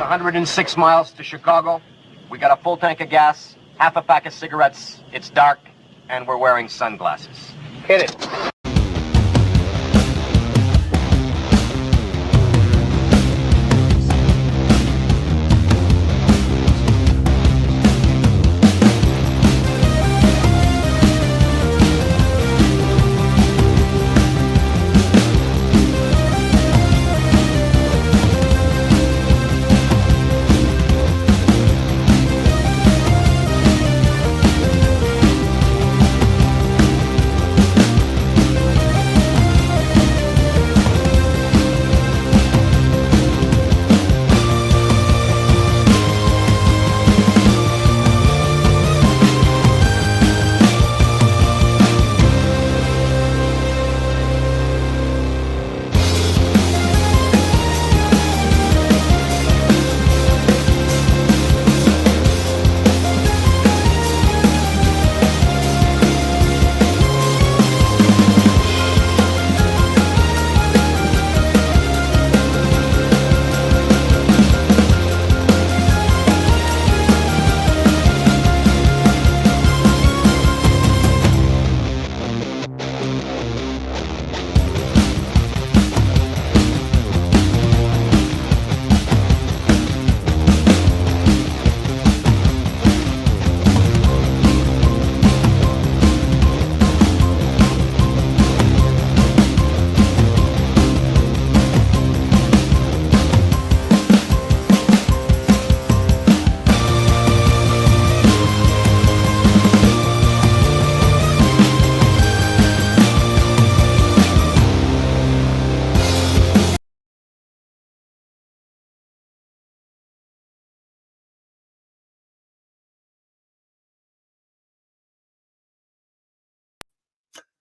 106 miles to Chicago. We got a full tank of gas, half a pack of cigarettes. It's dark, and we're wearing sunglasses. Hit it.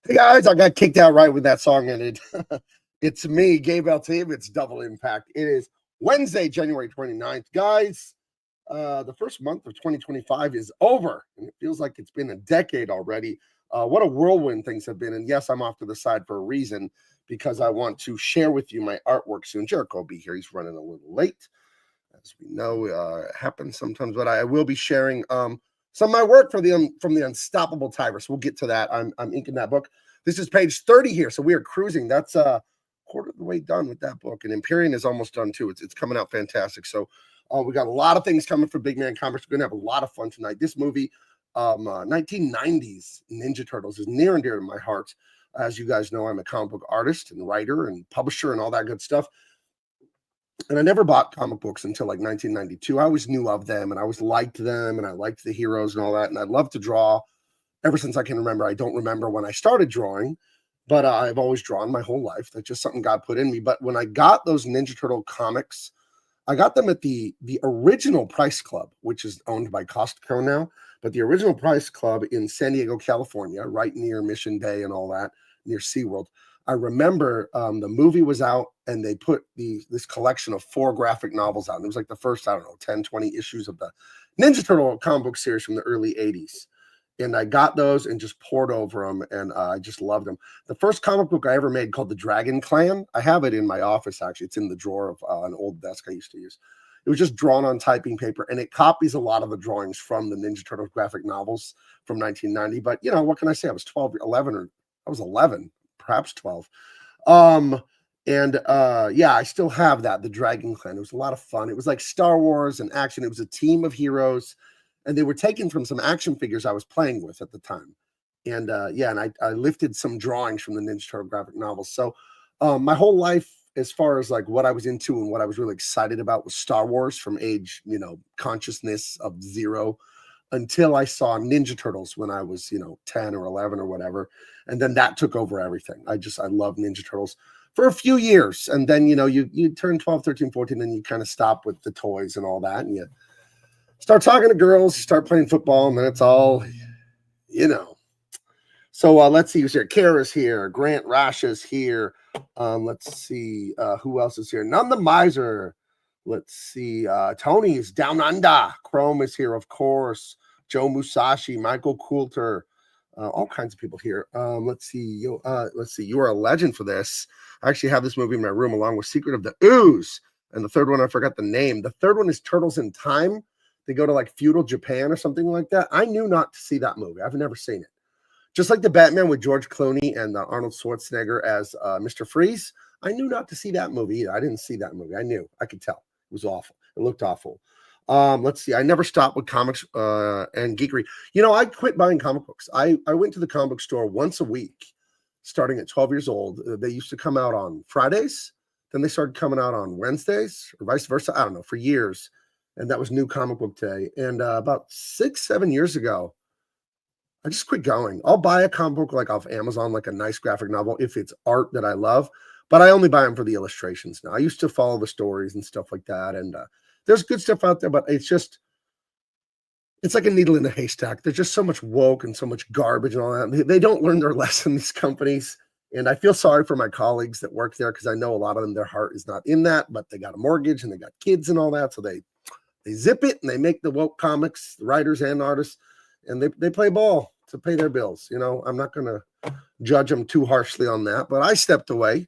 Hey guys, I got kicked out right when that song ended. It's me, Gabe Eltaeb. It's Double Impact. It is Wednesday, January 29th. Guys, the first month of 2025 is over, and it feels like it's been a decade already. What a whirlwind things have been. And yes, I'm off to the side for a reason, because I want to share with you my artwork soon. Jericho will be here. He's running a little late, as we know. It happens sometimes, but I will be sharing some of my work from the Unstoppable Tigress. We'll get to that. I'm inking that book. This is page 30 here, so we are cruising. That's quarter of the way done with that book, and Empyrean is almost done too. It's coming out fantastic. So we got a lot of things coming for Big Man Comics. We're gonna have a lot of fun tonight. This movie, 1990s Ninja Turtles, is near and dear to my heart. As you guys know, I'm a comic book artist and writer and publisher and all that good stuff. And I never bought comic books until like 1992. I always knew of them, and I always liked them, and I liked the heroes and all that. And I love to draw ever since I can remember. I don't remember when I started drawing, but I've always drawn my whole life. That's just something God put in me. But when I got those Ninja Turtle comics, I got them at the original Price Club, which is owned by Costco now. But the original Price Club in San Diego, California, right near Mission Bay and all that, near SeaWorld. I remember the movie was out, and they put this collection of 4 graphic novels out. And it was like the first, 10, 20 issues of the Ninja Turtle comic book series from the early 80s. And I got those and just poured over them, and I just loved them. The first comic book I ever made, called The Dragon Clan, I have it in my office, actually. It's in the drawer of an old desk I used to use. It was just drawn on typing paper, and it copies a lot of the drawings from the Ninja Turtles graphic novels from 1990. But, what can I say? I was 11, perhaps 12. Yeah, I still have that, The Dragon Clan. It was a lot of fun. It was like Star Wars and action. It was a team of heroes, and they were taken from some action figures I was playing with at the time. And I lifted some drawings from the Ninja Turtle graphic novels. So my whole life, as far as like what I was into and what I was really excited about, was Star Wars from age, consciousness of 0, until I saw Ninja Turtles when I was, 10 or 11 or whatever. And then that took over everything. I love Ninja Turtles for a few years. And then, you turn 12, 13, 14, and you kind of stop with the toys and all that. And you start talking to girls, you start playing football, and then it's all, So let's see who's here. Kara's here. Grant Rash is here. Let's see who else is here. None the Miser. Let's see. Tony is down under. Chrome is here, of course. Joe Musashi, Michael Coulter, all kinds of people here. Let's see. You are a legend for this. I actually have this movie in my room along with Secret of the Ooze. And the third one, I forgot the name. The third one is Turtles in Time. They go to like feudal Japan or something like that. I knew not to see that movie. I've never seen it. Just like the Batman with George Clooney and Arnold Schwarzenegger as Mr. Freeze. I knew not to see that movie either. I didn't see that movie. I knew. I could tell. It was awful. It looked awful. Let's see. I never stopped with comics and geekery. You know, I quit buying comic books. I went to the comic book store once a week, starting at 12 years old. They used to come out on Fridays. Then they started coming out on Wednesdays or vice versa. I don't know, for years. And that was New Comic Book Day. And about 6-7 years ago, I just quit going. I'll buy a comic book like off Amazon, like a nice graphic novel, if it's art that I love. But I only buy them for the illustrations now. I used to follow the stories and stuff like that. And there's good stuff out there, but it's like a needle in a haystack. There's just so much woke and so much garbage and all that. They don't learn their lesson, these companies. And I feel sorry for my colleagues that work there because I know a lot of them, their heart is not in that, but they got a mortgage and they got kids and all that. So they zip it and they make the woke comics, the writers and artists, and they play ball to pay their bills. You know, I'm not going to judge them too harshly on that, but I stepped away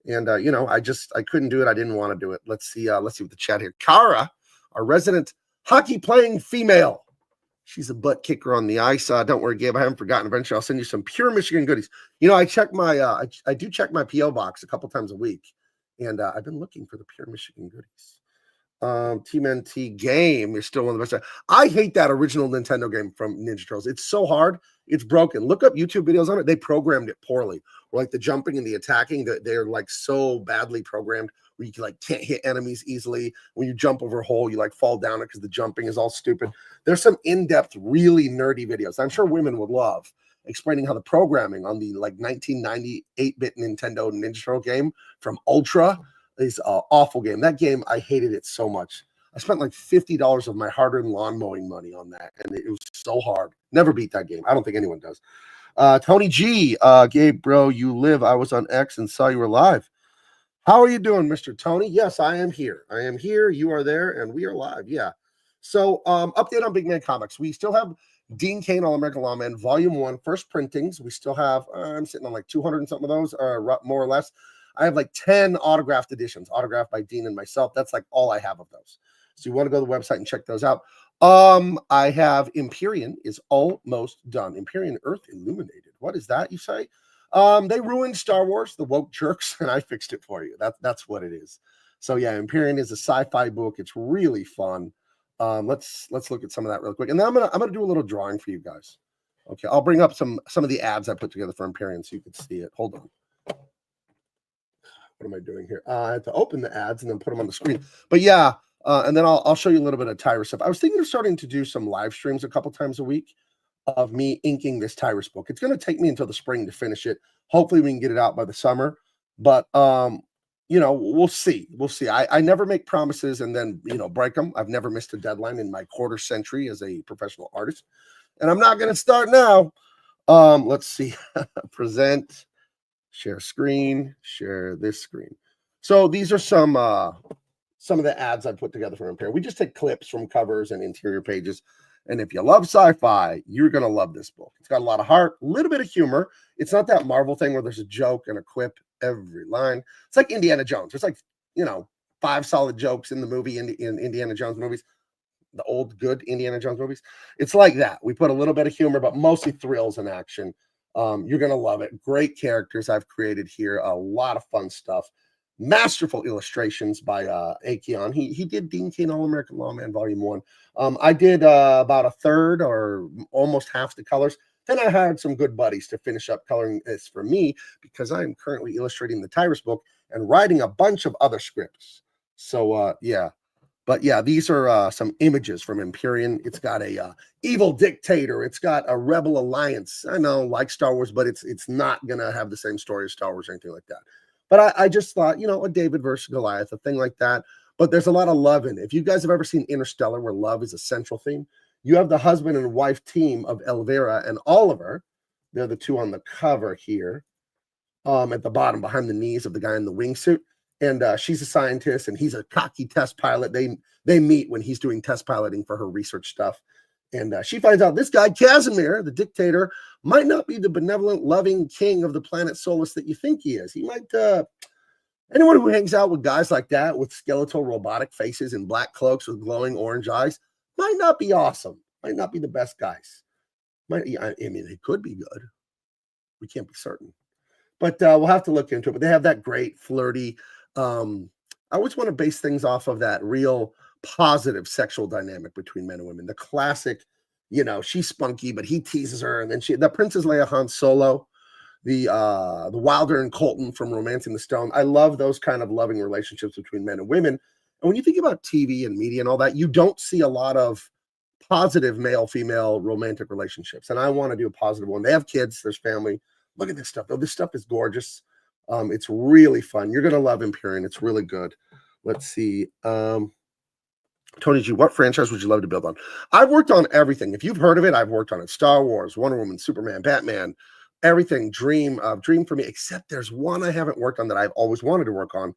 and, you know, I couldn't do it. I didn't want to do it. Let's see what the chat here. Kara, our resident hockey playing female. She's a butt kicker on the ice. Don't worry, Gabe. I haven't forgotten. Eventually, I'll send you some pure Michigan goodies. You know, I check my I do check my PO box a couple times a week, and I've been looking for the pure Michigan goodies. Team NT game is still one of the best. I hate that original Nintendo game from Ninja Turtles. It's so hard. It's broken. Look up YouTube videos on it. They programmed it poorly. Or like the jumping and the attacking, they're like so badly programmed where you like can't hit enemies easily. When you jump over a hole, you like fall down it because the jumping is all stupid. There's some in-depth, really nerdy videos I'm sure women would love explaining how the programming on the like 1998 8-bit Nintendo Ninja Turtle game from Ultra is an awful game. That game, I hated it so much. I spent like $50 of my hard-earned lawn mowing money on that, and it was so hard. Never beat that game. I don't think anyone does. Tony G, Gabe, bro, you live. I was on X and saw you were live. How are you doing, Mr. Tony? Yes, I am here. I am here. You are there, and we are live. Yeah. So, update on Big Man Comics. We still have Dean Cain, All-American Lawman, Volume 1, first printings. We still have, I'm sitting on like 200 and something of those, more or less. I have like 10 autographed editions, autographed by Dean and myself. That's like all I have of those. So you want to go to the website and check those out. I have Empyrean is almost done. Empyrean Earth Illuminated. What is that, you say? They ruined Star Wars, the woke jerks, and I fixed it for you. That's what it is. So yeah, Empyrean is a sci-fi book. It's really fun. Let's look at some of that real quick. And then I'm gonna do a little drawing for you guys. Okay, I'll bring up some of the ads I put together for Empyrean so you can see it. Hold on. What am I doing here? I have to open the ads and then put them on the screen. But yeah, and then I'll show you a little bit of Tyrus stuff. I was thinking of starting to do some live streams a couple times a week of me inking this Tyrus book. It's going to take me until the spring to finish it. Hopefully we can get it out by the summer. But, you know, we'll see. We'll see. I never make promises and then, you know, break them. I've never missed a deadline in my quarter century as a professional artist. And I'm not going to start now. Let's see. Present. Share screen, share this screen. So these are some of the ads I put together for Empyrean. We just take clips from covers and interior pages. And if you love sci-fi, you're going to love this book. It's got a lot of heart, a little bit of humor. It's not that Marvel thing where there's a joke and a quip every line. It's like Indiana Jones. There's like, you know, 5 solid jokes in the movie, in Indiana Jones movies, the old good Indiana Jones movies. It's like that. We put a little bit of humor, but mostly thrills and action. You're going to love it. Great characters I've created here. A lot of fun stuff. Masterful illustrations by Akeon. He did Dean Cain All-American Lawman Volume 1. I did about a third or almost half the colors. Then I hired some good buddies to finish up coloring this for me because I am currently illustrating the Tyrus book and writing a bunch of other scripts. So, yeah. But yeah, these are some images from Empyrean. It's got a evil dictator. It's got a rebel alliance. I know, like Star Wars, but it's not going to have the same story as Star Wars or anything like that. But I just thought, you know, a David versus Goliath, a thing like that. But there's a lot of love in it. If you guys have ever seen Interstellar, where love is a central theme, you have the husband and wife team of Elvira and Oliver. They're the two on the cover here, at the bottom, behind the knees of the guy in the wingsuit. And she's a scientist, and he's a cocky test pilot. They meet when he's doing test piloting for her research stuff. And she finds out this guy, Casimir, the dictator, might not be the benevolent, loving king of the planet Solus that you think he is. He might Anyone who hangs out with guys like that with skeletal robotic faces and black cloaks with glowing orange eyes might not be awesome. Might not be the best guys. I mean, they could be good. We can't be certain. But we'll have to look into it. But they have that great flirty. I always want to base things off of that real positive sexual dynamic between men and women. The classic, she's spunky, but he teases her, and then the Princess Leia Han Solo, the Wilder and Colton from Romancing the Stone. I love those kind of loving relationships between men and women. And when you think about TV and media and all that, you don't see a lot of positive male-female romantic relationships. And I want to do a positive one. They have kids, there's family. Look at this stuff, though. This stuff is gorgeous. It's really fun. You're going to love Empyrean. It's really good. Let's see. Tony G, what franchise would you love to build on? I've worked on everything. If you've heard of it, I've worked on it. Star Wars, Wonder Woman, Superman, Batman, everything. Dream for me, except there's one I haven't worked on that I've always wanted to work on,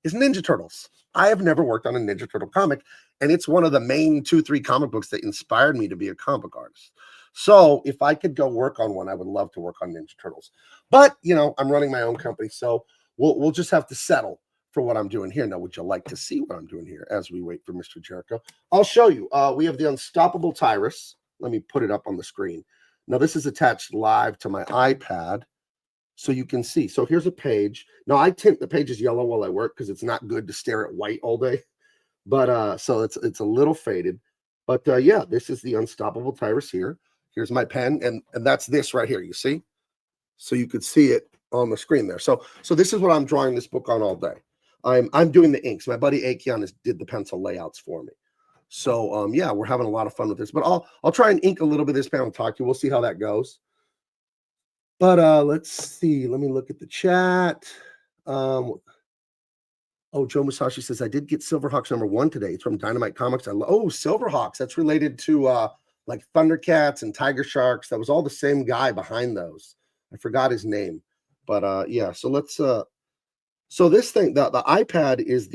is Ninja Turtles. I have never worked on a Ninja Turtle comic, and it's one of the main 2-3 comic books that inspired me to be a comic book artist. So if I could go work on one, I would love to work on Ninja Turtles. But, I'm running my own company, so we'll just have to settle for what I'm doing here. Now, would you like to see what I'm doing here as we wait for Mr. Jericho? I'll show you. We have the Unstoppable Tyrus. Let me put it up on the screen. Now, this is attached live to my iPad, so you can see. So here's a page. Now, I tint the pages yellow while I work because it's not good to stare at white all day. But so it's a little faded. But yeah, this is the Unstoppable Tyrus here. Here's my pen, and that's this right here, you see? So you could see it on the screen there. So this is what I'm drawing this book on all day. I'm doing the inks. My buddy Akion did the pencil layouts for me. So yeah, we're having a lot of fun with this. But I'll try and ink a little bit of this panel and talk to you. We'll see how that goes. But let's see. Let me look at the chat. Oh, Joe Musashi says, I did get Silverhawks #1 today. It's from Dynamite Comics. Silverhawks. That's related to like Thundercats and Tiger Sharks. That was all the same guy behind those. I forgot his name. But yeah, so let's so this thing, the iPad is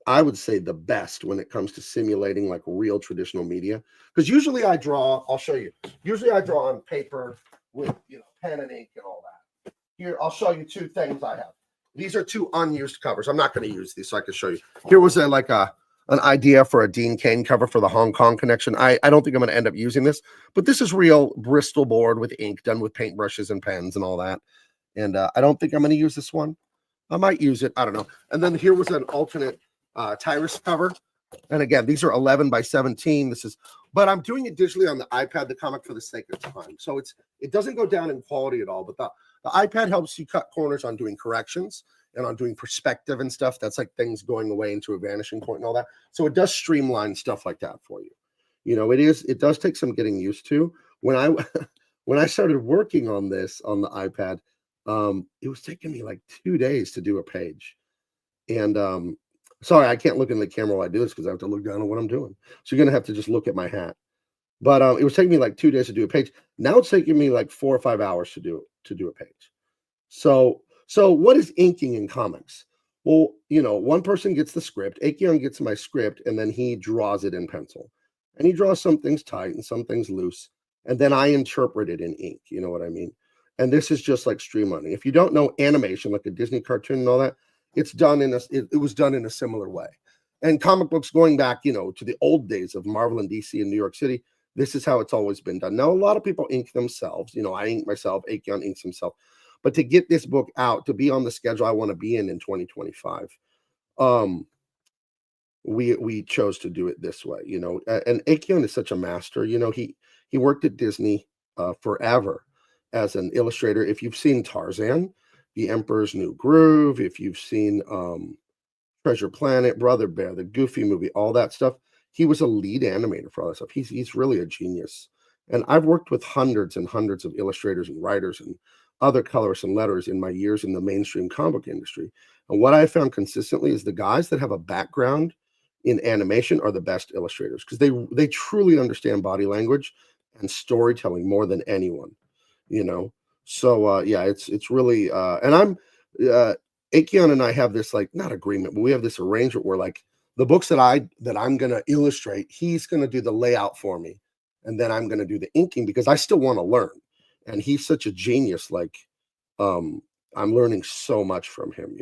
I would say the best when it comes to simulating like real traditional media. Because usually I draw, I'll show you. Usually I draw on paper with pen and ink and all that. Here, I'll show you 2 things I have. These are 2 unused covers. I'm not going to use these, so I can show you. Here was an idea for a Dean Cain cover for the Hong Kong connection. I don't think I'm going to end up using this, but this is real Bristol board with ink done with paintbrushes and pens and all that. And I don't think I'm going to use this one. I might use it. I don't know. And then here was an alternate Tyrus cover. And again, these are 11 by 17. But I'm doing it digitally on the iPad, the comic, for the sake of time. So it doesn't go down in quality at all, but the iPad helps you cut corners on doing corrections and on doing perspective and stuff. That's like things going away into a vanishing point and all that. So it does streamline stuff like that for you. It does take some getting used to. When I started working on this on the iPad, it was taking me like 2 days to do a page. And sorry, I can't look in the camera while I do this because I have to look down at what I'm doing. So you're gonna have to just look at my hat. But it was taking me like 2 days to do a page. Now it's taking me like 4 or 5 hours to do a page. So what is inking in comics? Well, one person gets the script, Akion gets my script, and then he draws it in pencil. And he draws some things tight and some things loose. And then I interpret it in ink. You know what I mean? And this is just like streamlining. If you don't know animation, like a Disney cartoon and all that, it was done in a similar way. And comic books going back, to the old days of Marvel and DC in New York City, this is how it's always been done. Now, a lot of people ink themselves. I ink myself, Akion inks himself. But to get this book out, to be on the schedule I want to be in 2025, we chose to do it this way, and Akion is such a master. He worked at Disney forever as an illustrator. If you've seen Tarzan, The Emperor's New Groove, if you've seen Treasure Planet, Brother Bear, the Goofy movie, all that stuff, he was a lead animator for all that stuff. He's really a genius. And I've worked with hundreds and hundreds of illustrators and writers and other colorists and letterers in my years in the mainstream comic industry. And what I found consistently is the guys that have a background in animation are the best illustrators because they truly understand body language and storytelling more than anyone. So yeah, it's really and I'm Akion and I have this like not agreement, but we have this arrangement where like the books that I'm gonna illustrate, he's gonna do the layout for me, and then I'm gonna do the inking because I still want to learn. And he's such a genius. Like I'm learning so much from him.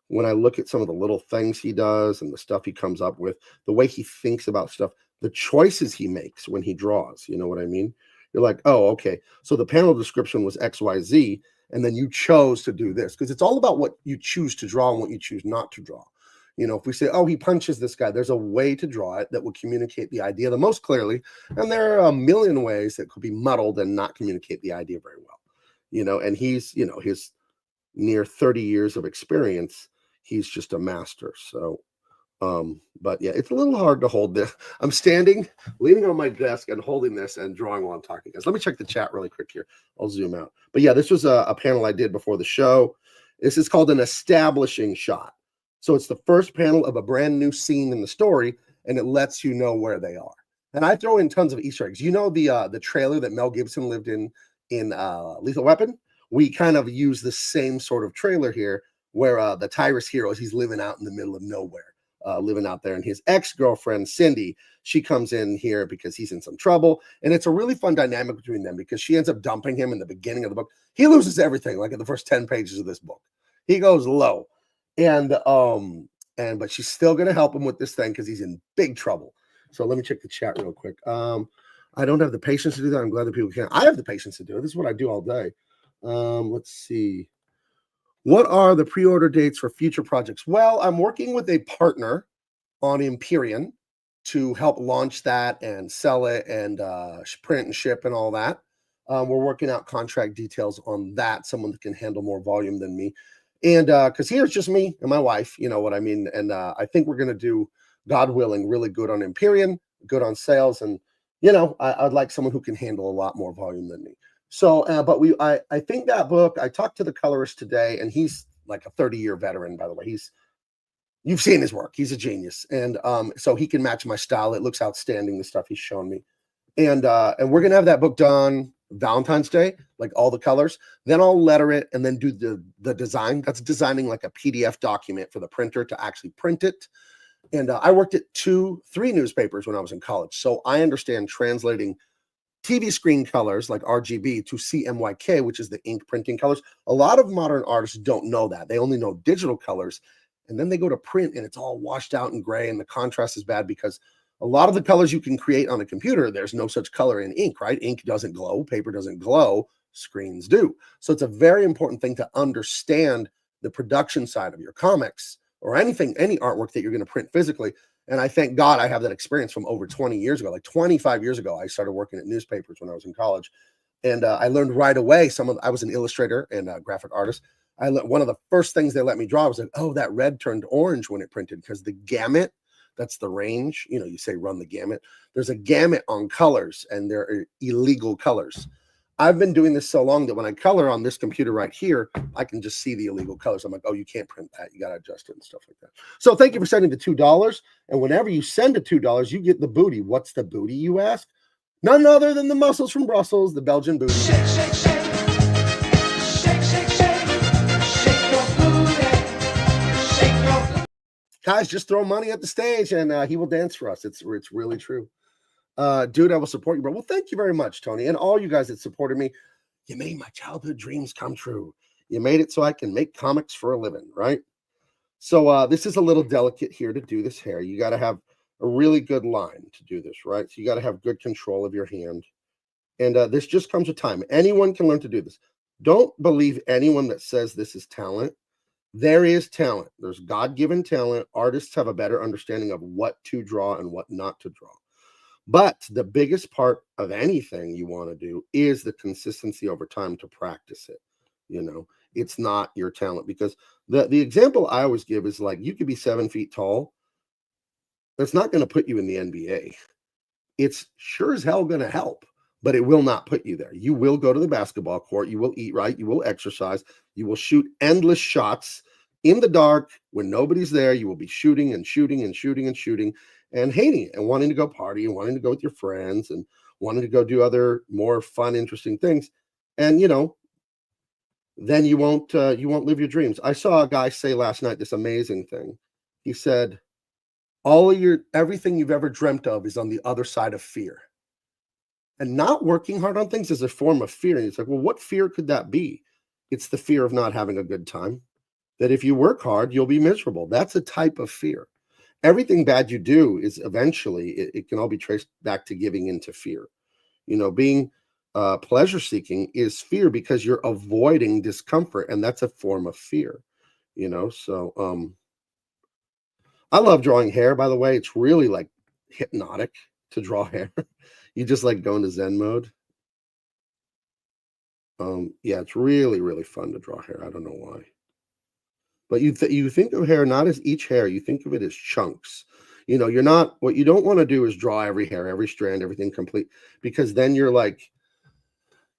when I look at some of the little things he does and the stuff he comes up with, the way he thinks about stuff, the choices he makes when he draws, you know what I mean? You're like, oh, okay. So the panel description was XYZ, and then you chose to do this, because it's all about what you choose to draw and what you choose not to draw. You know, if we say, oh, he punches this guy, there's a way to draw it that will communicate the idea the most clearly. And there are a million ways that could be muddled and not communicate the idea very well. You know, and he's, you know, his near 30 years of experience, he's just a master. So, but yeah, it's a little hard to hold this. I'm standing, leaning on my desk and holding this and drawing while I'm talking, guys. Let me check the chat really quick here. I'll zoom out. But yeah, this was a panel I did before the show. This is called an establishing shot. So it's the first panel of a brand new scene in the story, and it lets you know where they are. And I throw in tons of Easter eggs. You know, the trailer that Mel Gibson lived in Lethal Weapon? We kind of use the same sort of trailer here, where the Tyrus hero, he's living out in the middle of nowhere, living out there. And his ex-girlfriend, Cindy, she comes in here because he's in some trouble. And it's a really fun dynamic between them, because she ends up dumping him in the beginning of the book. He loses everything, like in the first 10 pages of this book. He goes low. But she's still going to help him with this thing because he's in big trouble. So let me check the chat real quick. I don't have the patience to do that. I'm glad that people can. I have the patience to do it. This is what I do all day. Let's see. What are the pre-order dates for future projects? Well, I'm working with a partner on Empyrean to help launch that and sell it and print and ship and all that. We're working out contract details on that. Someone that can handle more volume than me. And because here's just me and my wife, you know what I mean? And I think we're going to do, God willing, really good on Empyrean, good on sales. And, you know, I'd like someone who can handle a lot more volume than me. So, but I think that book, I talked to the colorist today, and he's like a 30-year veteran, by the way. You've seen his work. He's a genius. And so he can match my style. It looks outstanding, the stuff he's shown me. And we're going to have that book done Valentine's Day, like all the colors. Then I'll letter it and then do the design. That's designing like a PDF document for the printer to actually print it. And I worked at 2-3 newspapers when I was in college. So I understand translating TV screen colors like RGB to CMYK, which is the ink printing colors. A lot of modern artists don't know that. They only know digital colors. And then they go to print and it's all washed out and gray, and the contrast is bad because a lot of the colors you can create on a computer, there's no such color in ink, right? Ink doesn't glow, paper doesn't glow, screens do. So it's a very important thing to understand the production side of your comics or anything, any artwork that you're going to print physically. And I thank God I have that experience from over 20 years ago. Like 25 years ago, I started working at newspapers when I was in college. And I learned right away I was an illustrator and a graphic artist. One of the first things they let me draw was like, oh, that red turned orange when it printed, because the gamut, that's the range. You know, you say run the gamut. There's a gamut on colors, and there are illegal colors. I've been doing this so long that when I color on this computer right here, I can just see the illegal colors. I'm like, oh, you can't print that. You got to adjust it and stuff like that. So thank you for sending the $2. And whenever you send the $2, you get the booty. What's the booty, you ask? None other than the muscles from Brussels, the Belgian booty. Shake, shake, shake. Shake, shake, shake. Shake your booty. Shake your booty. Guys, just throw money at the stage and he will dance for us. It's really true. Dude, I will support you, bro. Well, thank you very much, Tony, and all you guys that supported me. You made my childhood dreams come true. You made it so I can make comics for a living, right? So this is a little delicate here to do this hair. You got to have a really good line to do this, right? So you got to have good control of your hand. And this just comes with time. Anyone can learn to do this. Don't believe anyone that says this is talent. There is talent. There's God-given talent. Artists have a better understanding of what to draw and what not to draw. But the biggest part of anything you want to do is the consistency over time to practice it. You know, it's not your talent, because the example I always give is like, you could be 7 feet tall. That's not going to put you in the NBA. It's sure as hell going to help, but it will not put you there. You will go to the basketball court. You will eat right. You will exercise. You will shoot endless shots in the dark when nobody's there. You will be shooting and shooting and shooting and shooting and hating it and wanting to go party and wanting to go with your friends and wanting to go do other more fun, interesting things. And, you know, then you won't live your dreams. I saw a guy say last night this amazing thing. He said, everything you've ever dreamt of is on the other side of fear. And not working hard on things is a form of fear. And it's like, well, what fear could that be? It's the fear of not having a good time. that if you work hard, you'll be miserable. That's a type of fear. Everything bad you do is eventually, it can all be traced back to giving into fear. Being pleasure seeking is fear because you're avoiding discomfort, and that's a form of fear. So I love drawing hair, by the way. It's really like hypnotic to draw hair. You just like go into Zen mode. Yeah, it's really, really fun to draw hair. I don't know why. But you think of hair not as each hair, you think of it as chunks. You're not, what you don't want to do is draw every hair, every strand, everything complete, because then you're like,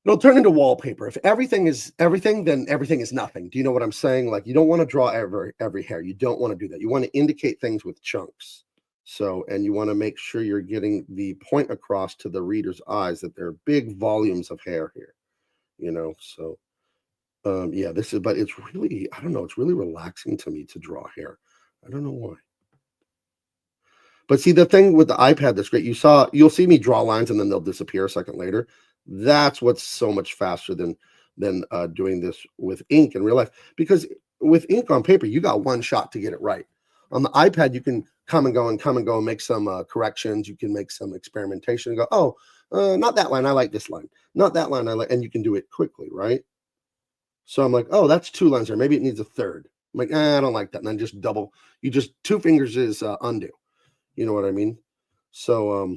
it'll turn into wallpaper. If everything is everything, then everything is nothing. Do you know what I'm saying? Like, you don't want to draw every hair. You don't want to do that. You want to indicate things with chunks. So, and you want to make sure you're getting the point across to the reader's eyes that there are big volumes of hair here. So yeah, but it's really, I don't know, it's really relaxing to me to draw hair. I don't know why. But see, the thing with the iPad that's great, you'll see me draw lines and then they'll disappear a second later. That's what's so much faster than doing this with ink in real life. Because with ink on paper, you got one shot to get it right. On the iPad, you can come and go and make some corrections. You can make some experimentation and go, not that line. I like this line. Not that line. And you can do it quickly, right? So I'm like, oh, that's 2 lines there. Maybe it needs a third. I'm like, I don't like that. And then just two fingers is undo. You know what I mean? So,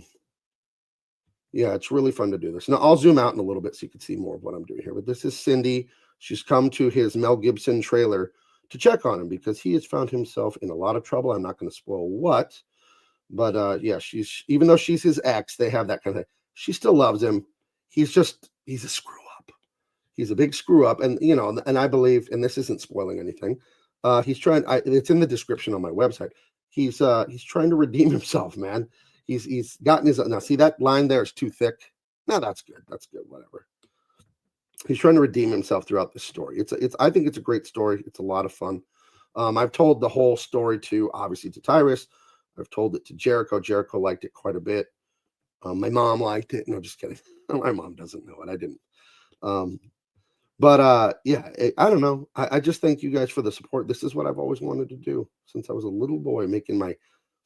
yeah, it's really fun to do this. Now, I'll zoom out in a little bit so you can see more of what I'm doing here. But this is Cindy. She's come to his Mel Gibson trailer to check on him because he has found himself in a lot of trouble. I'm not going to spoil what. But, yeah, even though she's his ex, they have that kind of thing. She still loves him. He's a screw up. He's a big screw up. And, and I believe, and this isn't spoiling anything, it's in the description on my website. He's trying to redeem himself, man. He's gotten his, now see that line there is too thick. No, that's good. That's good. Whatever. He's trying to redeem himself throughout the story. I think it's a great story. It's a lot of fun. I've told the whole story obviously to Tyrus. I've told it to Jericho. Jericho liked it quite a bit. My mom liked it. No, just kidding. My mom doesn't know it. I didn't. But yeah, I don't know. I just thank you guys for the support. This is what I've always wanted to do since I was a little boy,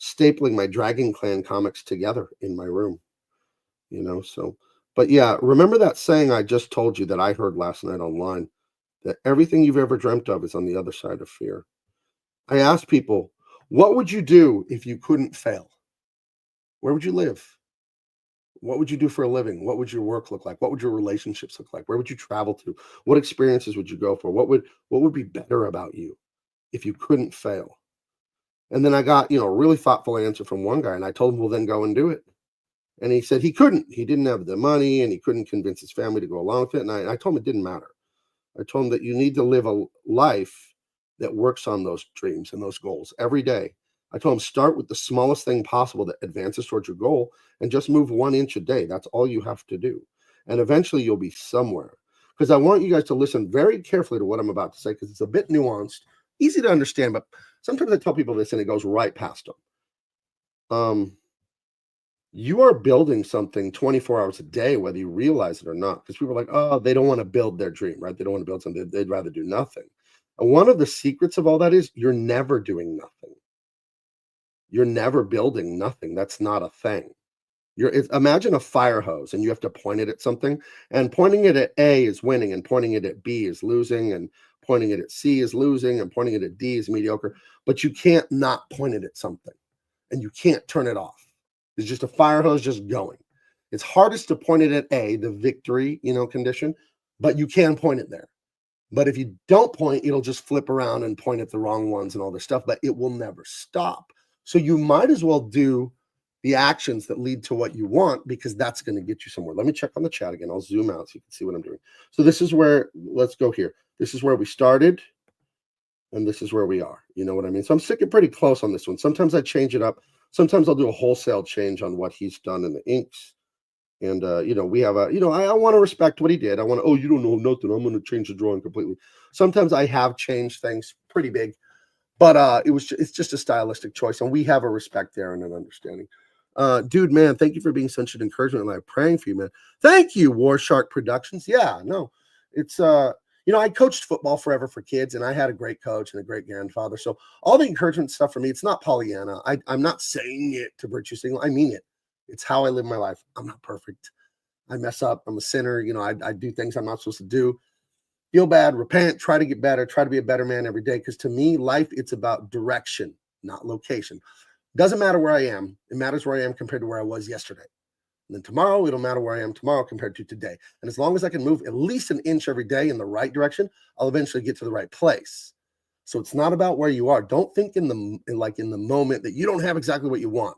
stapling my Dragon Clan comics together in my room. So, but yeah, remember that saying I just told you that I heard last night online, that everything you've ever dreamt of is on the other side of fear. I asked people, what would you do if you couldn't fail? Where would you live? What would you do for a living? What would your work look like? What would your relationships look like? Where would you travel to? What experiences would you go for? What would be better about you if you couldn't fail? And then I got, a really thoughtful answer from one guy, and I told him, well, then go and do it. And he said he couldn't. He didn't have the money, and he couldn't convince his family to go along with it. And I told him it didn't matter. I told him that you need to live a life that works on those dreams and those goals every day. I told him start with the smallest thing possible that advances towards your goal and just move 1 inch a day. That's all you have to do. And eventually you'll be somewhere. Because I want you guys to listen very carefully to what I'm about to say, because it's a bit nuanced, easy to understand, but sometimes I tell people this and it goes right past them. You are building something 24 hours a day, whether you realize it or not. Because people are like, oh, they don't want to build their dream, right? They don't want to build something. They'd rather do nothing. And one of the secrets of all that is you're never doing nothing. You're never building nothing. That's not a thing. Imagine a fire hose and you have to point it at something, and pointing it at A is winning, and pointing it at B is losing, and pointing it at C is losing, and pointing it at D is mediocre. But you can't not point it at something, and you can't turn it off. It's just a fire hose just going. It's hardest to point it at A, the victory, condition, but you can point it there. But if you don't point, it'll just flip around and point at the wrong ones and all this stuff, but it will never stop. So you might as well do the actions that lead to what you want, because that's going to get you somewhere. Let me check on the chat again. I'll zoom out so you can see what I'm doing. So this is where, let's go here. This is where we started, and this is where we are. You know what I mean? So I'm sticking pretty close on this one. Sometimes I change it up. Sometimes I'll do a wholesale change on what he's done in the inks. And, we have I want to respect what he did. I want to, you don't know nothing, I'm going to change the drawing completely. Sometimes I have changed things pretty big, but it's just a stylistic choice. And we have a respect there and an understanding. Dude, man, thank you for being such an encouragement. I'm praying for you, man. Thank you, War Shark Productions. Yeah, no, it's, You know, I coached football forever for kids, and I had a great coach and a great grandfather. So all the encouragement stuff for me, it's not Pollyanna. I'm not saying it to virtue signal. I mean it. It's how I live my life. I'm not perfect. I mess up. I'm a sinner. You know, I do things I'm not supposed to do. Feel bad, repent, try to get better, try to be a better man every day. Because to me, life, it's about direction, not location. Doesn't matter where I am. It matters where I am compared to where I was yesterday. And then tomorrow, it'll matter where I am tomorrow compared to today. And as long as I can move at least an inch every day in the right direction, I'll eventually get to the right place. So it's not about where you are. Don't think in the moment that you don't have exactly what you want.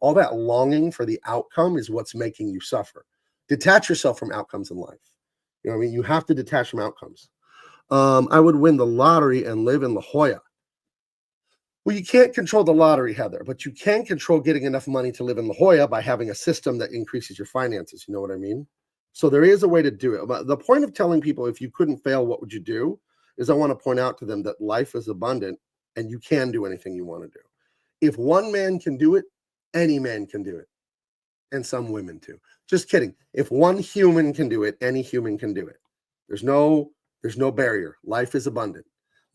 All that longing for the outcome is what's making you suffer. Detach yourself from outcomes in life. You know what I mean? You have to detach from outcomes. I would win the lottery and live in La Jolla. Well, you can't control the lottery, Heather, but you can control getting enough money to live in La Jolla by having a system that increases your finances. You know what I mean? So there is a way to do it. But the point of telling people, if you couldn't fail, what would you do? Is I want to point out to them that life is abundant and you can do anything you want to do. If one man can do it, any man can do it. And some women too. Just kidding. If one human can do it, any human can do it. There's no barrier. Life is abundant.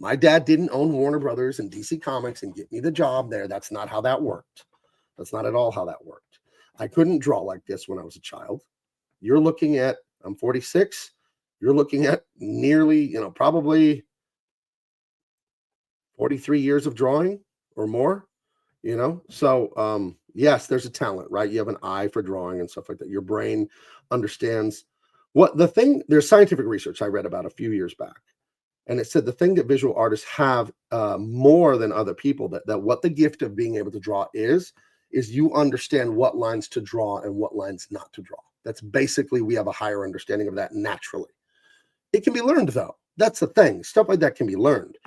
My dad didn't own Warner Brothers and DC Comics and get me the job there. That's not how that worked. That's not at all how that worked. I couldn't draw like this when I was a child. You're looking at, I'm 46. You're looking at nearly, probably 43 years of drawing or more, So, yes, there's a talent, right? You have an eye for drawing and stuff like that. Your brain understands there's scientific research I read about a few years back. And it said the thing that visual artists have more than other people, that what the gift of being able to draw is you understand what lines to draw and what lines not to draw. That's basically, we have a higher understanding of that naturally. It can be learned, though. That's the thing. Stuff like that can be learned.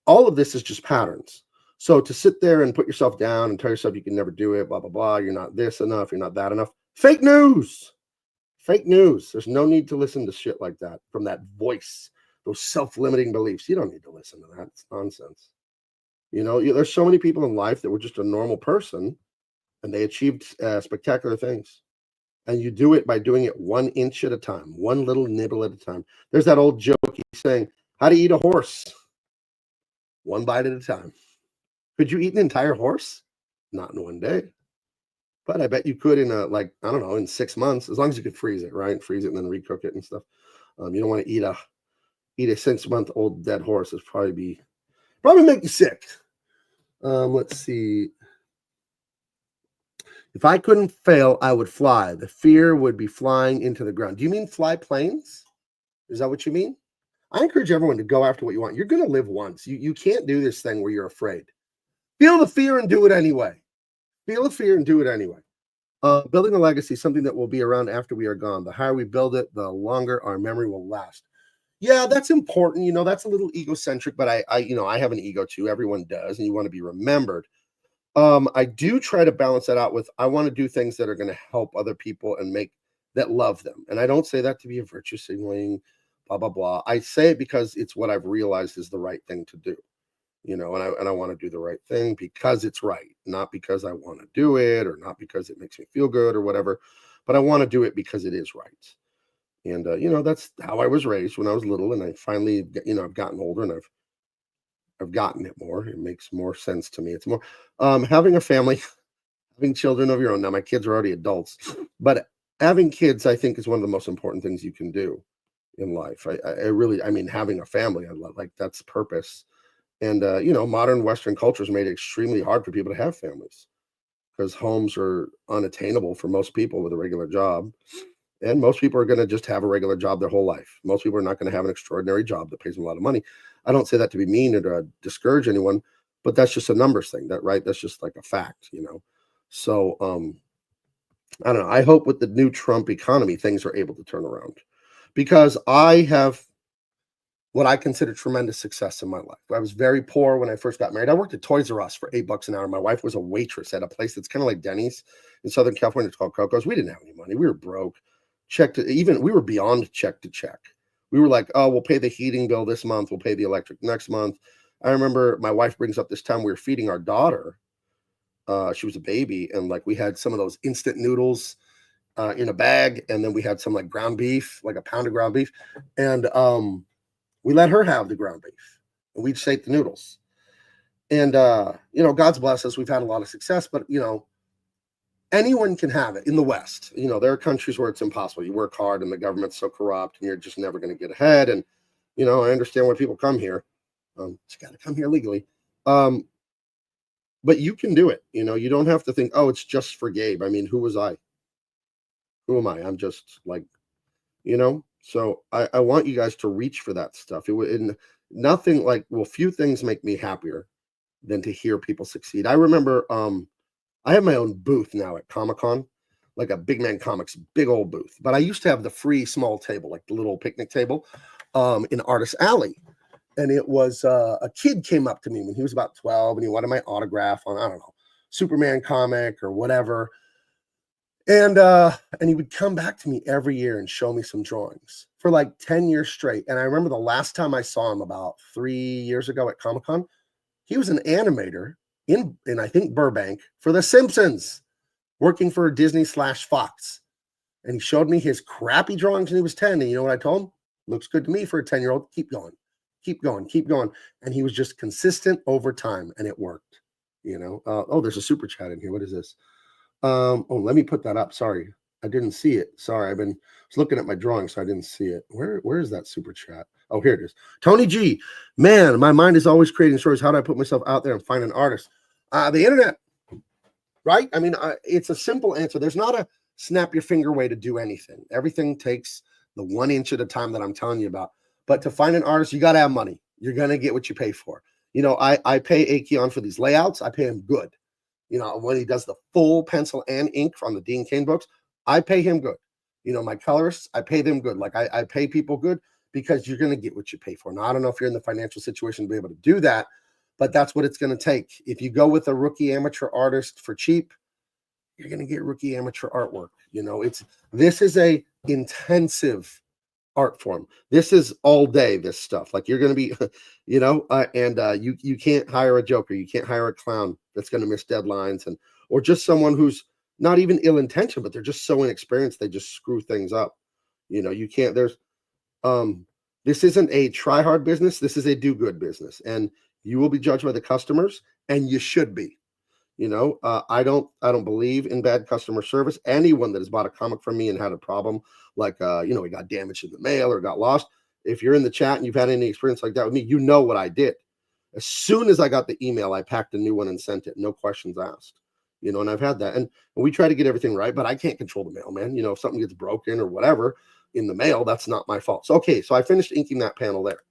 All of this is just patterns. So to sit there and put yourself down and tell yourself you can never do it, blah, blah, blah, you're not this enough, you're not that enough. Fake news. Fake news. There's no need to listen to shit like that from that voice. Those self-limiting beliefs. You don't need to listen to that. It's nonsense. There's so many people in life that were just a normal person and they achieved spectacular things. And you do it by doing it 1 inch at a time, one little nibble at a time. There's that old joke saying, how to eat a horse? 1 bite at a time. Could you eat an entire horse? Not in 1 day. But I bet you could in 6 months, as long as you could freeze it, right? Freeze it and then recook it and stuff. You don't want to eat a 6-month-old dead horse. It's probably make you sick. Let's see. If I couldn't fail, I would fly. The fear would be flying into the ground. Do you mean fly planes? Is that what you mean? I encourage everyone to go after what you want. You're going to live once. You can't do this thing where you're afraid. Feel the fear and do it anyway. Feel the fear and do it anyway. Building a legacy, something that will be around after we are gone. The higher we build it, the longer our memory will last. Yeah, that's important. That's a little egocentric, but I have an ego too. Everyone does, and you want to be remembered. I do try to balance that out with, I want to do things that are going to help other people and that love them. And I don't say that to be a virtue signaling, blah, blah, blah. I say it because it's what I've realized is the right thing to do, and I want to do the right thing because it's right, not because I want to do it or not because it makes me feel good or whatever, but I want to do it because it is right. And, that's how I was raised when I was little. And I finally, I've gotten older and I've gotten it more. It makes more sense to me. It's more having a family, having children of your own. Now, my kids are already adults, but having kids, I think, is one of the most important things you can do in life. I really, having a family, that's purpose. And, modern Western cultures made it extremely hard for people to have families because homes are unattainable for most people with a regular job. And most people are going to just have a regular job their whole life. Most people are not going to have an extraordinary job that pays them a lot of money. I don't say that to be mean or to discourage anyone, but that's just a numbers thing, right? That's just like a fact, So, I don't know. I hope with the new Trump economy, things are able to turn around because I have what I consider tremendous success in my life. I was very poor when I first got married. I worked at Toys R Us for $8 an hour. My wife was a waitress at a place that's kind of like Denny's in Southern California. It's called Coco's. We didn't have any money. We were broke. We were beyond check to check. We were like, oh, we'll pay the heating bill this month. We'll pay the electric next month. I remember my wife brings up this time we were feeding our daughter. She was a baby. And we had some of those instant noodles in a bag. And then we had some ground beef, like a pound of ground beef. And We let her have the ground beef, and we'd shake the noodles. And God's blessed us. We've had a lot of success, but anyone can have it in the West. There are countries where it's impossible. You work hard, and the government's so corrupt, and you're just never going to get ahead. And I understand why people come here. You got to come here legally. But you can do it. You don't have to think, oh, it's just for Gabe. I mean, who was I? Who am I? I'm just like, So I want you guys to reach for that stuff. Nothing like, few things make me happier than to hear people succeed. I remember, I have my own booth now at Comic-Con, like a Big Man Comics, big old booth. But I used to have the free small table, like the little picnic table, in Artist Alley. And it was a kid came up to me when he was about 12 and he wanted my autograph on, I don't know, Superman comic or whatever. And he would come back to me every year and show me some drawings for like 10 years straight. And I remember the last time I saw him about 3 years ago at Comic-Con, he was an animator in I think Burbank for The Simpsons, working for Disney/Fox. And he showed me his crappy drawings when he was 10. And you know what I told him? Looks good to me for a 10-year-old. Keep going. Keep going, keep going. And he was just consistent over time, and it worked. There's a super chat in here. What is this? Let me put that up. Sorry, I didn't see it. Sorry, I was looking at my drawing, so I didn't see it. Where is that super chat? Oh, here it is. Tony G, man, my mind is always creating stories. How do I put myself out there and find an artist? The internet, right? I mean, it's a simple answer. There's not a snap your finger way to do anything. Everything takes the 1 inch at a time that I'm telling you about. But to find an artist, you got to have money. You're going to get what you pay for. I pay Akeon for these layouts. I pay him good. When he does the full pencil and ink from the Dean Cain books, I pay him good. My colorists, I pay them good. Like I pay people good because you're going to get what you pay for. Now, I don't know if you're in the financial situation to be able to do that, but that's what it's going to take. If you go with a rookie amateur artist for cheap, you're going to get rookie amateur artwork. This is a intensive art form. This is all day, this stuff. Like you're going to be, you can't hire a joker. You can't hire a clown that's going to miss deadlines or just someone who's not even ill-intentioned, but they're just so inexperienced. They just screw things up. You can't, this isn't a try hard business. This is a do good business, and you will be judged by the customers, and you should be. I don't believe in bad customer service. Anyone that has bought a comic from me and had a problem, like, it got damaged in the mail or got lost. If you're in the chat and you've had any experience like that with me, you know what I did. As soon as I got the email, I packed a new one and sent it. No questions asked, and I've had that. And we try to get everything right, but I can't control the mail, man. If something gets broken or whatever in the mail, that's not my fault. So, okay. So I finished inking that panel there,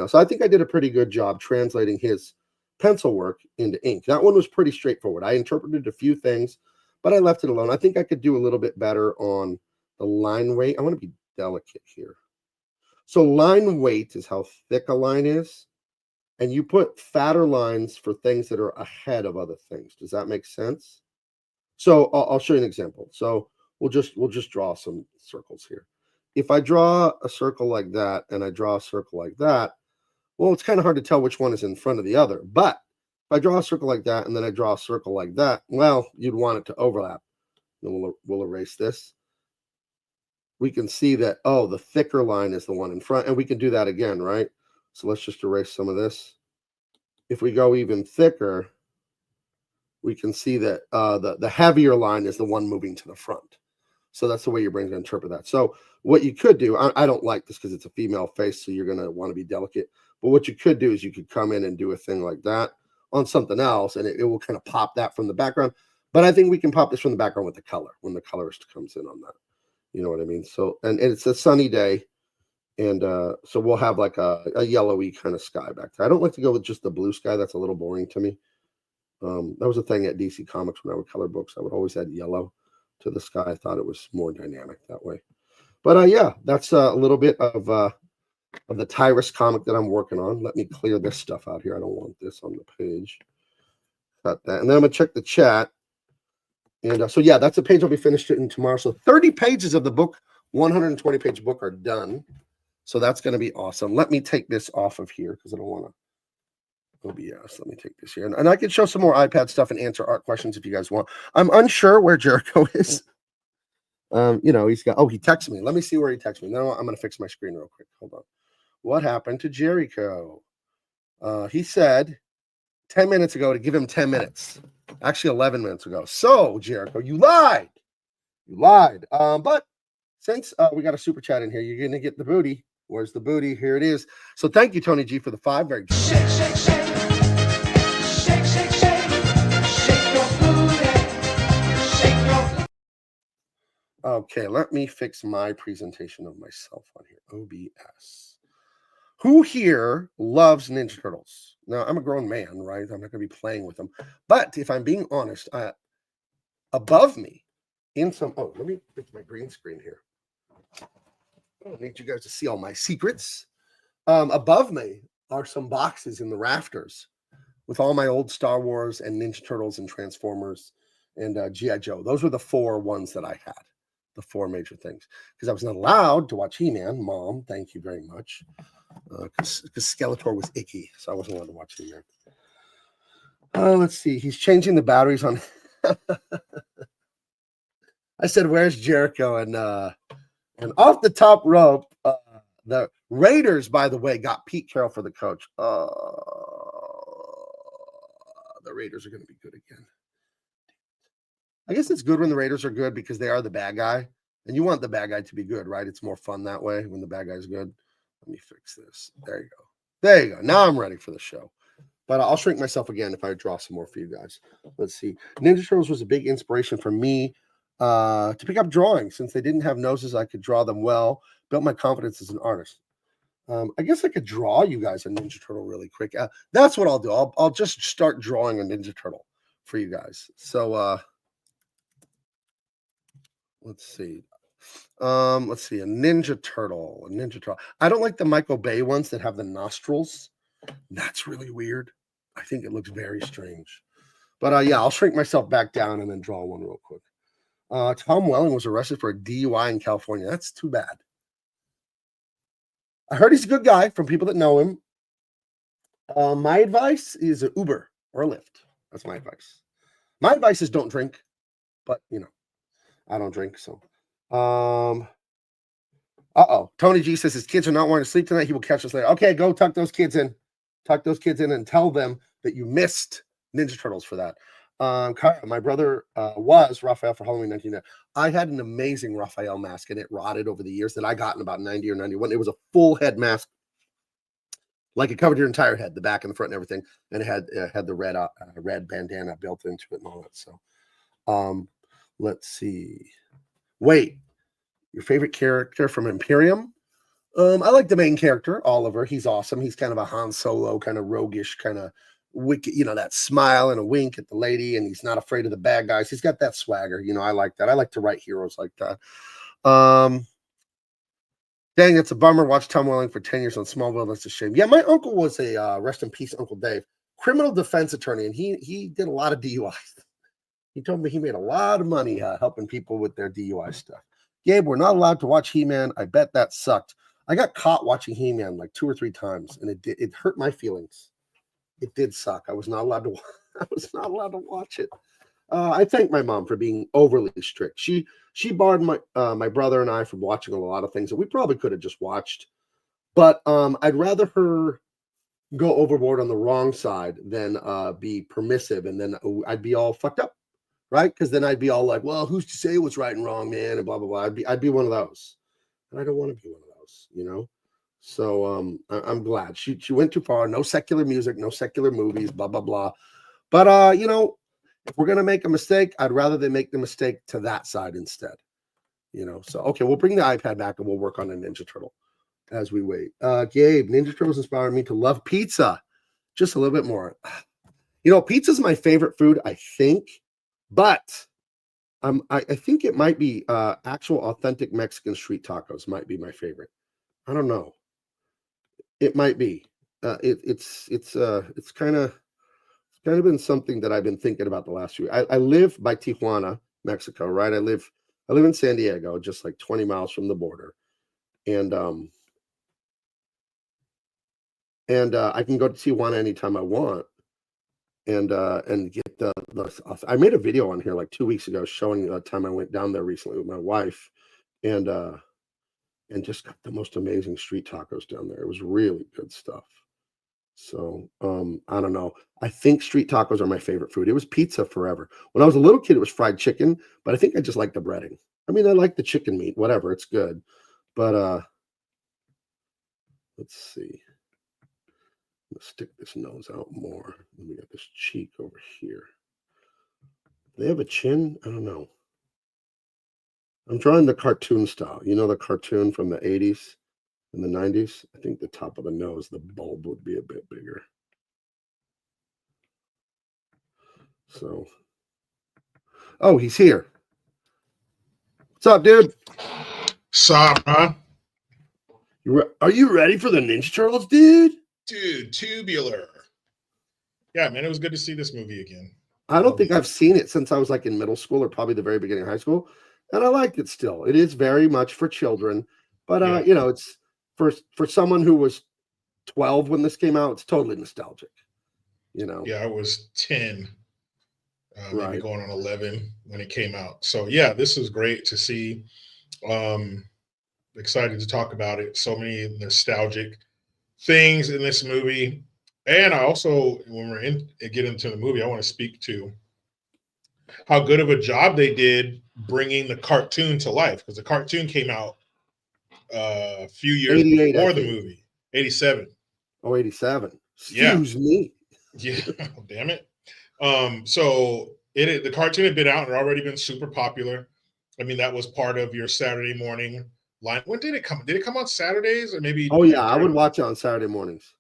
so I think I did a pretty good job translating his pencil work into ink. That one was pretty straightforward. I interpreted a few things, but I left it alone. I think I could do a little bit better on the line weight. I want to be delicate here. So line weight is how thick a line is, and you put fatter lines for things that are ahead of other things. Does that make sense? So I'll show you an example. So we'll just draw some circles here. If I draw a circle like that and I draw a circle like that, well, it's kind of hard to tell which one is in front of the other. But if I draw a circle like that and then I draw a circle like that, well, you'd want it to overlap. Then we'll erase this. We can see that, oh, the thicker line is the one in front, and we can do that again, right? So let's just erase some of this. If we go even thicker, we can see that the heavier line is the one moving to the front. So that's the way your brain's going to interpret that. So what you could do, I don't like this because it's a female face, so you're going to want to be delicate. But what you could do is you could come in and do a thing like that on something else, and it will kind of pop that from the background. But I think we can pop this from the background with the color when the colorist comes in on that. You know what I mean? So, and it's a sunny day, and so we'll have like a yellowy kind of sky back there. I don't like to go with just the blue sky. That's a little boring to me. That was a thing at DC Comics when I would color books. I would always add yellow to the sky. I thought it was more dynamic that way. But yeah, that's a little bit of the Tyrus comic that I'm working on. Let me clear this stuff out here. I don't want this on the page. Got that. And then I'm going to check the chat. And so, yeah, that's a page I'll be finished in tomorrow. So 30 pages of the book, 120-page book are done. So that's going to be awesome. Let me take this off of here because I don't want to. OBS. Let me take this here. And I can show some more iPad stuff and answer art questions if you guys want. I'm unsure where Jericho is. He's got, he texted me. Let me see where he texted me. No, I'm going to fix my screen real quick. Hold on. what happened to Jericho? He said 10 minutes ago to give him 10 minutes. Actually, 11 minutes ago. So, Jericho, you lied. You lied. But since we got a super chat in here, you're going to get the booty. Where's the booty? Here it is. So thank you, Tony G, for the 5. Very good. Shake, shake, shake. Shake, shake, shake. Shake your booty. Shake your booty. Okay, let me fix my presentation of myself on here. OBS. Who here loves Ninja Turtles? Now, I'm a grown man, right? I'm not going to be playing with them. But if I'm being honest, above me, in some... Oh, let me fix my green screen here. I don't need you guys to see all my secrets. Above me are some boxes in the rafters with all my old Star Wars and Ninja Turtles and Transformers and G.I. Joe. Those were the 4 ones that I had, the 4 major things. Because I was not allowed to watch He-Man. Mom, thank you very much. Because Skeletor was icky, so I wasn't allowed to watch He-Man. Let's see. He's changing the batteries on... I said, where's Jericho? And off the top rope, the Raiders, by the way, got Pete Carroll for the coach. The Raiders are going to be good again. I guess it's good when the Raiders are good because they are the bad guy. And you want the bad guy to be good, right? It's more fun that way when the bad guy's good. Let me fix this. There you go. There you go. Now I'm ready for the show. But I'll shrink myself again if I draw some more for you guys. Let's see. Ninja Turtles was a big inspiration for me to pick up drawing. Since they didn't have noses, I could draw them well. Built my confidence as an artist. I guess I could draw you guys a Ninja Turtle really quick. That's what I'll do. I'll just start drawing a Ninja Turtle for you guys. So let's see. Let's see. A Ninja Turtle. I don't like the Michael Bay ones that have the nostrils. That's really weird. I think it looks very strange. But yeah, I'll shrink myself back down and then draw one real quick. Tom Welling was arrested for a DUI in California. That's too bad. I heard he's a good guy from people that know him. My advice is an Uber or a Lyft. That's my advice. My advice is don't drink, but I don't drink. So, Tony G says his kids are not wanting to sleep tonight. He will catch us later. Okay, go tuck those kids in. Tuck those kids in and tell them that you missed Ninja Turtles for that. My brother was Raphael for Halloween 1990. I had an amazing Raphael mask, and it rotted over the years that I got in about 90 or 91. It was a full head mask, like it covered your entire head, the back and the front and everything, and it had the red bandana built into it and all that. So, let's see. Wait, your favorite character from Imperium? I like the main character, Oliver. He's awesome. He's kind of a Han Solo, kind of roguish, kind of wicked, that smile and a wink at the lady, and he's not afraid of the bad guys. He's got that swagger. I like that. I like to write heroes like that. Dang, it's a bummer. Watched Tom Welling for 10 years on Smallville. That's a shame. Yeah, my uncle was a rest in peace, Uncle Dave, criminal defense attorney, and he did a lot of DUIs. He told me he made a lot of money helping people with their DUI stuff. Gabe, we're not allowed to watch He-Man. I bet that sucked. I got caught watching He-Man like 2 or 3 times, and it hurt my feelings. It did suck. I was not allowed to. I was not allowed to watch it. I thank my mom for being overly strict. She barred my brother and I from watching a lot of things that we probably could have just watched. But I'd rather her go overboard on the wrong side than be permissive, and then I'd be all fucked up, right? Because then I'd be all like, "Well, who's to say what's right and wrong, man?" And blah blah blah. I'd be one of those, and I don't want to be one of those, So I'm glad she went too far. No secular music, no secular movies, blah blah blah. But if we're gonna make a mistake, I'd rather they make the mistake to that side instead. So okay, we'll bring the iPad back and we'll work on a Ninja Turtle as we wait. Gabe, Ninja Turtles inspired me to love pizza just a little bit more. Pizza's my favorite food, I think, but I think it might be actual authentic Mexican street tacos might be my favorite. I don't know. It might be. It's kind of been something that I've been thinking about the last few. I live by Tijuana, Mexico, right? I live in San Diego, just like 20 miles from the border, and I can go to Tijuana anytime I want, and get the. I made a video on here like 2 weeks ago showing the time I went down there recently with my wife, and and just got the most amazing street tacos down there. It was really good stuff. So I don't know. I think street tacos are my favorite food. It was pizza forever. When I was a little kid, it was fried chicken, but I think I just like the breading. I mean, I like the chicken meat, whatever, it's good. But let's see. Let's stick this nose out more. Then we got this cheek over here. They have a chin? I don't know. I'm drawing the cartoon style. You know, the cartoon from the 80s and the 90s? I think the top of the nose, the bulb would be a bit bigger. So, oh, he's here. What's up, dude? Sup, huh? Are you ready for the Ninja Turtles, dude? Dude, Tubular. Yeah, man, it was good to see this movie again. I don't think I've seen it since I was like in middle school or probably the very beginning of high school. And I liked it still. It is very much for children. But, Yeah. you know, it's for someone who was 12 when this came out, it's totally nostalgic, you know? Yeah, I was 10, maybe Right. going on 11 when it came out. So, yeah, this is great to see. Excited to talk about it. So many nostalgic things in this movie. And I also, when we're get into the movie, I want to speak to how good of a job they did bringing the cartoon to life, because the cartoon came out a few years 88, before I the think. movie. 87. Oh, 87. Yeah. Excuse me. Yeah, damn it. So the cartoon had been out and already been super popular. I mean, that was part of your Saturday morning line. When did it come? Did it come on Saturdays or maybe? Oh, yeah. I would watch it on Saturday mornings.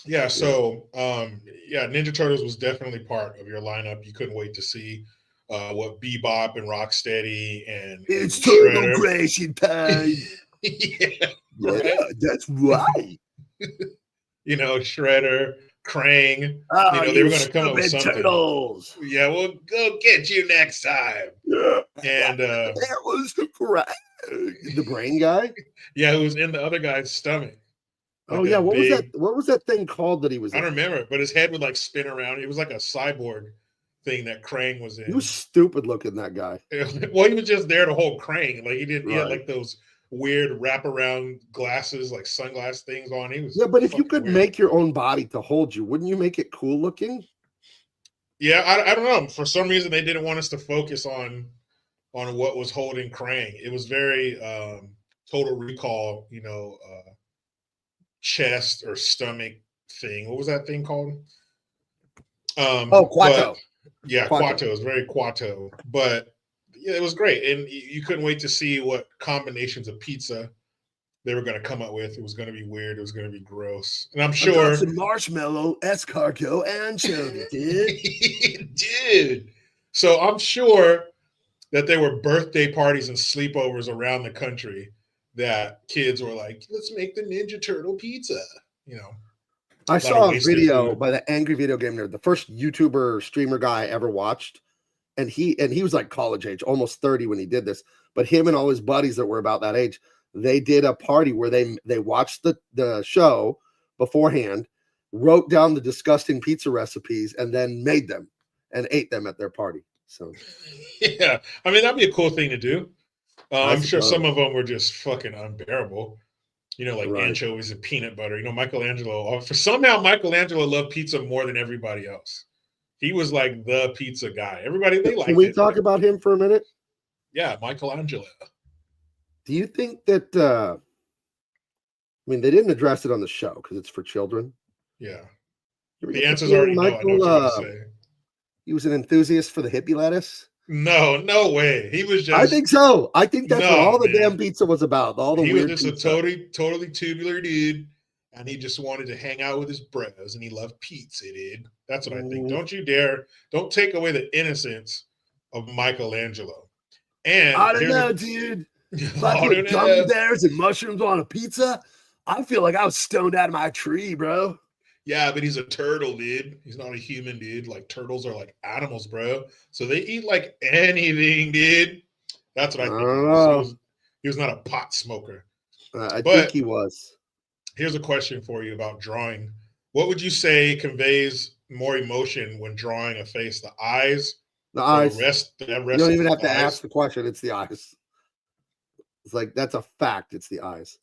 Yeah. So, yeah, Ninja Turtles was definitely part of your lineup. You couldn't wait to see what Bebop and Rocksteady and Turtle Shredder. creation time. Yeah, Yeah, right. that's right. You know, Shredder, Krang. Oh, You know, they were going to come up with something. Turtles. Yeah, we'll go get you next time. Yeah. And That was great. The brain guy. yeah, who was in the other guy's stomach. Like Oh yeah, that what was that? big- What was that thing called that he was I in? don't remember, but his head would like spin around. It was like a cyborg thing that Krang was in. He was stupid looking, that guy. Well, he was just there to hold Krang. Like he did. He had Right. like those weird wraparound glasses, like sunglass things on. He was Yeah, but if you fucking could weird. make your own body to hold you, wouldn't you make it cool looking? Yeah, I don't know. For some reason, they didn't want us to focus on what was holding Krang. It was very Total Recall, you know, chest or stomach thing. What was that thing called? Oh, Quato. Yeah, Quato. Quato. It was very Quato. But yeah, it was great. And you couldn't wait to see what combinations of pizza they were going to come up with. It was going to be weird. It was going to be gross. And I'm sure. marshmallow, escargot, anchovy, dude. Dude. So I'm sure that there were birthday parties and sleepovers around the country that kids were like, let's make the Ninja Turtle pizza. You know, I lot saw of a wasted video food. by the Angry Video Game Nerd, the first YouTuber streamer guy I ever watched. And he was like college age, almost 30 when he did this. But him and all his buddies that were about that age, they did a party where they watched the show beforehand, wrote down the disgusting pizza recipes, and then made them and ate them at their party. So Yeah, I mean, that'd be a cool thing to do. I I'm sure suppose. some of them were just fucking unbearable. You know, like Right. anchovies and peanut butter. You know, Michelangelo. For somehow, Michelangelo loved pizza more than everybody else. He was like the pizza guy. Everybody, they liked Can we it. talk about him for a minute? Yeah, Michelangelo. Do you think that I mean, they didn't address it on the show because it's for children? Yeah. You ever The get answer's feeling already no. I know what you're going to say. he was an enthusiast for the hippie lettuce? No way. He was just. I think so. I think that's what No, all the man. damn pizza was about. All the He was weird just pizza. a totally tubular dude, and he just wanted to hang out with his bros, and he loved pizza, dude. That's what I think. Don't you dare! Don't take away the innocence of Michelangelo. And I don't here's know, a- dude. If I I put don't gummy know. bears and mushrooms on a pizza, I feel like I was stoned out of my tree, bro. Yeah, but he's a turtle, dude. He's not a human, dude. Like turtles are like animals, bro. So they eat like anything, dude. That's what I think. He was not a pot smoker. I But- think he was. Here's a question for you about drawing. What would you say conveys more emotion when drawing a face? The eyes, The or eyes. the rest? You don't even have to eyes? ask the question. It's the eyes. It's like that's a fact. It's the eyes.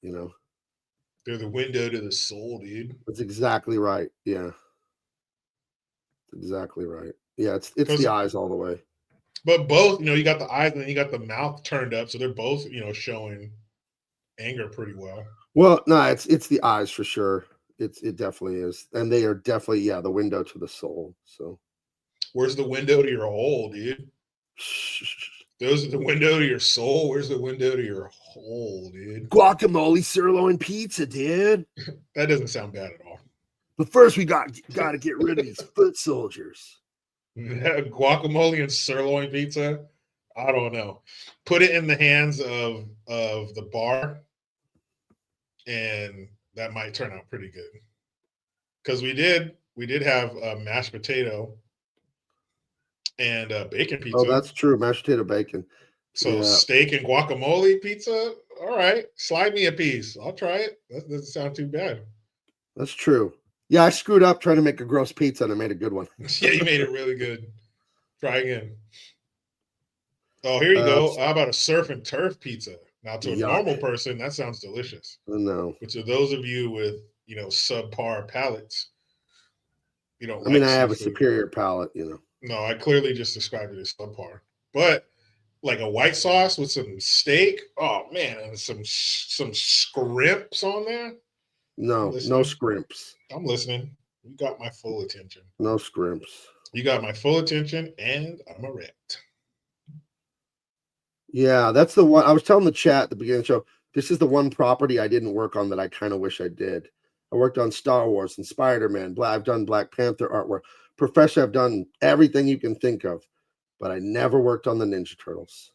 You know, They're the window to the soul, dude. that's exactly right. Yeah, exactly right. Yeah, it's the 'Cause- eyes all the way. But both, you know, you got the eyes and then you got the mouth turned up, so they're both, you know, showing anger pretty well. Well, no, it's the eyes for sure. It definitely is, and they are definitely the window to the soul. So Where's the window to your hole, dude? Those are the window to your soul. Where's the window to your hole, dude? guacamole sirloin pizza, dude. That doesn't sound bad at all. But first, we got to get rid of these foot soldiers. Guacamole and sirloin pizza. I don't know. Put it in the hands of the bar, and that might turn out pretty good. Because we did have mashed potato and bacon pizza. Oh, that's true. Mashed potato bacon. So Yeah. steak and guacamole pizza. All right, slide me a piece. I'll try it. That doesn't sound too bad. That's true. Yeah, I screwed up trying to make a gross pizza and I made a good one. Yeah, you made it really good. Try again. Oh, here you go. How about a surf and turf pizza? Now, to a Yuck. normal person, that sounds delicious. No, But to those of you with, you know, subpar palates, you don't I mean like I have a seafood. superior palate. You know. No, I clearly just described it as subpar. But like a white sauce with some steak, oh man, and some scrimps on there. No, Listen. no scrimps. I'm listening. You got my full attention. No scrimps. You got my full attention, and I'm erect. Yeah, that's the one. I was telling the chat at the beginning of the show, this is the one property I didn't work on that I kind of wish I did. I worked on Star Wars and Spider-Man. I've done Black Panther artwork. Professionally, I've done everything you can think of, but I never worked on the Ninja Turtles.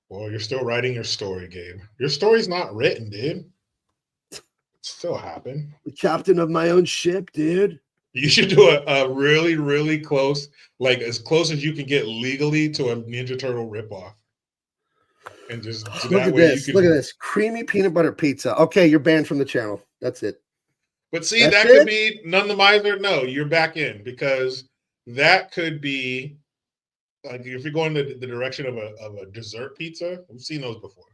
Well, you're still writing your story, Gabe. Your story's not written, dude. It still happened. The captain of my own ship, dude. You should do a really, really close, like as close as you can get legally to a Ninja Turtle ripoff. And just so Look that at way this. you can. Look at this. Creamy peanut butter pizza. Okay, you're banned from the channel. That's it. But see, That's that could it? be none the miser. No, you're back in because that could be like if you're going the direction of a dessert pizza. We've seen those before.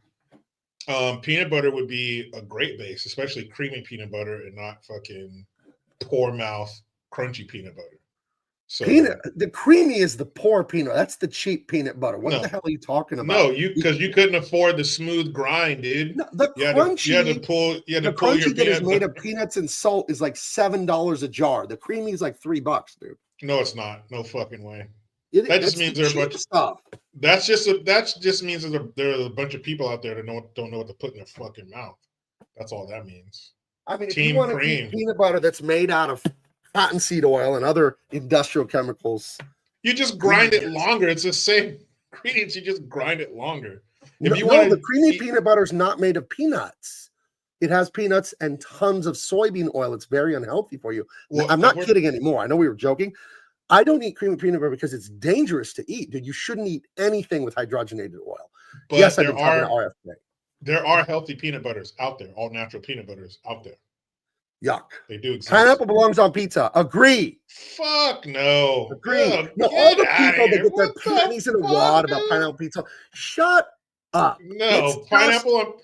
Peanut butter would be a great base, especially creamy peanut butter and not fucking poor mouth crunchy peanut butter. So The creamy is the poor peanut. That's the cheap peanut butter. What No. the hell are you talking about? no, because you couldn't afford the smooth grind, dude. No, the You had crunchy, to pull your the crunchy that is peanut made butter. of peanuts and salt is like $7 a jar. The creamy is like $3, dude. No, it's not. No fucking way. That That just means there they're a bunch. stuff. That just means there are a bunch of people out there that don't know what to put in their fucking mouth. That's all that means. I mean, if Team you want to cream. eat peanut butter that's made out of cottonseed oil and other industrial chemicals, You just grind it longer. It's the same ingredients. You just grind it longer. If you no, want the creamy peanut butter is not made of peanuts. It has peanuts and tons of soybean oil. It's very unhealthy for you. I'm not kidding anymore. I know we were joking. I don't eat creamy peanut butter because it's dangerous to eat, dude. You shouldn't eat anything with hydrogenated oil. But Yes, I've been talking to RFK. there are healthy peanut butters out there, all natural peanut butters out there. Yuck. They do exist. Pineapple belongs on pizza. Agree. Fuck no. Agree. Ugh, No, all the get outta people that here. get their What the panties in a fuck, wad about dude? pineapple pizza, shut up. No, It's pineapple,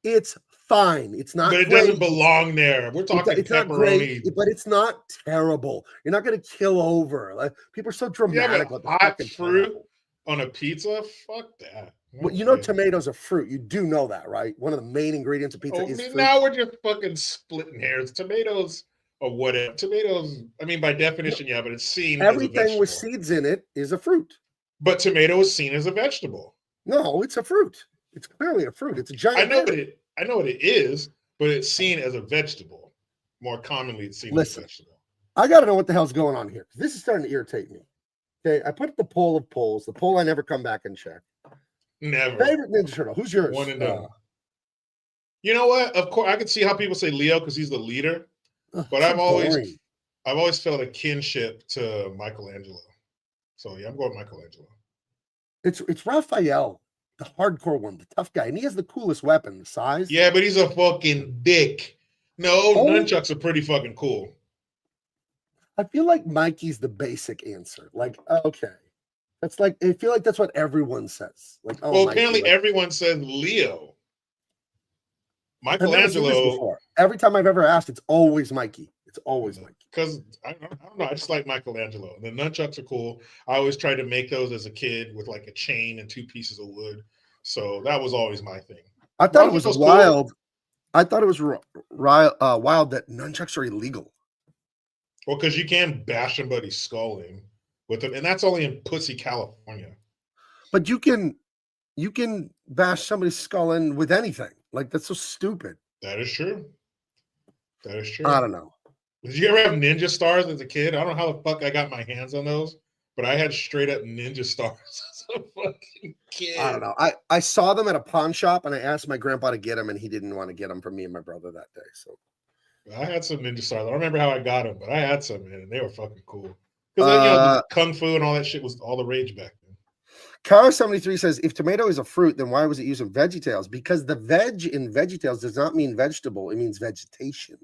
It's fine. It's not but it great. doesn't belong there. We're talking It's not pepperoni. great, but it's not terrible. You're not going to kill over. Like people are so Yeah, dramatic but with the hot fucking fruit pineapple. on a pizza? Fuck that. Well, you know, Okay. tomatoes are fruit. You do know that, right? One of the main ingredients of pizza Oh, is fruit. now we're just fucking splitting hairs. Tomatoes or whatever. Tomatoes, I mean, by definition, yeah, but it's seen as a Everything with vegetable. seeds in it is a fruit. But tomato is seen as a vegetable. No, it's a fruit. It's clearly a fruit. It's a giant. I know berry. what it is, but it's seen as a vegetable. More commonly, it's seen as a Listen. vegetable. I got to know what the hell's going on here. This is starting to irritate me. Okay, I put the poll of polls. The poll I never come back and check. Never. Favorite Ninja Turtle. Who's yours? One and done. You know what? Of course, I can see how people say Leo because he's the leader. But I've always felt a kinship to Michelangelo. So yeah, I'm going Michelangelo. It's Raphael, the hardcore one, the tough guy, and he has the coolest weapon, the size. Yeah, but he's a fucking dick. No, Oh. nunchucks are pretty fucking cool. I feel like Mikey's the basic answer. Like, okay, That's like, I feel like that's what everyone says. Like, oh, Well, Mikey, apparently like, everyone said Leo. I've never seen this Michelangelo, before. Every time I've ever asked, it's always Mikey. It's always Mikey. because I don't know, I just like Michelangelo. The nunchucks are cool. I always tried to make those as a kid with like a chain and 2 pieces of wood. So that was always my thing. I thought it was Raphael's wild. I thought it was wild that nunchucks are illegal. Well, because you can bash somebody's skull in with them, and that's only in Pussy, California. But you can bash somebody's skull in with anything. Like, that's so stupid. That is true. That is true. I don't know. Did you ever have ninja stars as a kid? I don't know how the fuck I got my hands on those, but I had straight up ninja stars as a fucking kid. I don't know. I saw them at a pawn shop, and I asked my grandpa to get them, and he didn't want to get them for me and my brother that day. So I had some ninja stars. I don't remember how I got them, but I had some, man, and they were fucking cool. Because kung fu and all that shit was all the rage back then. Kara73 says, if tomato is a fruit, then why was it used in VeggieTales? Because the veg in VeggieTales does not mean vegetable. It means vegetation.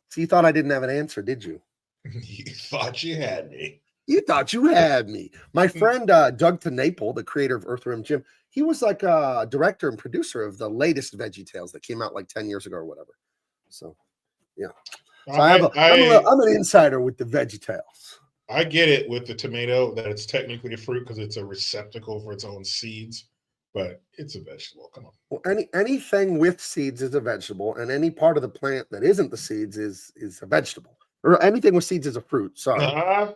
So you thought I didn't have an answer, did you? You thought you had me. You thought you had me. My friend Doug TeNapel, the creator of Earthworm Jim, he was like a director and producer of the latest VeggieTales that came out like 10 years ago or whatever. So, yeah. So I'm an insider with the VeggieTales. I get it with the tomato that it's technically a fruit because it's a receptacle for its own seeds, but it's a vegetable. Come on. Well, anything with seeds is a vegetable, and any part of the plant that isn't the seeds is a vegetable. Or anything with seeds is a fruit. Sorry.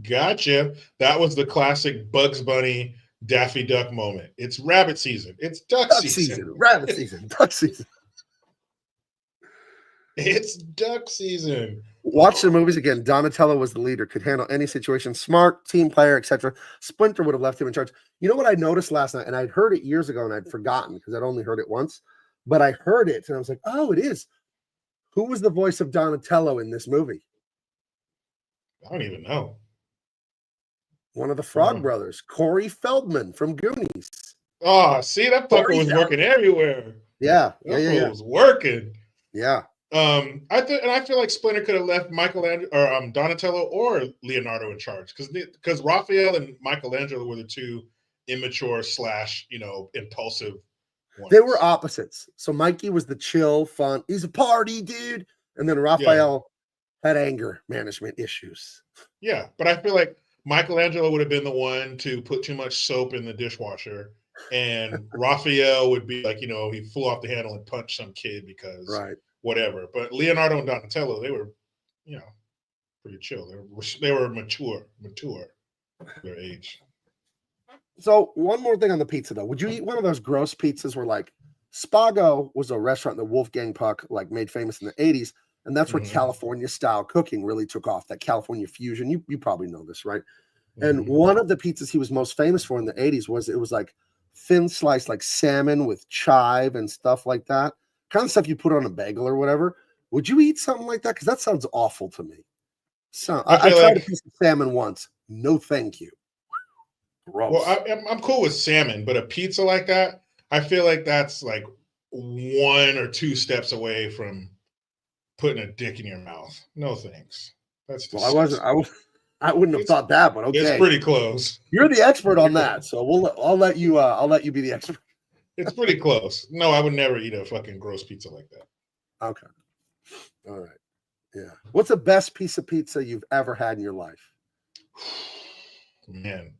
Gotcha. That was the classic Bugs Bunny Daffy Duck moment. It's rabbit season. It's duck season. Rabbit season. Duck season. It's duck season. Watch the movies again. Donatello was the leader, could handle any situation, smart, team player, etc. Splinter would have left him in charge. You know what I noticed last night, and I'd heard it years ago, and I'd forgotten because I'd only heard it once, but I heard it, and I was like, oh, it is. Who was the voice of Donatello in this movie? I don't even know. One of the Frog Brothers, Corey Feldman from Goonies. Oh, see, that fucker was working everywhere. Yeah. That was working. Yeah. I feel like Splinter could have left Michelangelo or Donatello or Leonardo in charge because Raphael and Michelangelo were the two immature / impulsive ones. They were opposites. So Mikey was the chill, fun. He's a party dude, and then Raphael had anger management issues. Yeah, but I feel like Michelangelo would have been the one to put too much soap in the dishwasher, and Raphael would be like, he flew off the handle and punched some kid because whatever. But Leonardo and Donatello, they were, pretty chill. They were mature their age. So one more thing on the pizza though. Would you eat one of those gross pizzas where like Spago was a restaurant that Wolfgang Puck like made famous in the 80s, and that's where California style cooking really took off, that California fusion. You probably know this, right? And one of the pizzas he was most famous for in the 80s was like thin sliced like salmon with chive and stuff like that. Kind of stuff you put on a bagel or whatever. Would you eat something like that? Because that sounds awful to me. So I tried a piece of salmon once. No, thank you. Gross. Well, I'm cool with salmon, but a pizza like that, I feel like that's like 1 or 2 steps away from putting a dick in your mouth. No thanks. That's disgusting. I wouldn't have thought that, but okay. It's pretty close. You're the expert on that, so I'll let you be the expert. It's pretty close. No, I would never eat a fucking gross pizza like that. Okay. All right. Yeah. What's the best piece of pizza you've ever had in your life? Man.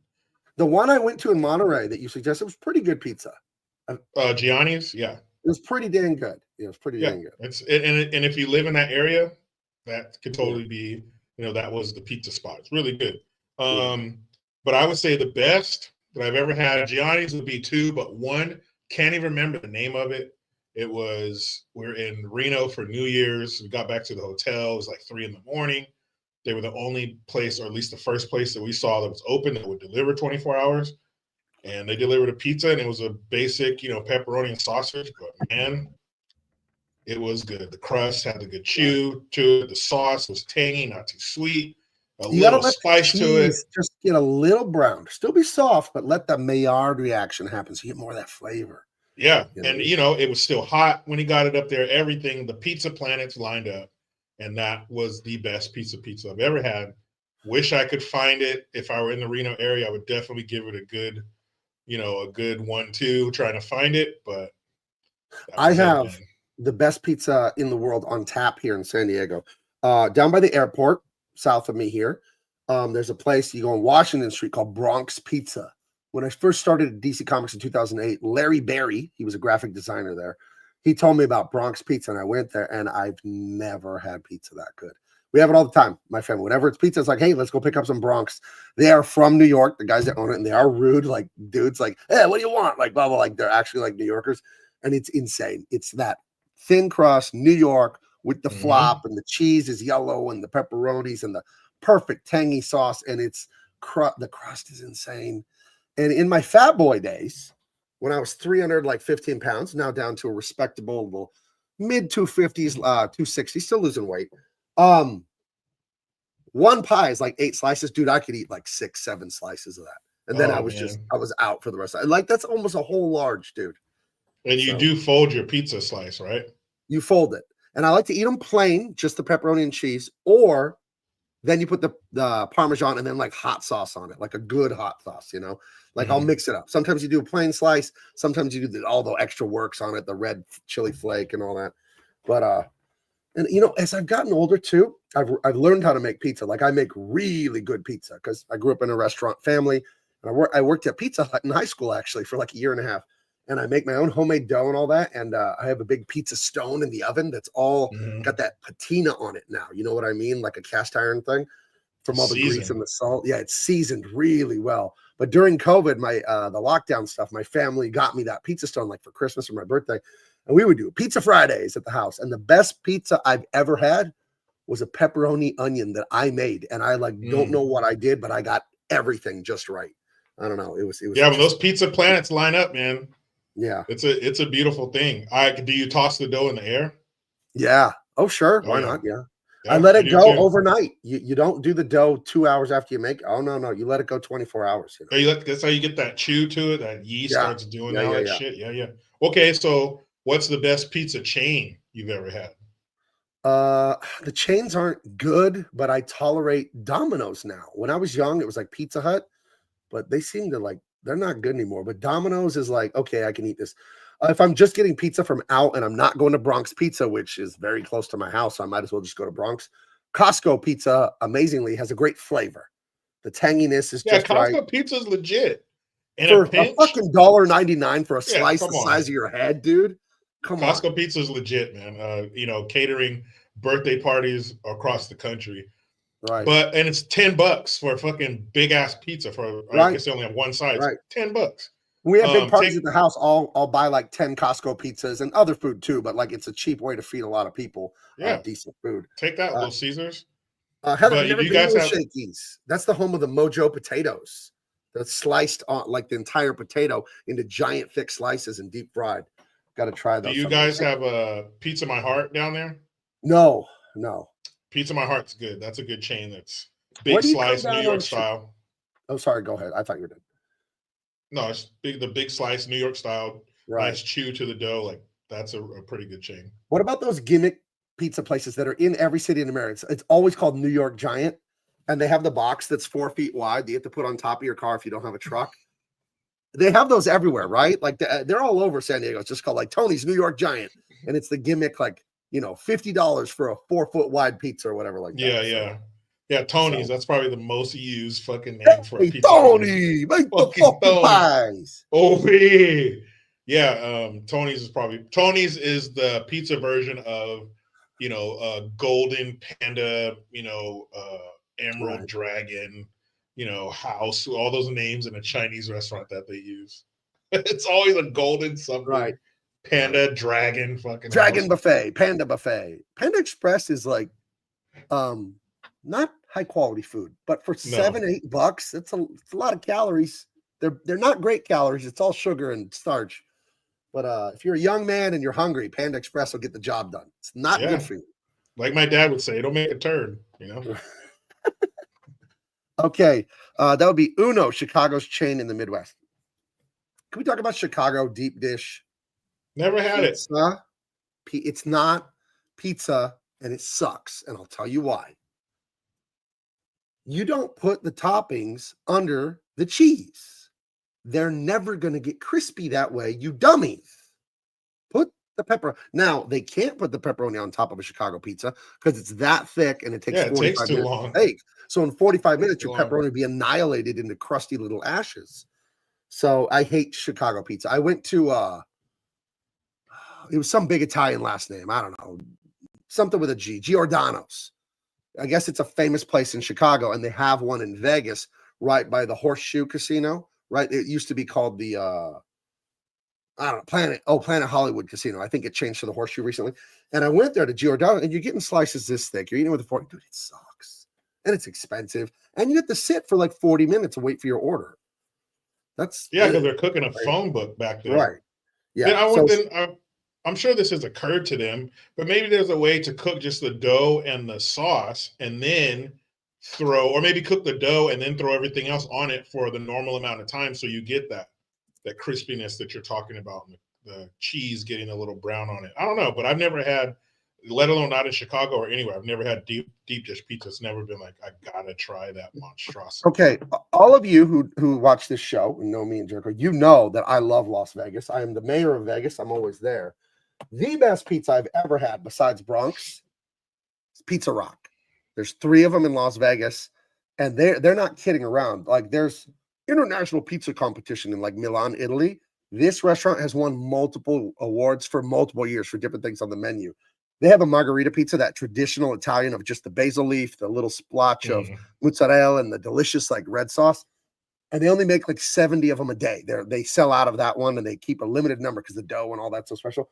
The one I went to in Monterey that you suggested was pretty good pizza. Gianni's, yeah. It was pretty dang good. It was pretty dang good. And if you live in that area, that could totally be, that was the pizza spot. It's really good. But I would say the best that I've ever had, Gianni's would be 2, but 1, can't even remember the name of it. We're in Reno for New Year's. We got back to the hotel. It was like 3 a.m. They were the only place, or at least the first place that we saw that was open that would deliver 24 hours. And they delivered a pizza, and it was a basic, pepperoni and sausage. But man, it was good. The crust had a good chew to it. The sauce was tangy, not too sweet. You little spice to it. Just get a little brown. Still be soft, but let the Maillard reaction happen so you get more of that flavor. Yeah. And, it was still hot when he got it up there. Everything, the pizza planets lined up. And that was the best piece of pizza I've ever had. Wish I could find it. If I were in the Reno area, I would definitely give it a good, a good 1-2 trying to find it. But that I was it, have man. the best pizza in the world on tap here in San Diego. Down by the airport, south of me here. There's a place you go on Washington Street called Bronx Pizza. When I first started at DC Comics in 2008, Larry Berry, he was a graphic designer there. He told me about Bronx Pizza, and I went there, and I've never had pizza that good. We have it all the time, my family. Whenever it's pizza, it's like, hey, let's go pick up some Bronx. They are from New York, the guys that own it, and they are rude, like dudes, like, hey, what do you want? Like, blah, blah, like they're actually like New Yorkers, and it's insane. It's that thin crust, New York, with the flop, and the cheese is yellow, and the pepperonis, and the perfect tangy sauce, and it's the crust is insane. And in my fat boy days, when I was 315 pounds, now down to a respectable mid 250s, 260, still losing weight. One pie is like 8 slices, dude. I could eat like 6-7 slices of that, and then I was out for the rest of it. Like that's almost a whole large, dude. And you do fold your pizza slice, right? You fold it, and I like to eat them plain, just the pepperoni and cheese, or then you put the Parmesan and then like hot sauce on it, like a good hot sauce, like I'll mix it up. Sometimes you do a plain slice. Sometimes you do all the extra works on it, the red chili flake and all that. But, and as I've gotten older too, I've learned how to make pizza. Like I make really good pizza because I grew up in a restaurant family, and I worked at Pizza Hut in high school actually for like a year and a half. And I make my own homemade dough and all that. And I have a big pizza stone in the oven that's all got that patina on it now. You know what I mean? Like a cast iron thing from all the grease and the salt. Yeah, it's seasoned really well. But during COVID, the lockdown stuff, my family got me that pizza stone like for Christmas or my birthday. And we would do pizza Fridays at the house. And the best pizza I've ever had was a pepperoni onion that I made. And I don't know what I did, but I got everything just right. I don't know. It was when those pizza planets line up, man. Yeah, it's a beautiful thing. Do you toss the dough in the air? Yeah. Oh, sure. Why not? Yeah. Yeah, I let it go too. overnight. You don't do the dough 2 hours after you make it. Oh no, you let it go 24 hours. That's how you get that chew to it. That yeast starts doing all that shit. Yeah. Okay, so what's the best pizza chain you've ever had? The chains aren't good, but I tolerate Domino's now. When I was young, it was like Pizza Hut, but they seem to they're not good anymore. But Domino's is like, okay, I can eat this. If I'm just getting pizza from out and I'm not going to Bronx Pizza, which is very close to my house, so I might as well just go to Bronx. Costco pizza, amazingly, has a great flavor. The tanginess is just right. Costco pizza is legit. And for a fucking $1.99 for a slice the size of your head, dude. Come on. Costco pizza is legit, man. Catering birthday parties across the country. Right. And it's $10 for a fucking big ass pizza I guess they only have one size. Right. $10. We have big parties at the house. I'll buy like 10 Costco pizzas and other food too, but it's a cheap way to feed a lot of people. Decent food. Take that, Little Caesars. Heather, have you ever been to Shakey's? That's the home of the Mojo potatoes. That's sliced on like the entire potato into giant thick slices and deep fried. Got to try those. Do you guys have a Pizza My Heart down there? No. Pizza My Heart's good. That's a good chain. That's big slice, New York style. Oh, sorry. Go ahead. I thought you were done. No, it's big. The big slice, New York style. Right. Nice chew to the dough. That's a pretty good chain. What about those gimmick pizza places that are in every city in America? It's always called New York Giant, and they have the box that's 4 feet wide that you have to put on top of your car if you don't have a truck. They have those everywhere, right? Like they're all over San Diego. It's just called like Tony's New York Giant, and it's the gimmick $50 for a 4 foot wide pizza or whatever like that. Yeah, Tony's. So, that's probably the most used fucking name for a pizza. Tony, make the pies. Yeah, Tony's is the pizza version of Golden Panda, Emerald Dragon, House, all those names in a Chinese restaurant that they use. It's always a golden something. Right. Panda, Dragon, fucking Dragon house. Buffet, Panda Buffet. Panda Express is like not high quality food, but for $7-8, it's a lot of calories. They're not great calories. It's all sugar and starch. But if you're a young man and you're hungry, Panda Express will get the job done. It's not good for you. Like my dad would say, don't make a turn, Okay. That would be Uno, Chicago's chain in the Midwest. Can we talk about Chicago deep dish? Never had it. It's not pizza, and it sucks. And I'll tell you why. You don't put the toppings under the cheese. They're never going to get crispy that way, you dummies. Put the pepper. Now, they can't put the pepperoni on top of a Chicago pizza because it's that thick and it takes Yeah, it 45 takes too minutes long. to bake. So in 45 minutes, too your long. pepperoni will be annihilated into crusty little ashes. So I hate Chicago pizza. I went to it was some big Italian last name. I don't know. Something with a G. Giordano's. I guess it's a famous place in Chicago, and they have one in Vegas right by the Horseshoe Casino. Right, it used to be called the I don't know, Planet Hollywood Casino. I think it changed to the Horseshoe recently. And I went there to Giordano, and you're getting slices this thick. You're eating with a fork, dude. It sucks, and it's expensive, and you have to sit for like 40 minutes and wait for your order. That's because they're cooking a phone book back there. right. Yeah, I'm sure this has occurred to them, but maybe there's a way to cook just the dough and the sauce, and then or maybe cook the dough and then throw everything else on it for the normal amount of time, so you get that crispiness that you're talking about, and the cheese getting a little brown on it. I don't know, but I've never had, let alone not in Chicago or anywhere, I've never had deep dish pizza. It's never been like, I gotta try that monstrosity. Okay, all of you who watch this show and know me and Jerko, you know that I love Las Vegas. I am the mayor of Vegas. I'm always there. The best pizza I've ever had besides Bronx is Pizza Rock. There's 3 of them in Las Vegas, and they're not kidding around. Like, there's international pizza competition in like Milan, Italy. This restaurant has won multiple awards for multiple years for different things on the menu. They have a margarita pizza, that traditional Italian of just the basil leaf, the little splotch of mozzarella, and the delicious like red sauce. And they only make like 70 of them a day. They sell out of that one, and they keep a limited number because the dough and all that's so special.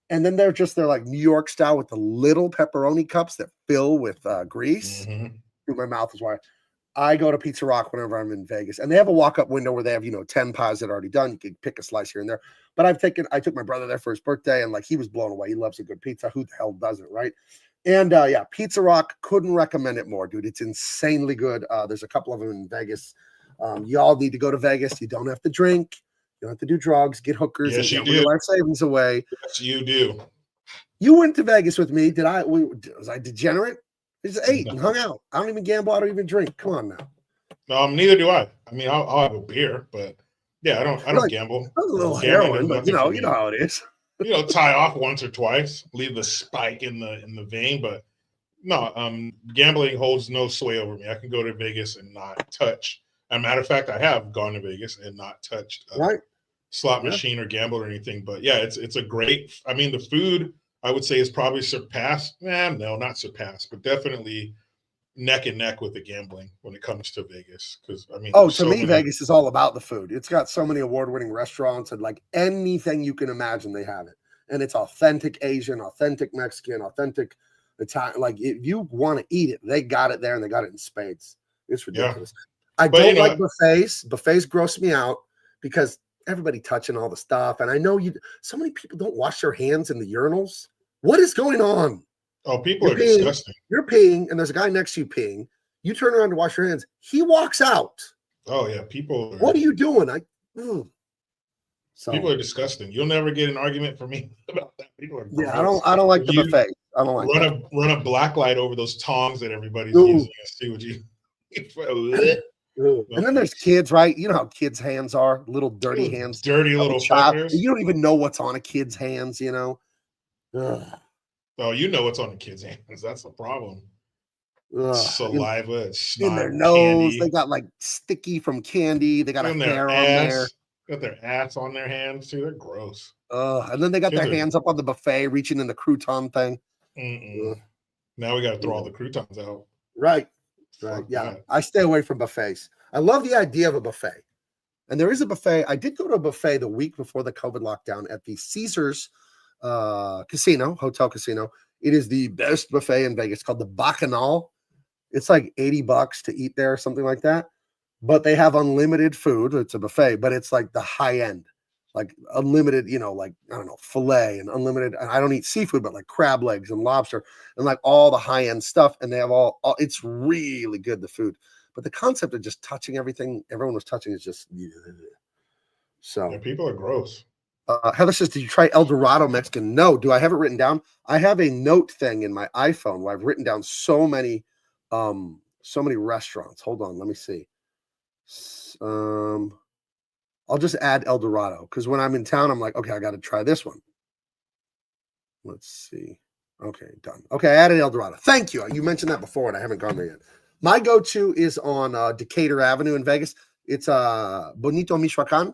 And then they're like New York style with the little pepperoni cups that fill with grease. My mouth is wide. I go to Pizza Rock whenever I'm in Vegas, and they have a walk-up window where they have 10 pies that are already done. You can pick a slice here and there. But I took my brother there for his birthday, and like he was blown away. He loves a good pizza. Who the hell doesn't, right? And yeah, Pizza Rock, couldn't recommend it more, dude. It's insanely good. There's a couple of them in Vegas. Y'all need to go to Vegas. You don't have to drink. You don't have to do drugs. Get hookers. Yes, and you get do. life savings away. Yes, you do. You went to Vegas with me. Was I degenerate? I just ate and hung out. I don't even gamble. I don't even drink. Come on now. Neither do I. I mean, I'll have a beer, but yeah, I don't gamble. A little Gambling heroin, is but nothing you for know me. how it is. Tie off once or twice, leave the spike in the vein, but no, gambling holds no sway over me. I can go to Vegas and not touch. As a matter of fact, I have gone to Vegas and not touched Right. slot machine or gamble or anything. But yeah, it's a great. I mean, the food I would say is probably surpassed. No, not surpassed, but definitely neck and neck with the gambling when it comes to Vegas. Because I mean, to me, Vegas is all about the food. It's got so many award-winning restaurants, and like anything you can imagine, they have it. And it's authentic Asian, authentic Mexican, authentic Italian. Like if you want to eat it, they got it there, and they got it in spades. It's ridiculous. I don't like buffets. Buffets gross me out because everybody touching all the stuff. And I know so many people don't wash their hands in the urinals. What is going on? Oh, people are disgusting. You're peeing, and there's a guy next to you peeing. You turn around to wash your hands. He walks out. Oh yeah, people. What are you doing? People are disgusting. You'll never get an argument from me about that. People are. Yeah, I don't like the buffet. I don't like run a black light over those tongs that everybody's using and see what you. And then there's kids, right? You know how kids' hands are, little dirty hands, dirty little fuckers. You don't even know what's on a kid's hands, Ugh. Oh, you know what's on the kids' hands. That's the problem. Saliva, snot, in their nose. Candy. They got like sticky from candy. They got a hair on there. Got their ass on their hands too. They're gross. And then they got their hands up on the buffet, reaching in the crouton thing. Now we got to throw all the croutons out. Right. Right. Yeah. I stay away from buffets. I love the idea of a buffet. And there is a buffet. I did go to a buffet the week before the COVID lockdown at the Caesars hotel casino. It is the best buffet in Vegas, called the Bacchanal. It's like $80 to eat there or something like that. But they have unlimited food. It's a buffet, but it's like the high end, like unlimited, like, I don't know, filet and unlimited. And I don't eat seafood, but like crab legs and lobster and like all the high end stuff. And they have all it's really good, the food. But the concept of just touching everything everyone was touching is just, so. Yeah, people are gross. Heather says, did you try El Dorado Mexican? No. Do I have it written down? I have a note thing in my iPhone where I've written down so many So many restaurants. Hold on, let me see. I'll just add El Dorado because when I'm in town, I'm like, okay, I got to try this one. Let's see. Okay, done. Okay, I added El Dorado. Thank you. You mentioned that before, and I haven't gone there yet. My go-to is on Decatur Avenue in Vegas. It's Bonito Michoacan.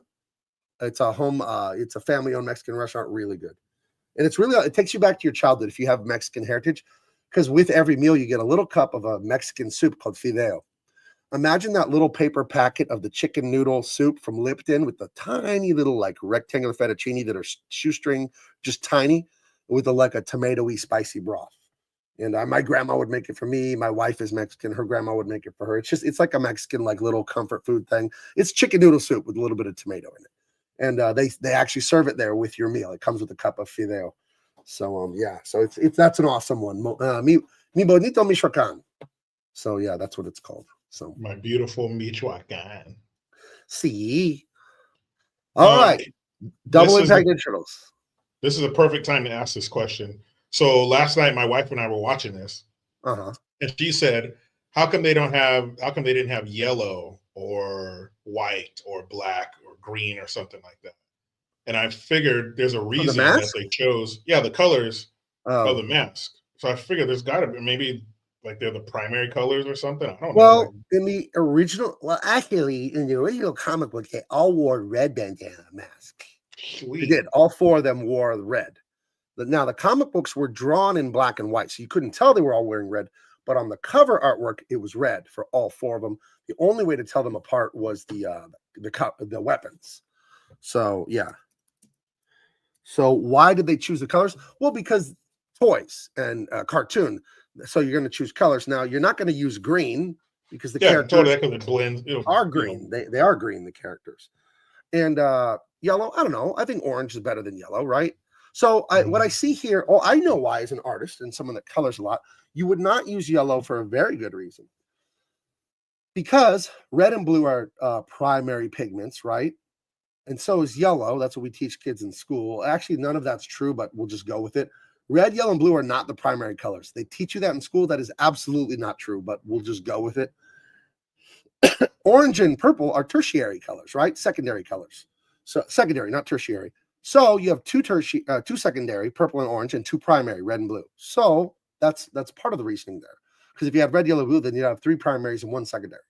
It's a home. It's a family-owned Mexican restaurant. Really good, and it's really. It takes you back to your childhood if you have Mexican heritage, because with every meal you get a little cup of a Mexican soup called fideo. Imagine that little paper packet of the chicken noodle soup from Lipton with the tiny little like rectangular fettuccine that are shoestring, just tiny, with a tomatoey spicy broth. And my grandma would make it for me. My wife is Mexican. Her grandma would make it for her. It's like a Mexican like little comfort food thing. It's chicken noodle soup with a little bit of tomato in it. And they actually serve it there with your meal. It comes with a cup of fideo. So yeah, so it's that's an awesome one. Mi bonito Michoacan. So yeah, that's what it's called. So My beautiful Michoacan. see. All right. Double impact digitals. This is a perfect time to ask this question. So last night, my wife and I were watching this, Uh-huh. and she said, how come they didn't have yellow or white or black or green or something like that? And I figured there's a reason that they chose, the colors of the mask. So I figured there's got to be maybe like they're the primary colors or something. I don't know. Well, in the original comic book, they all wore red bandana mask. Sweet. They did. All four of them wore red. Now, the comic books were drawn in black and white, so you couldn't tell they were all wearing red. But on the cover artwork, it was red for all four of them. The only way to tell them apart was the weapons. So, yeah. So why did they choose the colors? Well, because toys and cartoon. So you're going to choose colors. Now, you're not going to use green because the characters totally, it blends, are green. They are green, the characters. And yellow, I don't know. I think orange is better than yellow, right? So what I see here, I know why as an artist and someone that colors a lot, you would not use yellow for a very good reason. Because red and blue are primary pigments, right? And so is yellow. That's what we teach kids in school. Actually, none of that's true, but we'll just go with it. Red, yellow, and blue are not the primary colors. They teach you that in school. That is absolutely not true, but we'll just go with it. Orange and purple are tertiary colors, right? Secondary colors. So secondary, not tertiary. So you have two secondary, purple and orange, and two primary, red and blue. So that's part of the reasoning there. Because if you have red, yellow, blue, then you have three primaries and one secondary.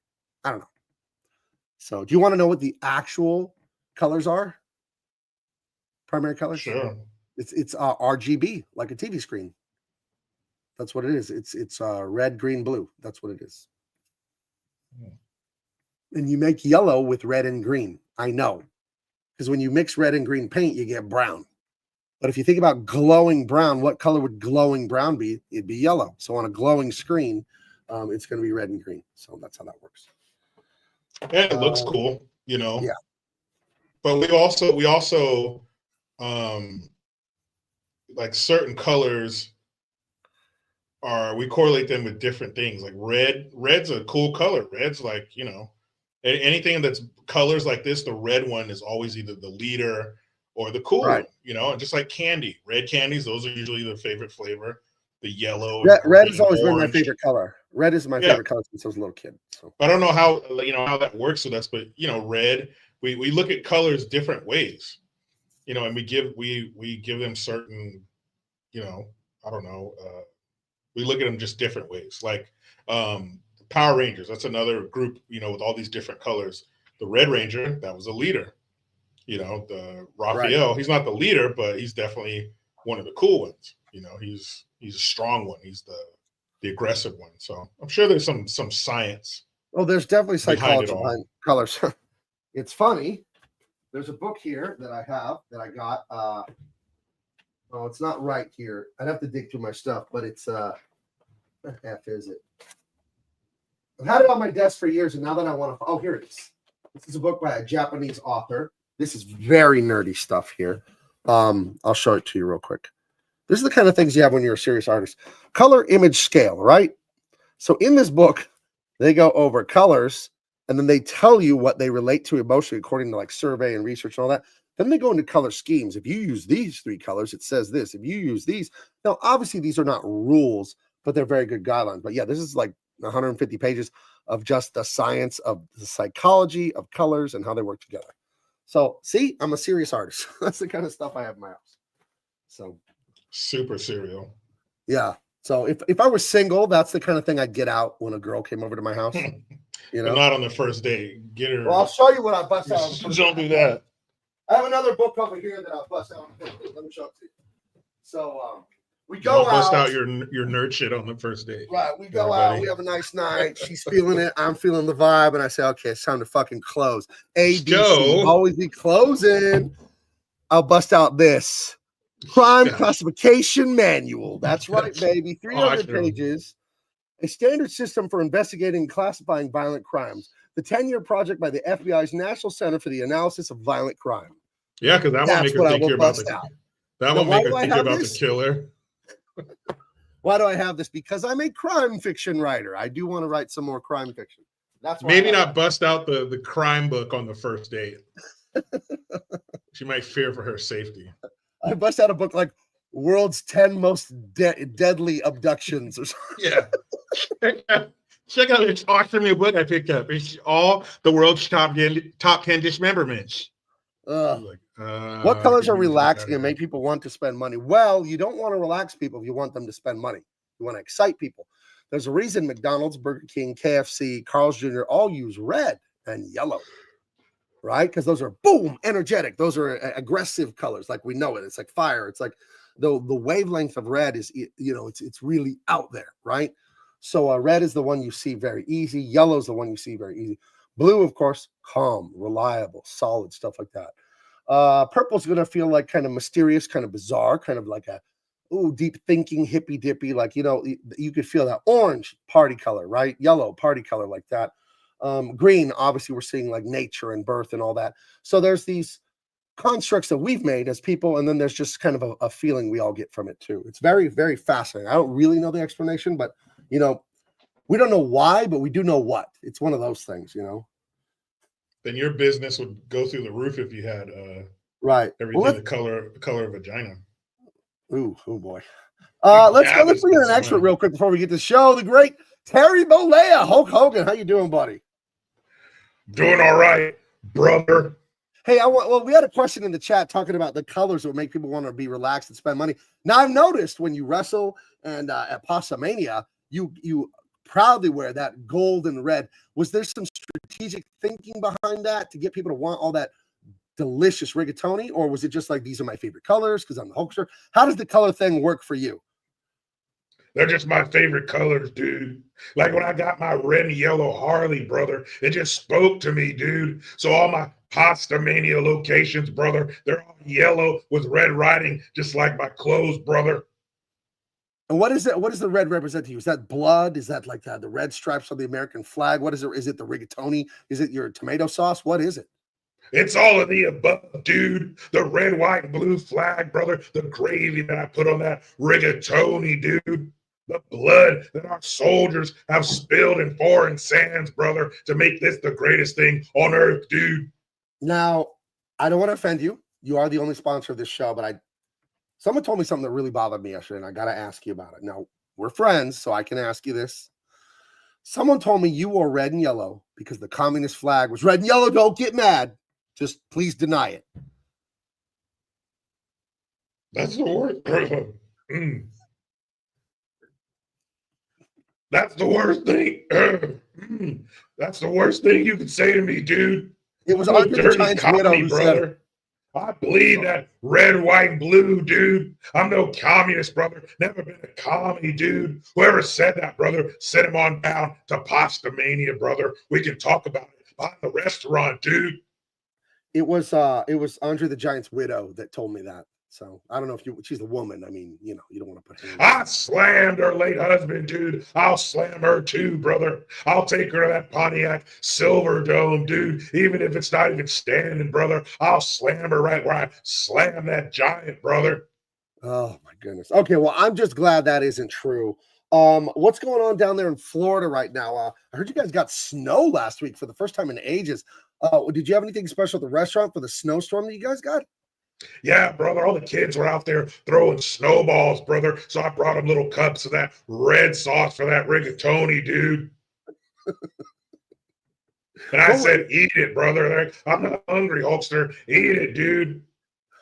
I don't know. So do you want to know what the actual colors are? Primary colors? Sure. It's RGB, like a TV screen. That's what it is. It's red, green, blue. That's what it is. And you make yellow with red and green. I know. Because when you mix red and green paint, you get brown. But if you think about glowing brown, what color would glowing brown be? It'd be yellow. So on a glowing screen, it's going to be red and green. So that's how that works. And it looks cool, Yeah. But we also like certain colors we correlate them with different things. Like red's a cool color. Red's like, anything that's colors like this, the red one is always either the leader or the cool one, and just like candy, red candies, those are usually the favorite flavor. The yellow, red has always been my favorite color. Red is my favorite color since I was a little kid. So I don't know how that works with us, but red, we look at colors different ways, and we give them certain, I don't know, we look at them just different ways. Like Power Rangers, that's another group, with all these different colors. The Red Ranger, that was a leader. The Raphael, he's not the leader, but he's definitely one of the cool ones. He's a strong one. He's the aggressive one. So I'm sure there's some science. Oh, there's definitely psychology behind colors. It's funny. There's a book here that I have that I got. It's not right here. I'd have to dig through my stuff, but it's what the F is it? I've had it on my desk for years, and now that I want to, here it is. This is a book by a Japanese author. This is very nerdy stuff here. I'll show it to you real quick. This is the kind of things you have when you're a serious artist. Color image scale, right? So in this book, they go over colors, and then they tell you what they relate to emotionally according to like survey and research and all that. Then they go into color schemes. If you use these three colors, it says this. If you use these, now obviously these are not rules, but they're very good guidelines. But yeah, this is like 150 pages of just the science of the psychology of colors and how they work together. So, see, I'm a serious artist. That's the kind of stuff I have in my house. So, super serial. yeah. So if I was single, that's the kind of thing I'd get out when a girl came over to my house. You know, But not on the first date. Get her. well, I'll show you what I bust out. Don't do that. I have another book over here that I'll bust out. Let me show it to you. So we go Don't bust out. out your nerd shit on the first date. Right, we go Everybody. out. We have a nice night. She's feeling it. I'm feeling the vibe, and I say, "Okay, it's time to fucking close." ABC, Go. always be closing. I'll bust out this crime Yeah. classification manual. That's right, baby. 300 Awesome. pages. A standard system for investigating and classifying violent crimes. The 10-year project by the FBI's National Center for the Analysis of Violent Crime. Yeah, because that That's will make what her I think will you're about bust to. out. That Now, will why make her do I think you're have about this? to kill her. Why do I have this? Because I'm a crime fiction writer. I do want to write some more crime fiction. That's why Maybe I have not bust out the crime book on the first date. She might fear for her safety. I bust out a book like World's 10 Most Deadly Abductions or something. Yeah. Check out this awesome new book I picked up. It's all the world's top 10 dismemberments. Ugh. Like, What colors get are me the fuck relaxing outta and here. make people want to spend money? Well, you don't want to relax people if you want them to spend money. You want to excite people. There's a reason McDonald's, Burger King, KFC, Carl's Jr. all use red and yellow, right? Because those are boom, energetic. Those are aggressive colors, like we know it. It's like fire. It's like the wavelength of red is, you know, it's really out there, right? So red is the one you see very easy. Yellow is the one you see very easy. Blue, of course, calm, reliable, solid, stuff like that. Purple's going to feel like kind of mysterious, kind of bizarre, kind of like a deep thinking, hippy dippy, like, you know, you could feel that. Orange, party color, right? Yellow, party color, like that. Green, obviously, we're seeing like nature and birth and all that. So there's these constructs that we've made as people, and then there's just kind of a feeling we all get from it too. It's very, very fascinating. I don't really know the explanation, but you know, we don't know why, but we do know what. It's one of those things, you know. Then your business would go through the roof if you had Right. everything Well, the color of vagina. oh boy. Let's bring in an expert real quick before we get to the show. The great Terry Bollea, Hulk Hogan. How you doing, buddy? Doing all right, brother. Hey, we had a question in the chat talking about the colors that would make people want to be relaxed and spend money. Now, I've noticed when you wrestle and at Passamania, you proudly wear that gold and red. Was there some strategic thinking behind that to get people to want all that delicious rigatoni, or was it just like, these are my favorite colors because I'm the Hulkster? How does the color thing work for you? They're just my favorite colors, dude. Like when I got my red and yellow Harley, brother, it just spoke to me, dude. So all my Pasta Mania locations, brother, they're all yellow with red writing, just like my clothes, brother. And what is it? What does the red represent to you? Is that blood? Is that like the red stripes on the American flag? What is it? Is it the rigatoni? Is it your tomato sauce? What is it? It's all of the above, dude. The red, white, and blue flag, brother. The gravy that I put on that rigatoni, dude. The blood that our soldiers have spilled in foreign sands, brother, to make this the greatest thing on earth, dude. Now, I don't want to offend you. You are the only sponsor of this show, but someone told me something that really bothered me yesterday, and I got to ask you about it. Now, we're friends, so I can ask you this. Someone told me you wore red and yellow because the communist flag was red and yellow. Don't get mad. Just please deny it. That's the worst. That's the worst thing. That's the worst thing you could say to me, dude. It was I'm a Andre the dirty Giant's widow commie, who said it. brother. I bleed that red, white, and blue, dude. I'm no communist, brother. Never been a commie, dude. Whoever said that, brother, send him on down to Pasta Mania, brother. We can talk about it behind the restaurant, dude. It was Andre the Giant's widow that told me that. So I don't know if she's a woman. I mean, you know, you don't want to put her in. I slammed her late husband, dude. I'll slam her too, brother. I'll take her to that Pontiac Silver Dome, dude. Even if it's not even standing, brother. I'll slam her right where I slam that giant, brother. Oh my goodness. Okay, well, I'm just glad that isn't true. What's going on down there in Florida right now? I heard you guys got snow last week for the first time in ages. Did you have anything special at the restaurant for the snowstorm that you guys got? Yeah, brother, all the kids were out there throwing snowballs, brother. So I brought them little cups of that red sauce for that rigatoni, dude. And I What said, eat it, brother. They're like, I'm not hungry, Hulkster. Eat it, dude.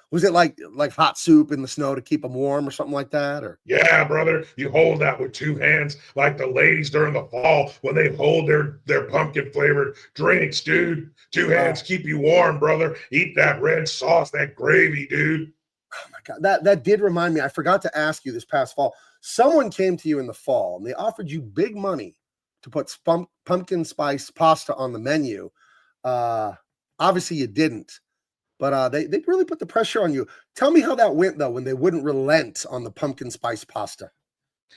was it like hot soup in the snow to keep them warm or something like that? Or Yeah, brother. You hold that with two hands, like the ladies during the fall when they hold their pumpkin flavored drinks, dude. Two hands keep you warm, brother. Eat that red sauce, that gravy, dude. oh my God, that did remind me. I forgot to ask you this past fall. Someone came to you in the fall and they offered you big money to put pumpkin spice pasta on the menu. Obviously, you didn't, but they really put the pressure on you. Tell me how that went though when they wouldn't relent on the pumpkin spice pasta.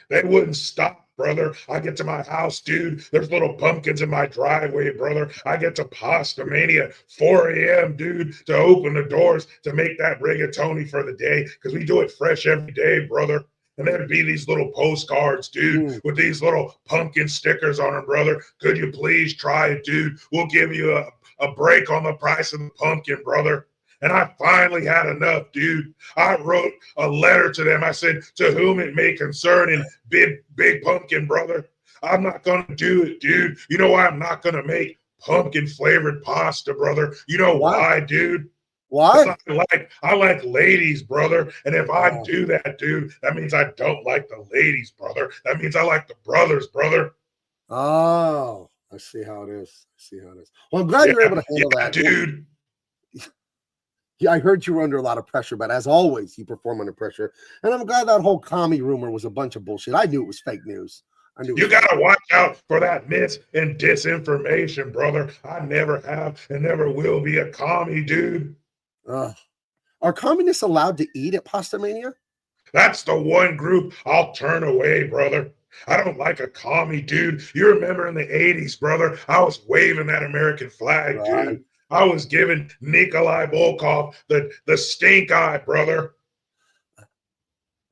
They wouldn't stop, brother. I get to my house, dude. There's little pumpkins in my driveway, brother. I get to Pasta Mania 4 a.m., dude, to open the doors to make that rigatoni for the day because we do it fresh every day, brother. And there'd be these little postcards, dude, with these little pumpkin stickers on them, brother. Could you please try it, dude? We'll give you a break on the price of the pumpkin, brother. And I finally had enough, dude. I wrote a letter to them. I said, to whom it may concern, and big pumpkin, brother. I'm not going to do it, dude. You know why I'm not going to make pumpkin flavored pasta, brother? You know why, dude? Why? I like ladies, brother. And if I do that, dude, that means I don't like the ladies, brother. That means I like the brothers, brother. Oh, I see how it is. I see how it is. Well, I'm glad you're able to handle that, dude. Yeah, I heard you were under a lot of pressure, but as always, you perform under pressure. And I'm glad that whole commie rumor was a bunch of bullshit. I knew it was fake news. I knew. You gotta watch out for that mis and disinformation, brother. I never have and never will be a commie, dude. Are communists allowed to eat at Pasta Mania? That's the one group I'll turn away, brother. I don't like a commie, dude. You remember in the 80s, brother, I was waving that American flag, dude. I was giving Nikolai Volkov the stink eye, brother.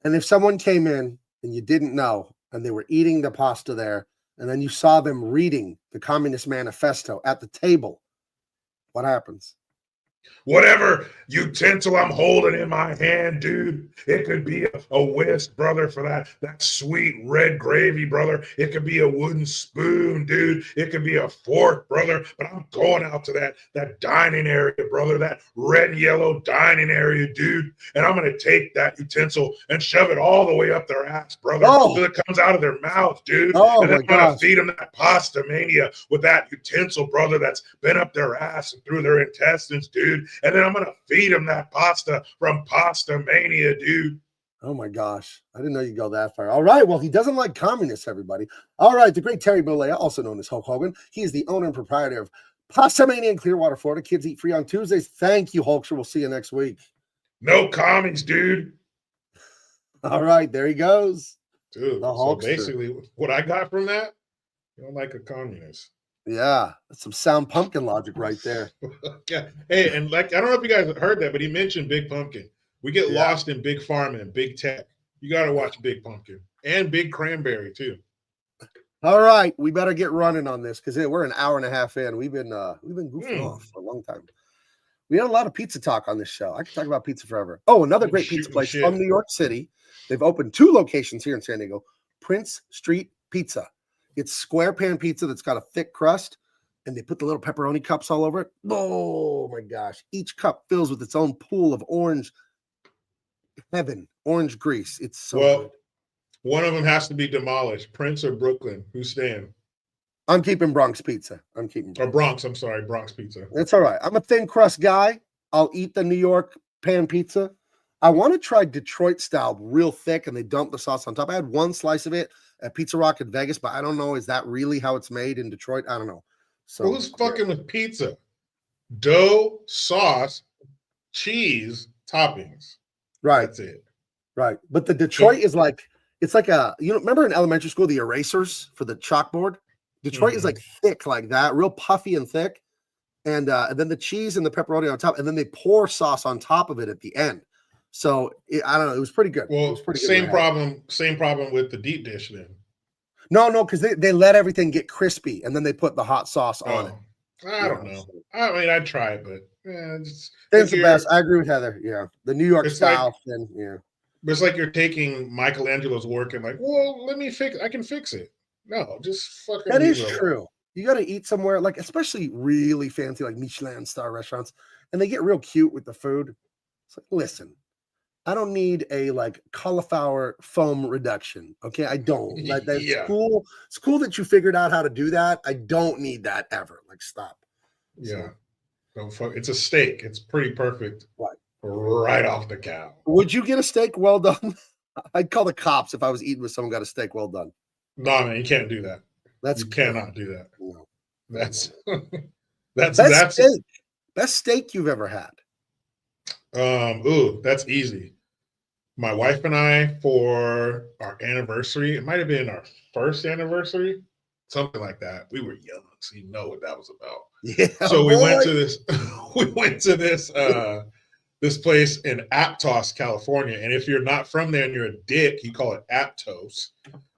And if someone came in and you didn't know, and they were eating the pasta there, and then you saw them reading the Communist Manifesto at the table, what happens? Whatever utensil I'm holding in my hand, dude, it could be a whisk, brother, for that sweet red gravy, brother. It could be a wooden spoon, dude. It could be a fork, brother. But I'm going out to that dining area, brother, that red and yellow dining area, dude. And I'm going to take that utensil and shove it all the way up their ass, brother, so it comes out of their mouth, dude. And then I'm going to feed them that pasta mania with that utensil, brother, that's been up their ass and through their intestines, dude. And then I'm going to feed him that pasta from Pasta Mania, dude. Oh my gosh. I didn't know you'd go that far. All right. Well, he doesn't like communists, everybody. All right. The great Terry Bollea, also known as Hulk Hogan. He is the owner and proprietor of Pasta Mania in Clearwater, Florida. Kids eat free on Tuesdays. Thank you, Hulkster. We'll see you next week. No commies, dude. All right. There he goes. Dude, so basically what I got from that, you don't like a communist. Yeah, that's some sound pumpkin logic right there. Yeah. Hey, and like, I don't know if you guys heard that, but he mentioned Big Pumpkin. We get lost in Big Pharma and Big Tech. You got to watch Big Pumpkin and Big Cranberry too. All right, we better get running on this because we're an hour and a half in. We've been goofing off for a long time. We had a lot of pizza talk on this show. I could talk about pizza forever. Oh, another great pizza place from New York City. They've opened 2 locations here in San Diego. Prince Street Pizza. It's square pan pizza that's got a thick crust, and they put the little pepperoni cups all over it. Oh my gosh. Each cup fills with its own pool of orange grease. It's so good. One of them has to be demolished. Prince or Brooklyn? Who's staying? I'm keeping Bronx Pizza. Bronx, I'm sorry, Bronx Pizza. That's all right. I'm a thin crust guy. I'll eat the New York pan pizza. I want to try Detroit style real thick, and they dump the sauce on top. I had one slice of it at Pizza Rock in Vegas, but I don't know. Is that really how it's made in Detroit? I don't know. So who's fucking with pizza? Dough, sauce, cheese, toppings. Right. That's it. Right. But the Detroit is like, it's like remember in elementary school, the erasers for the chalkboard? Detroit is like thick like that, real puffy and thick. And then the cheese and the pepperoni on top, and then they pour sauce on top of it at the end. So I don't know. It was pretty good. Well, pretty same problem with the deep dish then. No, because they let everything get crispy, and then they put the hot sauce on it. I don't know. I mean, I'd try it, but it's It's the best. I agree with Heather. Yeah, the New York it's style. like Then yeah, it's like you're taking Michelangelo's work and like, well, let me fix. I can fix it. No, just fucking that leave is it alone. true. You got to eat somewhere, like especially really fancy, like Michelin star restaurants, and they get real cute with the food. It's like, listen, I don't need a like cauliflower foam reduction. Okay, I don't. That's Yeah, cool. It's cool that you figured out how to do that. I don't need that ever. Like, stop. yeah. So, No, fuck. It's a steak. It's pretty perfect. right. Right off the cow. Would you get a steak well done? I'd call the cops if I was eating with someone got a steak well done. No, man, you can't do that. That's You cannot do that. no. That's Best steak. Best steak you've ever had. That's easy. My wife and I, for our anniversary, it might have been our first anniversary, something like that. We were young, so you know what that was about. Yeah. So we boy. went to this this place in Aptos, California. And if you're not from there and you're a dick, you call it Aptos.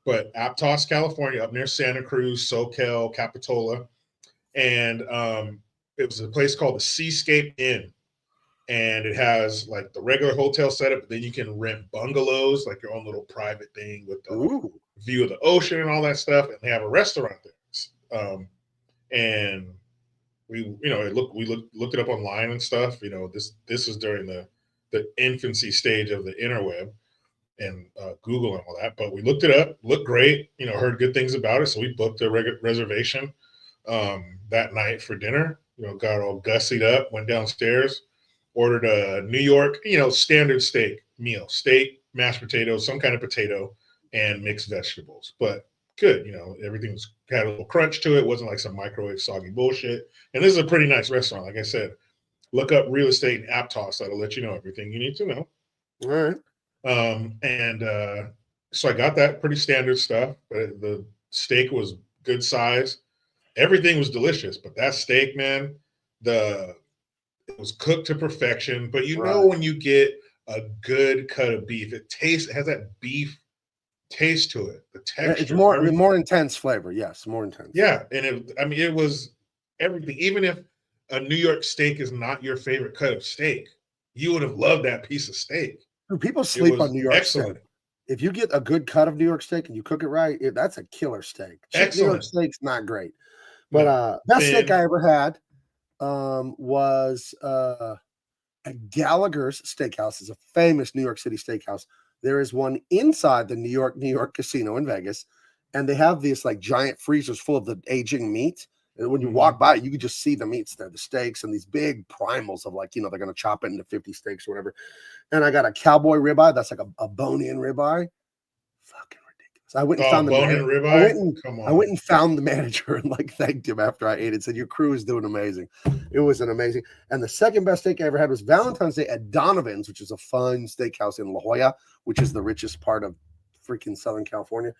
But Aptos, California, up near Santa Cruz, Soquel, Capitola. And it was a place called the Seascape Inn. And it has like the regular hotel setup, but then you can rent bungalows, like your own little private thing with the view of the ocean and all that stuff. And they have a restaurant there. And we looked it up online and stuff. This is during the infancy stage of the interweb and Google and all that. But we looked it up, looked great. Heard good things about it, so we booked a reservation that night for dinner. Got all gussied up, went downstairs, ordered a New York, standard steak meal: steak, mashed potatoes, some kind of potato, and mixed vegetables. But good, everything had a little crunch to it. It wasn't like some microwave soggy bullshit. And this is a pretty nice restaurant. Like I said, look up real estate in Aptos. That'll let you know everything you need to know. All right. So I got that pretty standard stuff. But the steak was good size. Everything was delicious. But that steak, man, it was cooked to perfection. But when you get a good cut of beef, it has that beef taste to it. The texture, it's more intense flavor. Yes, more intense. Yeah, and it was everything. Even if a New York steak is not your favorite cut of steak, you would have loved that piece of steak. Dude, people sleep on New York excellent. steak. If you get a good cut of New York steak and you cook it right, that's a killer steak. New York steak's not great, but best steak I ever had was at Gallagher's Steakhouse. Is a famous New York City steakhouse. There is one inside the New York casino in Vegas, and they have these like giant freezers full of the aging meat. And when you walk by, you can just see the meats there, the steaks, and these big primals of like, they're going to chop it into 50 steaks or whatever. And I got a cowboy ribeye. That's like a bone-in ribeye. Fucking ridiculous. I went and found the bone-in ribeye. I went and found the manager and like thanked him after I ate it. Said, your crew is doing amazing. It was an amazing. And the second best steak I ever had was Valentine's Day at Donovan's, which is a fun steakhouse in La Jolla, which is the richest part of freaking Southern California.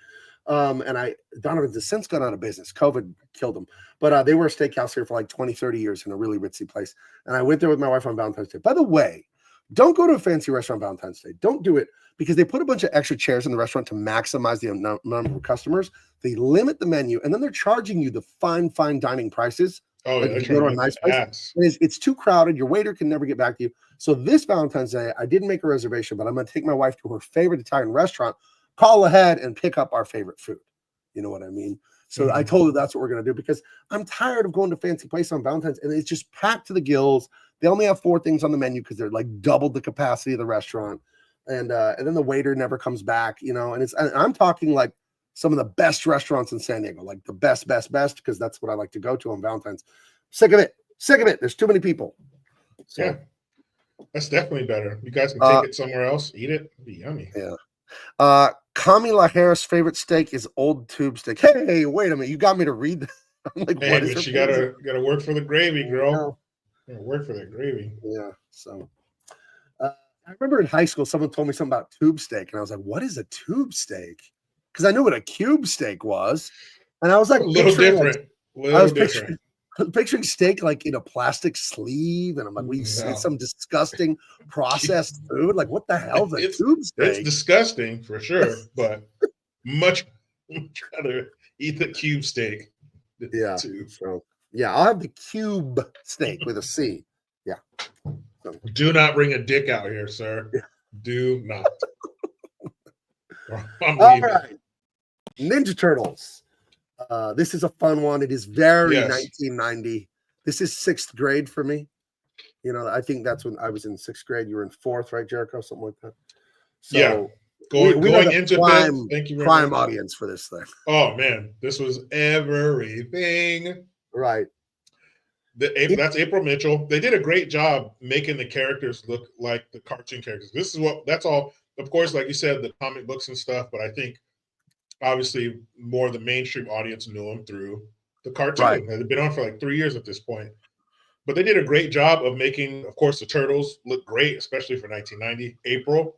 Donovan's has since gone out of business. COVID killed them. But they were a steakhouse here for like 20, 30 years in a really ritzy place. And I went there with my wife on Valentine's Day. By the way, don't go to a fancy restaurant on Valentine's Day. Don't do it because they put a bunch of extra chairs in the restaurant to maximize the number of customers. They limit the menu, and then they're charging you the fine dining prices. Oh, like you go to a nice place. It's too crowded. Your waiter can never get back to you. So this Valentine's Day, I didn't make a reservation, but I'm going to take my wife to her favorite Italian restaurant, call ahead, and pick up our favorite food. You know what I mean? So I told her that's what we're going to do because I'm tired of going to fancy places on Valentine's, and it's just packed to the gills. They only have 4 things on the menu because they're like doubled the capacity of the restaurant. And then the waiter never comes back, and I'm talking like some of the best restaurants in San Diego, like the best, because that's what I like to go to on Valentine's. Sick of it. There's too many people. So, yeah, that's definitely better. You guys can take it somewhere else, eat it. It'd be yummy. Yeah. Camila Harris' favorite steak is Old Tube steak. Hey, wait a minute. You got me to read that. I'm like, hey, but you gotta work for the gravy, girl. You gotta work for that gravy. Yeah. So I remember in high school, someone told me something about tube steak, and I was like, what is a tube steak? Because I knew what a cube steak was. And I was like, a little different. Picturing steak like in a plastic sleeve, and I'm like, it's some disgusting processed food. Like, what the hell is a tube steak? It's disgusting for sure, but much rather eat the cube steak. Yeah. So Yeah, I'll have the cube steak with a C. Yeah. Do not bring a dick out here, sir. Yeah. Do not. I'm All leaving. right. Ninja Turtles. This is a fun one. It is very Yes. 1990. This is 6th grade for me. You know, I think that's when I was in 6th grade. You were in 4th, right, Jericho? Something like that. So Yeah. we Going are the into prime, bed. Thank you very prime much. audience for this thing. Oh man, this was everything. Right. That's April Mitchell. They did a great job making the characters look like the cartoon characters. That's all. Of course, like you said, the comic books and stuff, but I think obviously more of the mainstream audience knew them through the cartoon. Right. They've been on for like 3 years at this point. But they did a great job of making, of course, the Turtles look great, especially for 1990. April,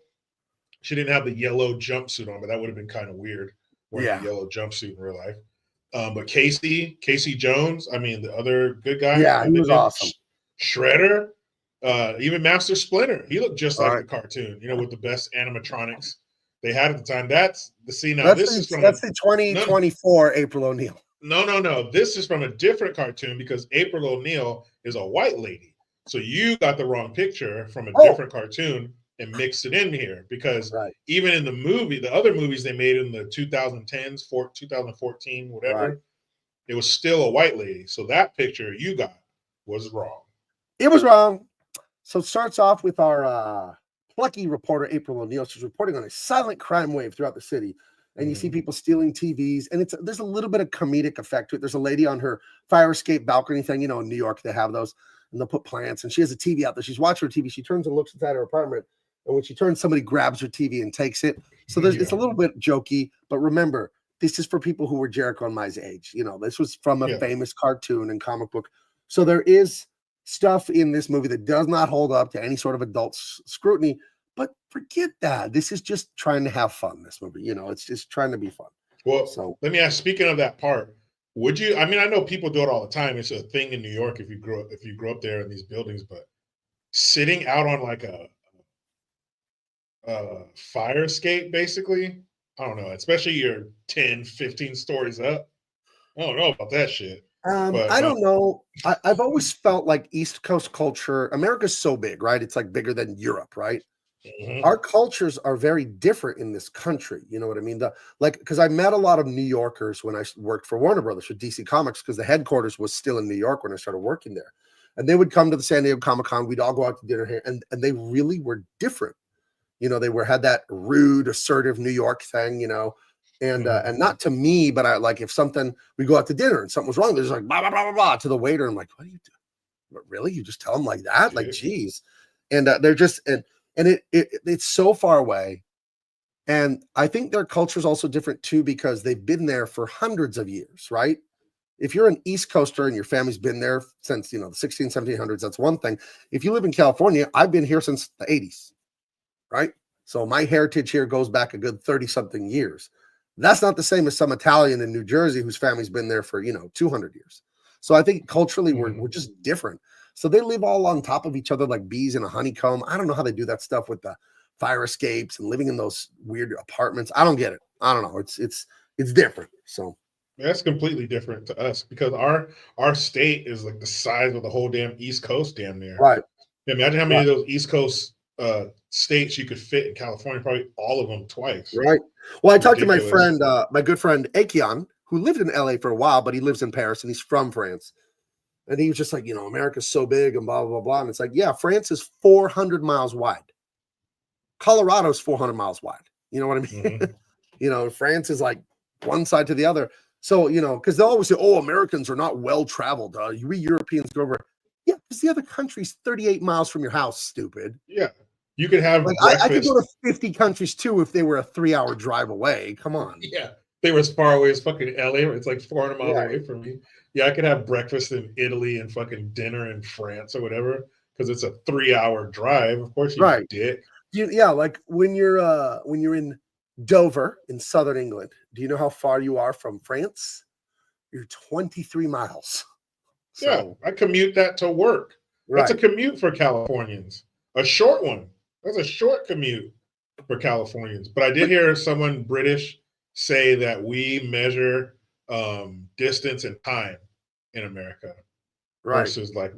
she didn't have the yellow jumpsuit on, but that would have been kind of weird wearing a yellow jumpsuit in real life. But Casey Jones, I mean, the other good guy. Yeah, he was awesome. Shredder, even Master Splinter. He looked just like Right. the cartoon, you know, with the best animatronics they had at the time. That's the scene now. That's This the, is from that's the 2024 April O'Neil. No. This is from a different cartoon because April O'Neil is a white lady. So you got the wrong picture from a different cartoon and mixed it in here because even in the movie, the other movies they made in the 2010s, 2014, whatever, it was still a white lady. So that picture you got was wrong. It was wrong. So it starts off with our plucky reporter, April O'Neil. She's reporting on a silent crime wave throughout the city. And you see people stealing TVs. And there's a little bit of comedic effect to it. There's a lady on her fire escape balcony thing. You know, in New York, they have those. And they'll put plants. And she has a TV out there. She's watching her TV. She turns and looks inside her apartment. And when she turns, somebody grabs her TV and takes it. So it's a little bit jokey. But remember, this is for people who were Jericho and my age. You know, this was from a famous cartoon and comic book. So there is stuff in this movie that does not hold up to any sort of adult scrutiny. But forget that. This is just trying to have fun, this movie. You know, it's just trying to be fun. Well, so let me ask, speaking of that part, would you, I mean, I know people do it all the time. It's a thing in New York if you grow up there in these buildings, but sitting out on like a fire escape, basically, I don't know, especially you're 10, 15 stories up. I don't know about that shit. I don't know. I've always felt like East Coast culture, America's so big, right? It's like bigger than Europe, right? Our cultures are very different in this country. You know what I mean? Because I met a lot of New Yorkers when I worked for Warner Brothers for DC Comics, because the headquarters was still in New York when I started working there. And they would come to the San Diego Comic-Con. We'd all go out to dinner here, and they really were different. You know, they had that rude, assertive New York thing, you know, and not to me, but I like if we go out to dinner and something was wrong, they're just like blah blah blah blah blah to the waiter. I'm like, what do you do? What, really? You just tell them like that? Like, geez. And they're just and it's so far away. And I think their culture is also different too, because they've been there for hundreds of years, right? If you're an East Coaster and your family's been there since, you know, the 1700s, that's one thing. If you live in California, I've been here since the 80s, right? So my heritage here goes back a good 30-something years. That's not the same as some Italian in New Jersey whose family's been there for, you know, 200 years. So I think culturally we're just different. So they live all on top of each other like bees in a honeycomb. I don't know how they do that stuff with the fire escapes and living in those weird apartments. I don't get it. I don't know. It's different. So that's completely different to us because our state is like the size of the whole damn East Coast, damn near. Right. Imagine how many of those East Coast states you could fit in California. Probably all of them twice. Right. Well, I talked to my friend, my good friend Akian, who lived in LA for a while, but he lives in Paris and he's from France. And he was just like, you know, America's so big and blah, blah, blah. And it's like, yeah, France is 400 miles wide. Colorado's 400 miles wide. You know what I mean? You know, France is like one side to the other. So, you know, because they'll always say, oh, Americans are not well-traveled. We Europeans go over. Yeah, because the other country's 38 miles from your house, stupid. Yeah. You could have like, I could go to 50 countries too if they were a 3-hour drive away. Come on. Yeah. They were as far away as fucking LA. It's like 400 miles away from me. Yeah, I could have breakfast in Italy and fucking dinner in France or whatever because it's a 3-hour drive. Of course, you dick. Yeah, like when you're in Dover in southern England, do you know how far you are from France? You're 23 miles. So, yeah, I commute that to work. That's a commute for Californians. A short one. That's a short commute for Californians. But I did hear someone British say that we measure distance and time. in America Right. versus like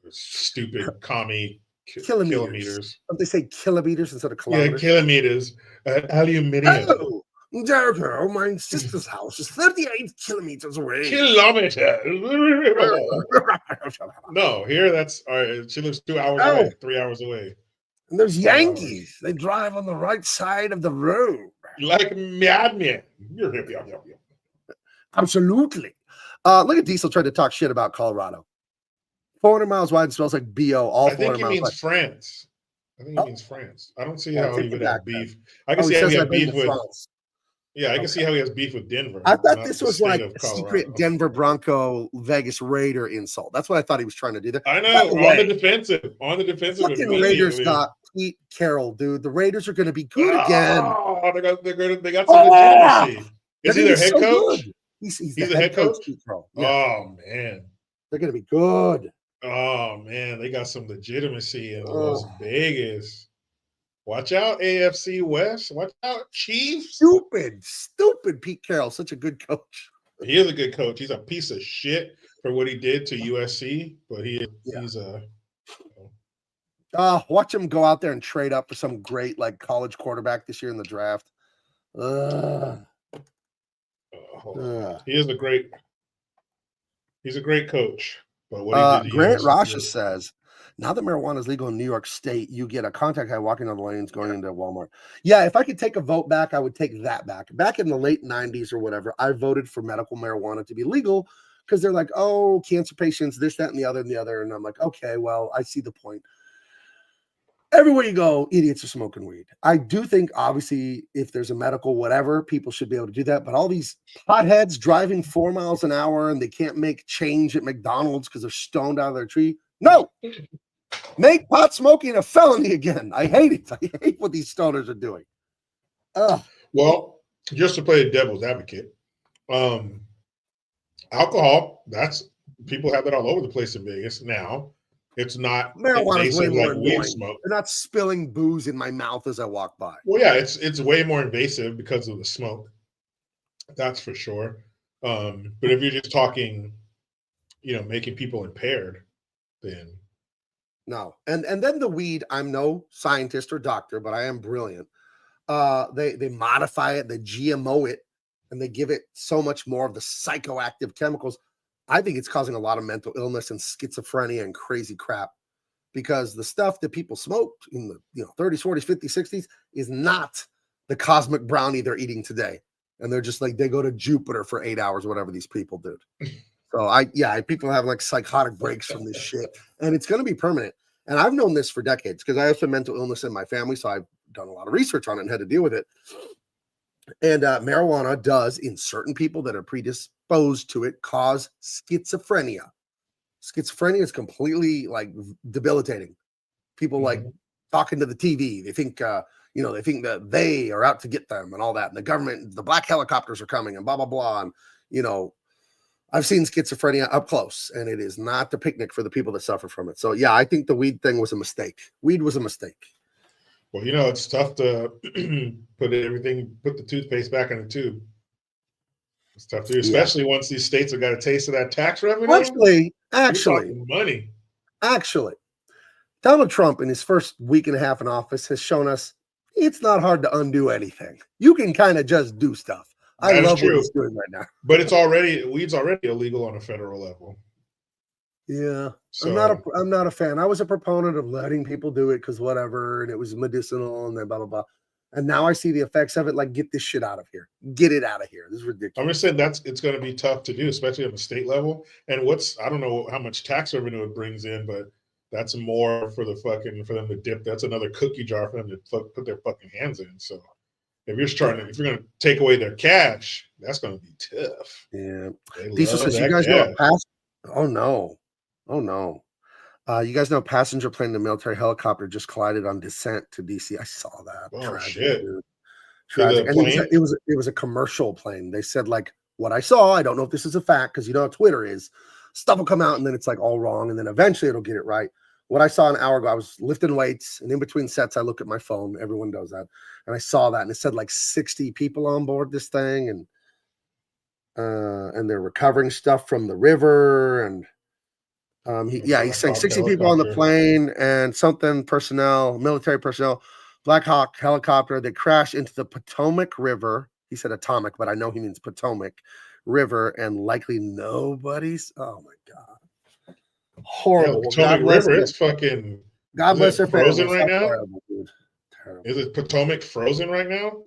stupid commie Kilometers. kilometers. Don't they say kilometers instead of Yeah, kilometers? kilometers. Aluminium. Oh, Jericho, my sister's house is 38 kilometers away. Kilometers. No, here that's all right. She lives 2 hours away, 3 hours away. And there's 5 hours. Yankees. They drive on the right side of the road. Like madmen. Absolutely. Look at Diesel trying to talk shit about Colorado. 400 miles wide and smells like BO. All I 400 think he miles means wide. France. I think he means France. I don't see Yeah, how take he it would have back then. beef. I can Oh, see he how says he I've has been beef to with. France. Yeah, I can Okay. see how he has beef with Denver. I thought not this the was state like of a Colorado. secret Denver Bronco Vegas Raider insult. That's what I thought he was trying to do there. I By know. the On way, the defensive. On the defensive fucking Raiders immediately. got Pete Carroll, dude. The Raiders are going to be good again. Oh, they got some legitimacy. Is he They're their gonna be head so coach? good. He's He's the head coach, Pete Carroll. Yeah, Oh man. they're going to be good. Oh man, they got some legitimacy in Oh. Las Vegas. Watch out, AFC West. Watch out, Chiefs. Stupid Pete Carroll. Such a good coach. He is a good coach. He's a piece of shit for what he did to USC, but he's a. Watch him go out there and trade up for some great like college quarterback this year in the draft. He is a great. He's a great coach. But what he did to Grant USC Rasha was- says, now that marijuana is legal in New York State, you get a contact guy walking on the lanes going into Walmart. Yeah, if I could take a vote back, I would take that back. Back in the late 90s or whatever, I voted for medical marijuana to be legal because they're like, oh, cancer patients, this, that, and the other, and the other. And I'm like, okay, well, I see the point. Everywhere you go, idiots are smoking weed. I do think, obviously, if there's a medical whatever, people should be able to do that. But all these potheads driving 4 miles an hour and they can't make change at McDonald's because they're stoned out of their tree. No, make pot smoking a felony again. I hate it. I hate what these stoners are doing. Well, just to play devil's advocate, alcohol, that's people have that all over the place in Vegas now. It's not Marijuana is way invasive more like weed annoying. smoke. They're not spilling booze in my mouth as I walk by. Well, yeah, it's way more invasive because of the smoke. That's for sure. But if you're just talking, making people impaired, then No. And then the weed, I'm no scientist or doctor, but I am brilliant. They modify it, they GMO it, and they give it so much more of the psychoactive chemicals. I think it's causing a lot of mental illness and schizophrenia and crazy crap because the stuff that people smoked in the 30s, 40s, 50s, 60s is not the cosmic brownie they're eating today. And they're just like, they go to Jupiter for 8 hours, whatever these people did. So people have like psychotic breaks from this shit, and it's going to be permanent. And I've known this for decades because I have some mental illness in my family. So I've done a lot of research on it and had to deal with it. And marijuana does, in certain people that are predisposed to it, cause schizophrenia. Schizophrenia is completely like debilitating. People like talking to the TV. They think, they think that they are out to get them and all that. And the government, the black helicopters are coming and blah, blah, blah. And, I've seen schizophrenia up close, and it is not the picnic for the people that suffer from it. So, yeah, I think the weed thing was a mistake. Weed was a mistake. Well, it's tough to put the toothpaste back in the tube. It's tough to do, especially once these states have got a taste of that tax revenue. Actually, Donald Trump in his first week and a half in office has shown us it's not hard to undo anything. You can kind of just do stuff. I love what he's doing right now. But weed's already illegal on a federal level. Yeah, So, I'm not a fan. I was a proponent of letting people do it because whatever, and it was medicinal and then blah blah blah. And now I see the effects of it. Like, get this shit out of here. Get it out of here. This is ridiculous. I'm just saying it's going to be tough to do, especially on the state level. And I don't know how much tax revenue it brings in, but that's more for them to dip. That's another cookie jar for them to put their fucking hands in. So if you're going to take away their cash, that's going to be tough. Yeah. They Diesel love says, that you guys know cash. Oh no. You guys know a passenger plane and a military helicopter just collided on descent to DC. I saw that. Oh, Tragic, shit. dude. Tragic. And it was a commercial plane. They said, like, what I saw, I don't know if this is a fact, because you know how Twitter is. Stuff will come out and then it's like all wrong, and then eventually it'll get it right. What I saw an hour ago, I was lifting weights, and in between sets, I look at my phone. Everyone does that. And I saw that, and it said like 60 people on board this thing. And and they're recovering stuff from the river. And he's saying 60 people on the plane and something personnel, military personnel, Black Hawk helicopter. They crashed into the Potomac River. He said atomic, but I know he means Potomac River, and likely nobody's. Oh my God, horrible. Potomac River, it's fucking. God bless their frozen families. right now. Terrible, dude. Terrible. Is it Potomac frozen right now?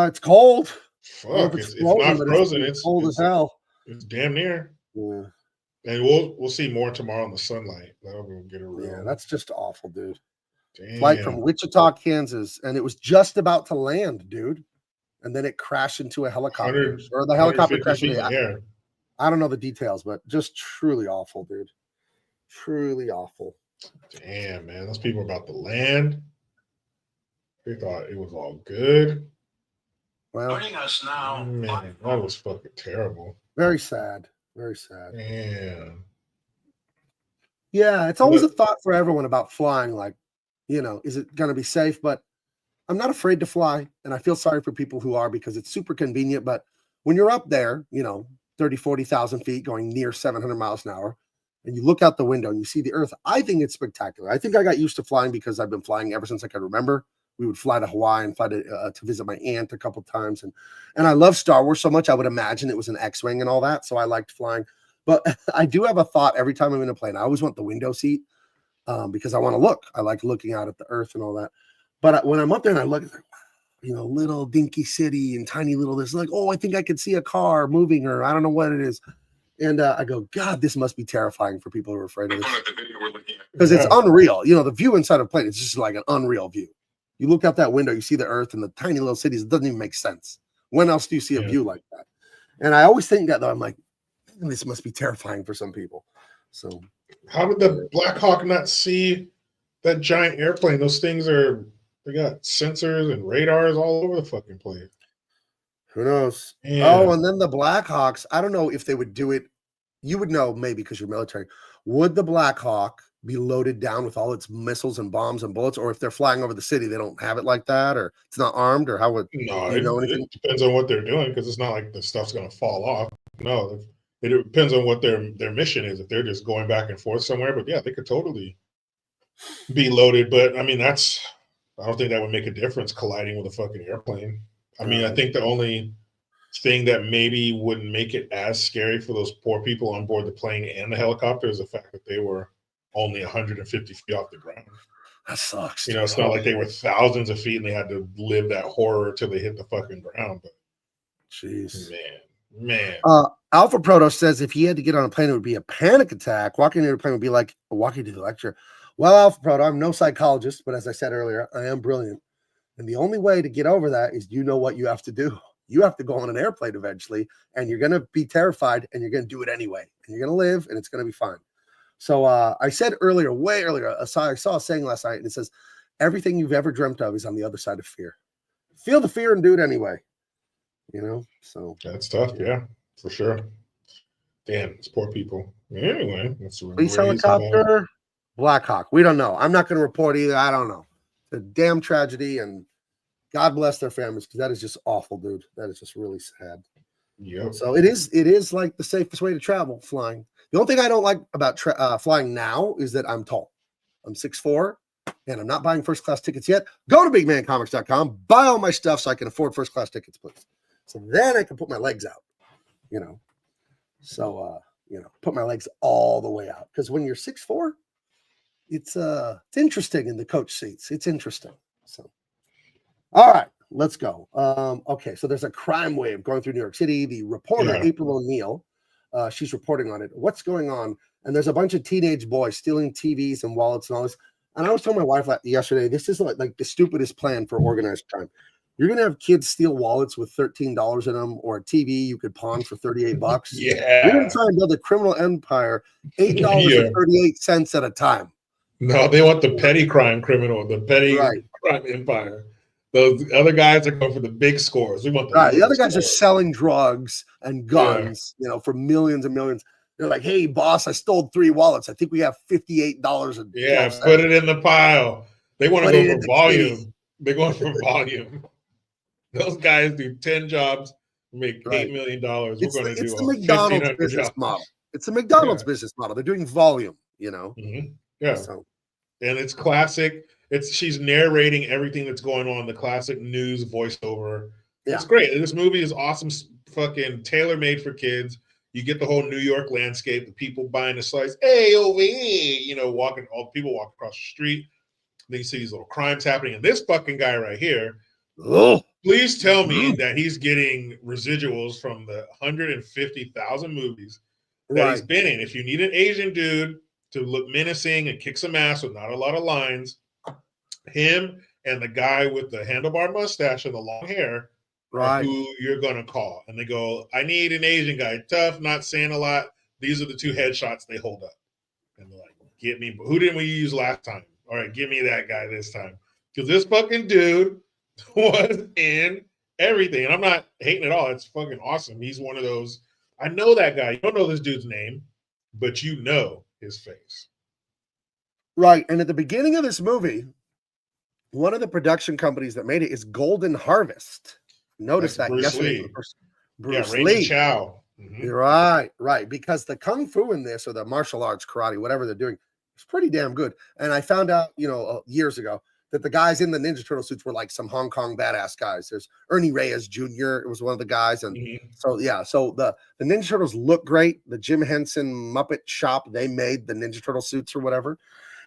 It's cold. Fuck, it's not frozen. It's cold as hell. It's damn near. Yeah. And we'll see more tomorrow in the sunlight. That'll get a real. Yeah, that's just awful, dude. Damn. Flight from Wichita, Kansas, and it was just about to land, dude. And then it crashed into a helicopter, or the helicopter crashed into the air. I don't know the details, but just truly awful, dude. Truly awful. Damn, man, those people about to land. They thought it was all good. Well, Joining us now. Man, that was fucking terrible. Very sad. Very sad. Damn. Yeah, it's always a thought for everyone about flying. Like, is it going to be safe? But I'm not afraid to fly. And I feel sorry for people who are, because it's super convenient. But when you're up there, 30, 40,000 feet going near 700 miles an hour, and you look out the window and you see the earth, I think it's spectacular. I think I got used to flying because I've been flying ever since I can remember. We would fly to Hawaii and fly to visit my aunt a couple times. And I love Star Wars so much, I would imagine it was an X-Wing and all that. So I liked flying. But I do have a thought every time I'm in a plane. I always want the window seat because I want to look. I like looking out at the earth and all that. But when I'm up there and I look, it's like, little dinky city and tiny little this, like, oh, I think I could see a car moving, or I don't know what it is. And I go, God, this must be terrifying for people who are afraid of this. Because it's unreal. The view inside a plane, it's just like an unreal view. You look out that window, you see the earth and the tiny little cities. It doesn't even make sense. When else do you see a view like that? And I always think that, though, I'm like, this must be terrifying for some people. So how did the Black Hawk not see that giant airplane? Those things they got sensors and radars all over the fucking place. Who knows? Yeah. Oh, and then the Black Hawks, I don't know if they would do it. You would know maybe because you're military. Would the Black Hawk be loaded down with all its missiles and bombs and bullets, or if they're flying over the city, they don't have it like that, or it's not armed, or how would it depends on what they're doing, because it's not like the stuff's going to fall off. No, it depends on what their mission is. If they're just going back and forth somewhere, but yeah, they could totally be loaded. But I mean, I don't think that would make a difference colliding with a fucking airplane. I mean, I think the only thing that maybe wouldn't make it as scary for those poor people on board the plane and the helicopter is the fact that they were only 150 feet off the ground. That sucks. It's not like they were thousands of feet and they had to live that horror till they hit the fucking ground. But jeez, man. Alpha Proto says if he had to get on a plane, it would be a panic attack. Walking into a plane would be like walking to the lecture. Well, Alpha Proto, I'm no psychologist, but as I said earlier, I am brilliant. And the only way to get over that is what you have to do. You have to go on an airplane eventually, and you're going to be terrified, and you're going to do it anyway. And you're going to live, and it's going to be fine. So I said earlier, way earlier, I saw a saying last night, and it says, everything you've ever dreamt of is on the other side of fear. Feel the fear and do it anyway. So that's tough. Yeah, for sure. Damn, it's poor people. Anyway, that's police helicopter, Black Hawk. We don't know. I'm not going to report either. I don't know. It's a damn tragedy, and God bless their families, because that is just awful, dude. That is just really sad. Yep. So it is like the safest way to travel, flying. The only thing I don't like about flying now is that I'm tall. I'm 6'4", and I'm not buying first-class tickets yet. Go to bigmancomics.com, buy all my stuff so I can afford first-class tickets, please. So then I can put my legs out, So, put my legs all the way out. Because when you're 6'4", it's interesting in the coach seats. It's interesting. So, all right, let's go. Okay, so there's a crime wave going through New York City. The reporter, April O'Neil, she's reporting on it. What's going on? And there's a bunch of teenage boys stealing TVs and wallets and all this. And I was telling my wife yesterday, this is like the stupidest plan for organized crime. You're going to have kids steal wallets with $13 in them, or a TV you could pawn for $38. Yeah. You're going to try and build a criminal empire, $8.38 at a time. No, they want the petty crime criminal, the petty crime empire. Those other guys are going for the big scores. We want the other guys are selling drugs and guns, for millions and millions. They're like, hey, boss, I stole 3 wallets. I think we have $58. Yeah, put it in the pile. They want to go for volume. They're going for volume. Those guys do 10 jobs, make Right. $8 million. We're going to It's do the a McDonald's 1,500 business jobs. model. It's a McDonald's Yeah. business model. They're doing volume, you know. Yeah. So And it's classic. She's narrating everything that's going on, the classic news voiceover. yeah, It's great. This movie is awesome, fucking tailor made for kids. You get the whole New York landscape, the people buying the slice, hey, over here, you know, all the people walk across the street. Then you see these little crimes happening. And this fucking guy right here, oh, please tell me that he's getting residuals from the 150,000 movies that he's right, been in. If you need an Asian dude to look menacing and kick some ass with not a lot of lines, him and the guy with the handlebar mustache and the long hair are right. who you're going to call. And they go, I need an Asian guy, tough, not saying a lot. These are the two headshots they hold up. And they're like, get me. Who didn't we use last time? All right, give me that guy this time. Because this fucking dude was in everything. And I'm not hating at all. It's fucking awesome. He's one of those. I know that guy. You don't know this dude's name, but you know his face. Right. And at the beginning of this movie, one of the production companies that made it is Golden Harvest. Notice That's that Bruce yesterday. Lee. Bruce Ranger Lee. Chow. You're right, right. Because the kung fu in this, or the martial arts, karate, whatever they're doing, is pretty damn good. And I found out, years ago, that the guys in the Ninja Turtle suits were like some Hong Kong badass guys. There's Ernie Reyes Jr. It was one of the guys, and so the Ninja Turtles look great. The Jim Henson Muppet Shop, they made the Ninja Turtle suits or whatever.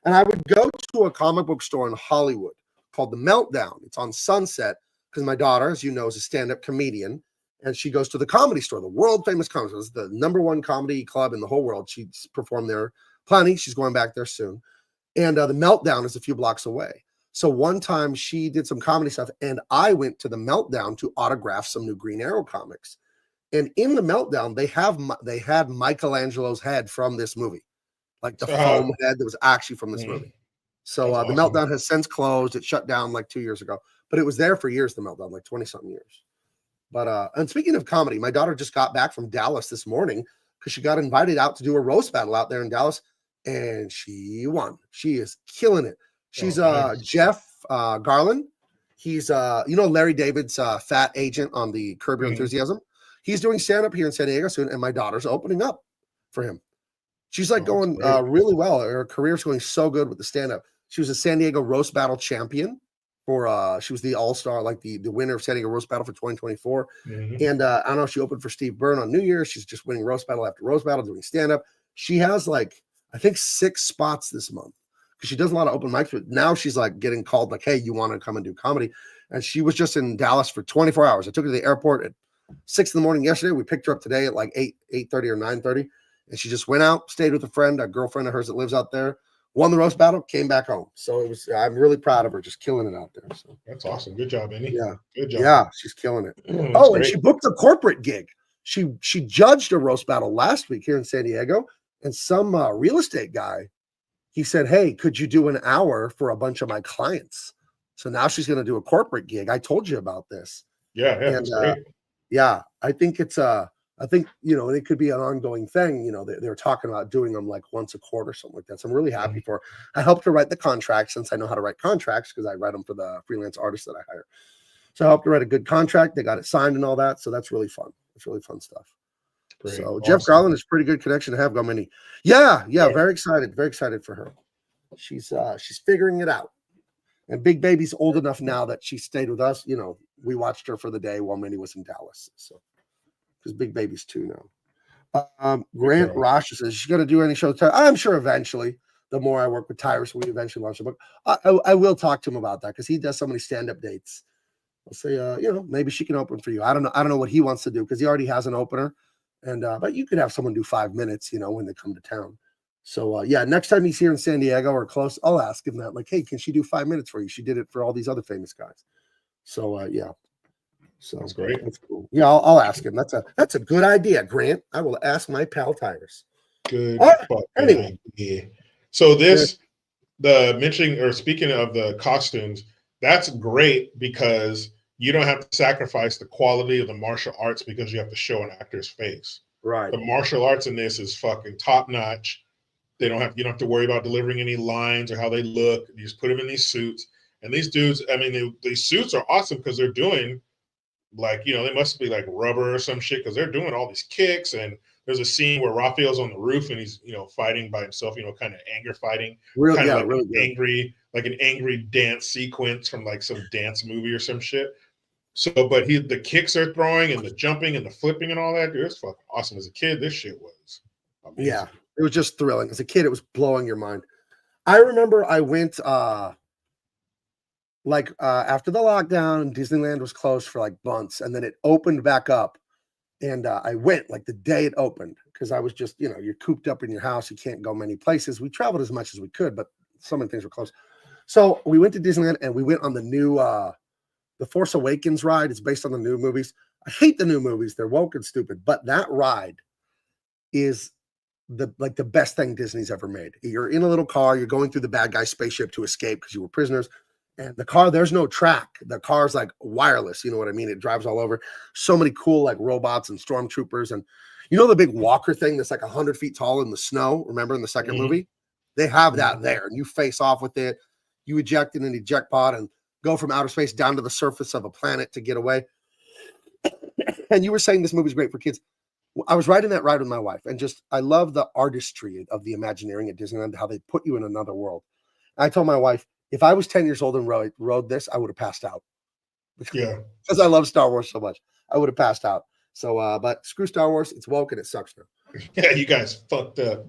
And I would go to a comic book store in Hollywood called The Meltdown. It's on Sunset because my daughter, as you know, is a stand-up comedian. And she goes to the Comedy Store, the world famous comedy store. It's the #1 comedy club in the whole world. She's performed there plenty. She's going back there soon. And the Meltdown is a few blocks away. So one time she did some comedy stuff, and I went to the Meltdown to autograph some new Green Arrow comics. And in the Meltdown, they had Michelangelo's head from this movie, like the foam head that was actually from this movie. So the Meltdown has since closed. It shut down like 2 years ago, but it was there for years. The Meltdown, like 20-something years. But and speaking of comedy, my daughter just got back from Dallas this morning because she got invited out to do a roast battle out there in Dallas, and she won. She is killing it. She's nice. Jeff Garland. He's Larry David's fat agent on the Curb Your Enthusiasm. He's doing stand-up here in San Diego soon, and my daughter's opening up for him. She's like going really well. Her career's going so good with the stand-up. She was a San Diego roast battle champion. She was the all-star, like the winner of San Diego Roast Battle for 2024. And I don't know, she opened for Steve Byrne on New Year's. She's just winning roast battle after roast battle, doing stand-up. She has like, I think 6 spots this month because she does a lot of open mics, but now she's like getting called like, hey, you want to come and do comedy? And she was just in Dallas for 24 hours. I took her to the airport at 6 in the morning yesterday. We picked her up today at like 8:30 or 9:30. And she just went out, stayed with a friend, a girlfriend of hers that lives out there. Won the roast battle, came back home. So I'm really proud of her, just killing it out there. So that's awesome. Good job, Annie. Yeah. Good job. Yeah, she's killing it. And she booked a corporate gig. She judged a roast battle last week here in San Diego, and some real estate guy, he said, hey, could you do an hour for a bunch of my clients? So now she's going to do a corporate gig. I told you about this. Yeah, that's great. Yeah, I think it's and it could be an ongoing thing. They're talking about doing them like once a quarter, something like that. So I'm really happy for her. I helped her write the contract since I know how to write contracts because I write them for the freelance artists that I hire. So I helped her write a good contract. They got it signed and all that. So that's really fun. It's really fun stuff. Great. So awesome. Jeff Garland is a pretty good connection to have. Gomini. Yeah. Very excited for her. She's figuring it out. And Big Baby's old enough now that she stayed with us. We watched her for the day while Minnie was in Dallas. So. Because Big Baby's 2 now. Grant Rosh says she's going to do any shows. I'm sure eventually, the more I work with Tyrus, we eventually launch a book. I will talk to him about that because he does so many stand-up dates. I'll say, maybe she can open for you. I don't know what he wants to do because he already has an opener, and but you could have someone do 5 minutes, when they come to town. So next time he's here in San Diego or close, I'll ask him that. Like, hey, can she do 5 minutes for you? She did it for all these other famous guys. So So that's great. That's cool. Yeah, I'll ask him. That's a good idea, Grant. I will ask my pal Tyrus. Good. Anyway. Yeah. So speaking of the costumes, that's great because you don't have to sacrifice the quality of the martial arts because you have to show an actor's face. Right. The martial arts in this is fucking top notch. You don't have to worry about delivering any lines or how they look. You just put them in these suits. And these dudes, these suits are awesome because they're doing like, you know, they must be like rubber or some shit because they're doing all these kicks. And there's a scene where Raphael's on the roof and he's, you know, fighting by himself, you know, kind of anger fighting, kind of like really an good. angry dance sequence from like some dance movie or some shit. So, but the kicks are throwing and the jumping and the flipping and all that, dude, it's fucking awesome. As a kid, this shit was amazing. Yeah, it was just thrilling. As a kid, it was blowing your mind. I remember I went after the lockdown, Disneyland was closed for like months, and then it opened back up. And I went like the day it opened because I was just, you know, you're cooped up in your house. You can't go many places. We traveled as much as we could, but so many things were closed. So we went to Disneyland and we went on the new The Force Awakens ride. It's based on the new movies. I hate the new movies. They're woke and stupid, but that ride is the best thing Disney's ever made. You're in a little car. You're going through the bad guy spaceship to escape because you were prisoners. And the car, there's no track. The car's like wireless. You know what I mean? It drives all over. So many cool like robots and stormtroopers. And you know the big walker thing that's like 100 feet tall in the snow? Remember in the second movie? They have that there. And you face off with it. You eject in an eject pod and go from outer space down to the surface of a planet to get away. And you were saying this movie's great for kids. I was riding that ride with my wife. And just, I love the artistry of the Imagineering at Disneyland, how they put you in another world. I told my wife, if I was 10 years old and rode this, I would have passed out. Yeah. Because I love Star Wars so much. I would have passed out. So, but screw Star Wars. It's woke and it sucks now. Yeah, you guys fucked up.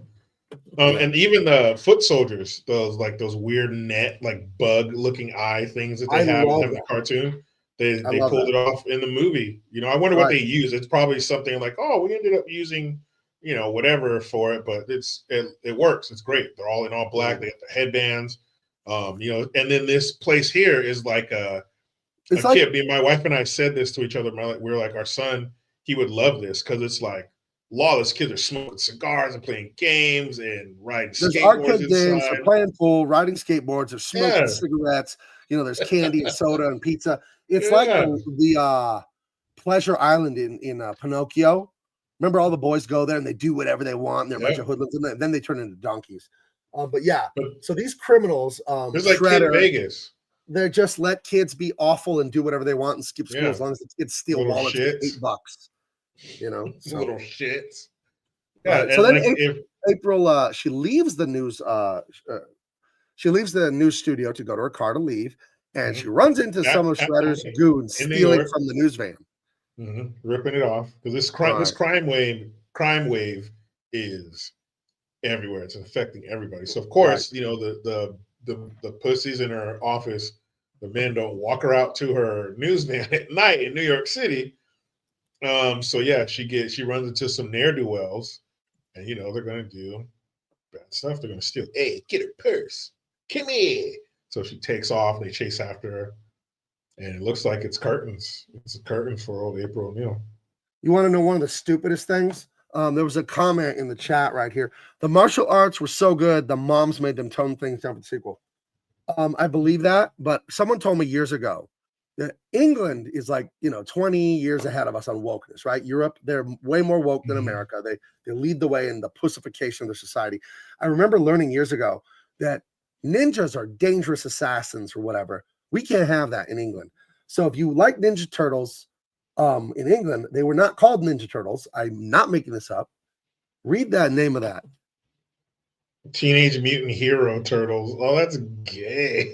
And even the foot soldiers, those weird net, like bug looking eye things that they have in the cartoon, they pulled it off in the movie. You know, I wonder what they use. It's probably something like, oh, we ended up using, you know, whatever for it, but it works. It's great. They're all in all black. They got the headbands. You know, and then this place here is like a kid. Me and my wife and I said this to each other. We were like, our son, he would love this because it's like lawless kids are smoking cigars and playing games and riding skateboards. There's arcade games, they're playing pool, riding skateboards, they're smoking cigarettes. You know, there's candy and soda and pizza. It's like the Pleasure Island in Pinocchio. Remember, all the boys go there and they do whatever they want. And they're a bunch of hoodlums, and then they turn into donkeys. But yeah, so these criminals, there's like Kid Vegas. They just let kids be awful and do whatever they want and skip school as long as the kids steal wallets for $8. You know, little shits. Yeah. So then April, she leaves the news. She leaves the news studio to go to her car to leave, and she runs into some of Shredder's goons stealing from the news van, ripping it off because this crime wave is everywhere. It's affecting everybody. So of course, you know, the pussies in her office, the men don't walk her out to her news van at night in New York City. So yeah, she runs into some ne'er-do-wells, and you know they're gonna do bad stuff. They're gonna steal. Hey, get her purse. Come here. So she takes off, and they chase after her, and it looks like it's curtains. It's a curtain for old April O'Neil. You want to know one of the stupidest things? There was a comment in the chat right here. The martial arts were so good, the moms made them tone things down for the sequel. I believe that, but someone told me years ago that England is like, you know, 20 years ahead of us on wokeness, right? Europe, they're way more woke than America. They lead the way in the pussification of their society. I remember learning years ago that ninjas are dangerous assassins or whatever. We can't have that in England. So if you like Ninja Turtles, in England, they were not called Ninja Turtles. I'm not making this up. Read that name of that. Teenage Mutant Hero Turtles. Oh, that's gay.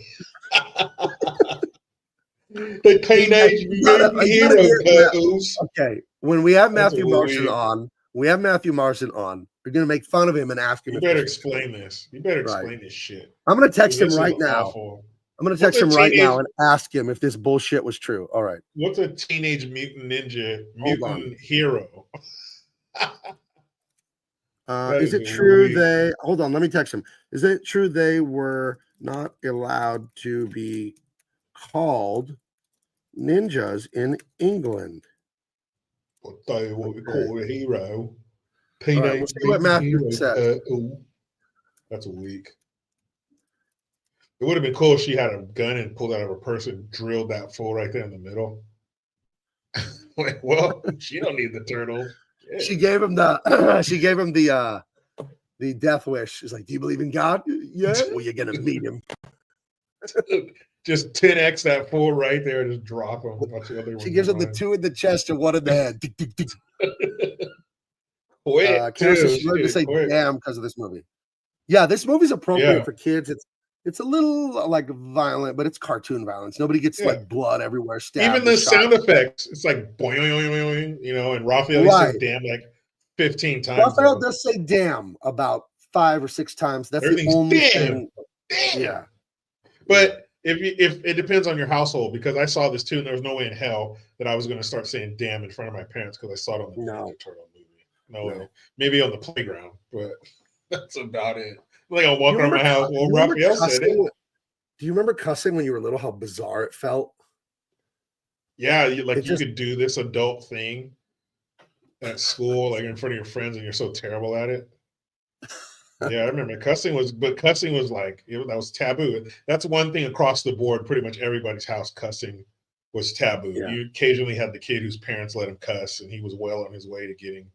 The Teenage Mutant Hero Turtles. Okay, when we have Matthew Martian on, we're gonna make fun of him and ask him. You better explain this. You better explain this shit. I'm gonna text him right now. I'm going to text him right now and ask him if this bullshit was true. All right. What's a Teenage Mutant Mutant Hero? Is it true hold on, let me text him. Is it true they were not allowed to be called ninjas in England? I'll tell you what we call a hero. Right, we'll see what Matthew says. That's a week. It would have been cool if she had a gun and pulled out of her purse and drilled that fool right there in the middle. Like, well, she don't need the turtle. Yeah. She gave him the death wish. She's like, "Do you believe in God?" Yeah. Well, you're gonna meet him. Dude, Just 10x that fool right there, just drop him. Watch the other She one gives him the run. 2 in the chest and 1 in the head. Tick, tick, tick. Quick, Kara says too. she learned to did it say quick. damn because of this movie. Yeah, this movie's appropriate Yeah. for kids. It's a little like violent, but it's cartoon violence. Nobody gets Yeah. like blood everywhere, stabbed. Even the and shot. sound effects, it's like boing, boing, boing, you know, and Raphael he says Right. damn like 15 times. Raphael though. does say damn about 5 or 6 times. That's the Everything's only damn. thing. Damn. Yeah. But if it depends on your household, because I saw this too, and there was no way in hell that I was going to start saying damn in front of my parents because I saw it on the No. Ninja Turtle movie. No No. way. Maybe on the playground, but that's about it. Like I'm Do you walking around my remember house. cu- Well, do you remember Raphael said it. cussing- Do you remember cussing when you were little? How bizarre it felt. Yeah, you It just- could do this adult thing at school, like in front of your friends, and you're so terrible at it. Yeah, I remember cussing was like that was taboo. That's one thing across the board. Pretty much everybody's house cussing was taboo. Yeah. You occasionally had the kid whose parents let him cuss, and he was well on his way to getting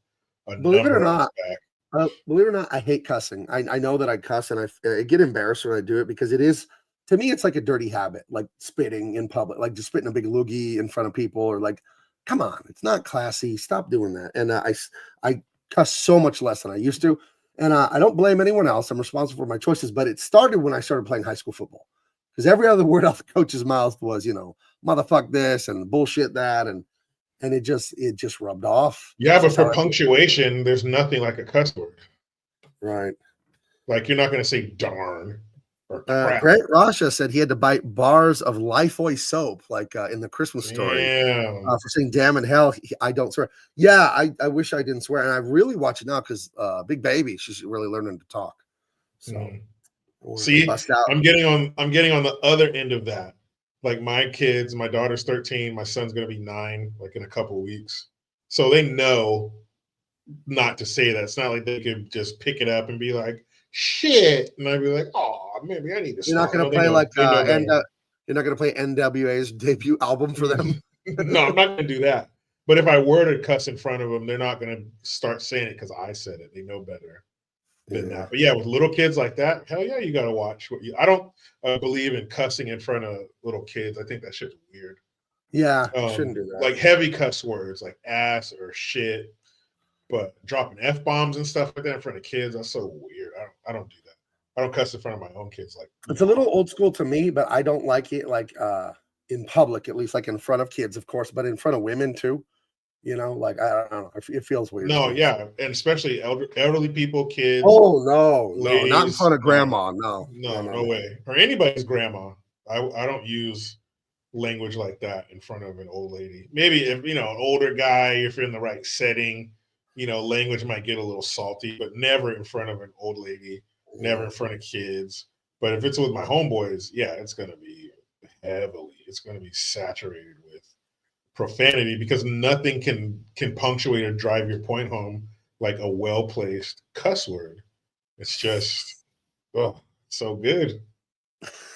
a Believe it number or on his not, back. Believe it or not, I hate cussing. I know that I cuss, and I get embarrassed when I do it because it is, to me, it's like a dirty habit, like spitting in public, like just spitting a big loogie in front of people, or like, come on, it's not classy. Stop doing that. And I cuss so much less than I used to, and I don't blame anyone else. I'm responsible for my choices, but it started when I started playing high school football, because every other word out the coach's mouth was, motherfuck this and bullshit that, and it just rubbed off. Yeah, That's but just for how I- punctuation, there's nothing like a cuss word. right. Like you're not going to say darn or crap. Grant Rasha said he had to buy bars of Lifebuoy soap, like in the Christmas story, Damn. for saying "damn" and "hell." I don't swear. Yeah, I wish I didn't swear, and I really watch it now because Big Baby, she's really learning to talk. So we're gonna See, bust out. I'm getting on the other end of that. Like my kids, my daughter's 13, my son's gonna be 9, like in a couple of weeks. So they know not to say that. It's not like they could just pick it up and be like, shit. And I'd be like, oh, maybe I need to You're not stop. gonna No, they play know- like they know better. you're not gonna play NWA's debut album for them. No, I'm not gonna do that. But if I were to cuss in front of them, they're not gonna start saying it because I said it. They know better than Yeah. that. But yeah, with little kids like that, hell yeah, you gotta watch what you. I don't believe in cussing in front of little kids. I think that shit's weird. Yeah, shouldn't do that. Like heavy cuss words, like ass or shit, but dropping f bombs and stuff like that in front of kids, that's so weird. I don't do that. I don't cuss in front of my own kids. Like It's a little old school to me, but I don't like it like in public, at least like in front of kids, of course, but in front of women too. Like I don't know, it feels weird. no, to me. yeah, and especially elderly people, kids. Oh no, not in ladies, front of no. grandma. No, No way. Or anybody's grandma. I don't use language like that in front of an old lady. Maybe if an older guy, if you're in the right setting, language might get a little salty, but never in front of an old lady, never in front of kids. But if it's with my homeboys, yeah, it's gonna be heavily, it's gonna be saturated with profanity because nothing can punctuate or drive your point home like a well-placed cuss word. It's just so good.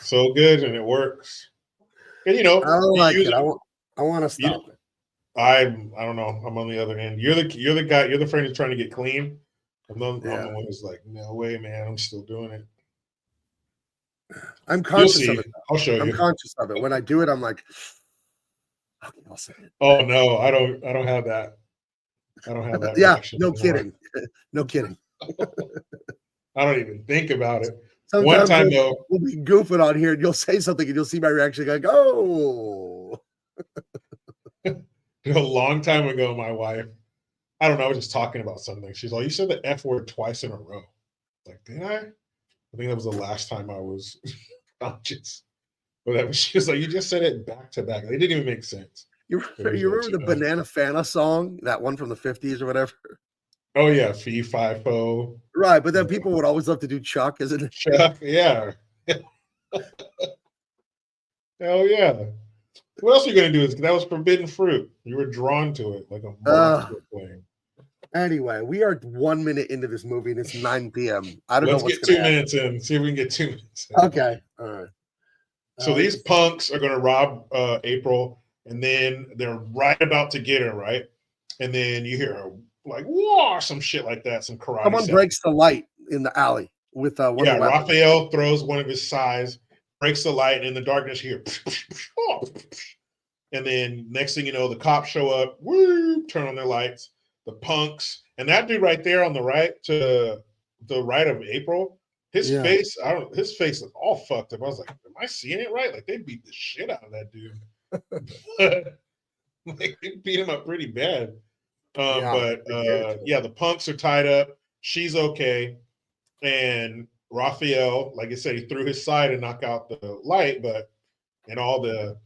So good, and it works. And I don't like use it. I want to stop it. I don't know. I'm on the other end. You're the guy. You're the friend who's trying to get clean. I'm the one who's like, no way, man. I'm still doing it. I'm You'll conscious see. of it. I'll show I'm you. conscious of it. When I do it, I'm like, okay, I'll say it. Oh no, I don't have that. I don't have that. Yeah, reaction no anymore. kidding. No kidding. I don't even think about it. Sometimes One time though, we'll be goofing on here and you'll say something and you'll see my reaction like, oh. a long time ago, my wife, I don't know, I was just talking about something. She's like, you said the F word twice in a row. Like, did I? I think that was the last time I was conscious. Whatever. She was like, you just said it back to back. It didn't even make sense. You remember the Banana Fana song? That one from the 50s or whatever? Oh yeah, fee, fi, fo. Right, but then people would always love to do Chuck, isn't it? Chuck, yeah. Hell yeah. What else are you gonna do? That was forbidden fruit. You were drawn to it like a monster flame. Anyway, we are 1 minute into this movie and it's 9 p.m. I don't Let's know what's get 2 gonna happen. minutes in. See if we can get 2 minutes in. Okay, all right. So these punks are gonna rob April, and then they're right about to get her, right? And then you hear like, whoa, some shit like that, some karate. Someone sound. breaks the light in the alley with one of the weapons. Raphael throws one of his size, breaks the light, and in the darkness you hear, and then next thing you know, the cops show up, woo, turn on their lights, the punks, and that dude right there on the right, to the right of April, his face is all fucked up. I was like, am I seeing it right? Like, they beat the shit out of that dude. Like, they beat him up pretty bad. The punks are tied up. She's okay. And Raphael, like I said, he threw his side and knocked out the light, but in all the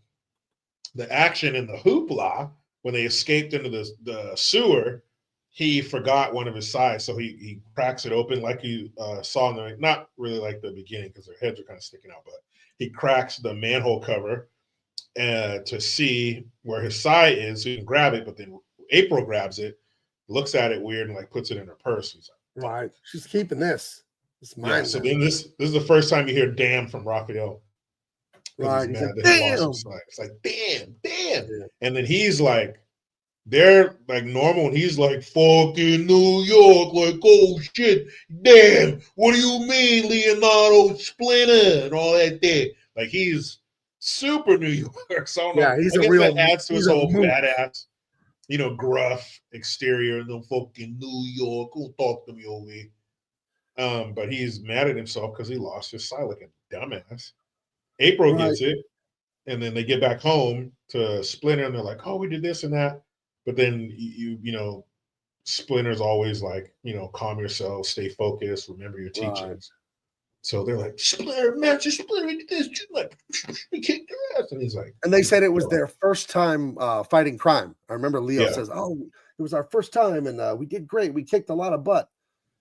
action and the hoopla, when they escaped into the sewer, he forgot one of his sides. So he cracks it open like you saw in the, not really like the beginning because their heads are kind of sticking out, but he cracks the manhole cover to see where his side is so he can grab it. But then April grabs it, looks at it weird, and like puts it in her purse. He's like, right, she's keeping this. It's mine. Yeah, so then this is the first time you hear "damn" from Raphael. Right, he's he's mad like, that he lost damn. his sight. It's like, damn. Yeah. And then he's like, they're like normal, and he's like, fucking New York, like, oh shit, damn, what do you mean, Leonardo Splinter, and all that thing. Like, he's super New York. So I don't know. Yeah, he's I a guess real. that adds to his he's a whole mook. badass, gruff exterior, the fucking New York, who talk to me over here. But he's mad at himself because he lost his sight like a dumbass. April gets it, and then they get back home to Splinter, and they're like, "Oh, we did this and that." But then Splinter's always like, calm yourself, stay focused, remember your teachings. Right. So they're like, Splinter, Master Splinter, we did this. Like, we kicked your ass, and he's like, and they said it was their first time fighting crime. I remember Leo says, "Oh, it was our first time, and we did great. We kicked a lot of butt."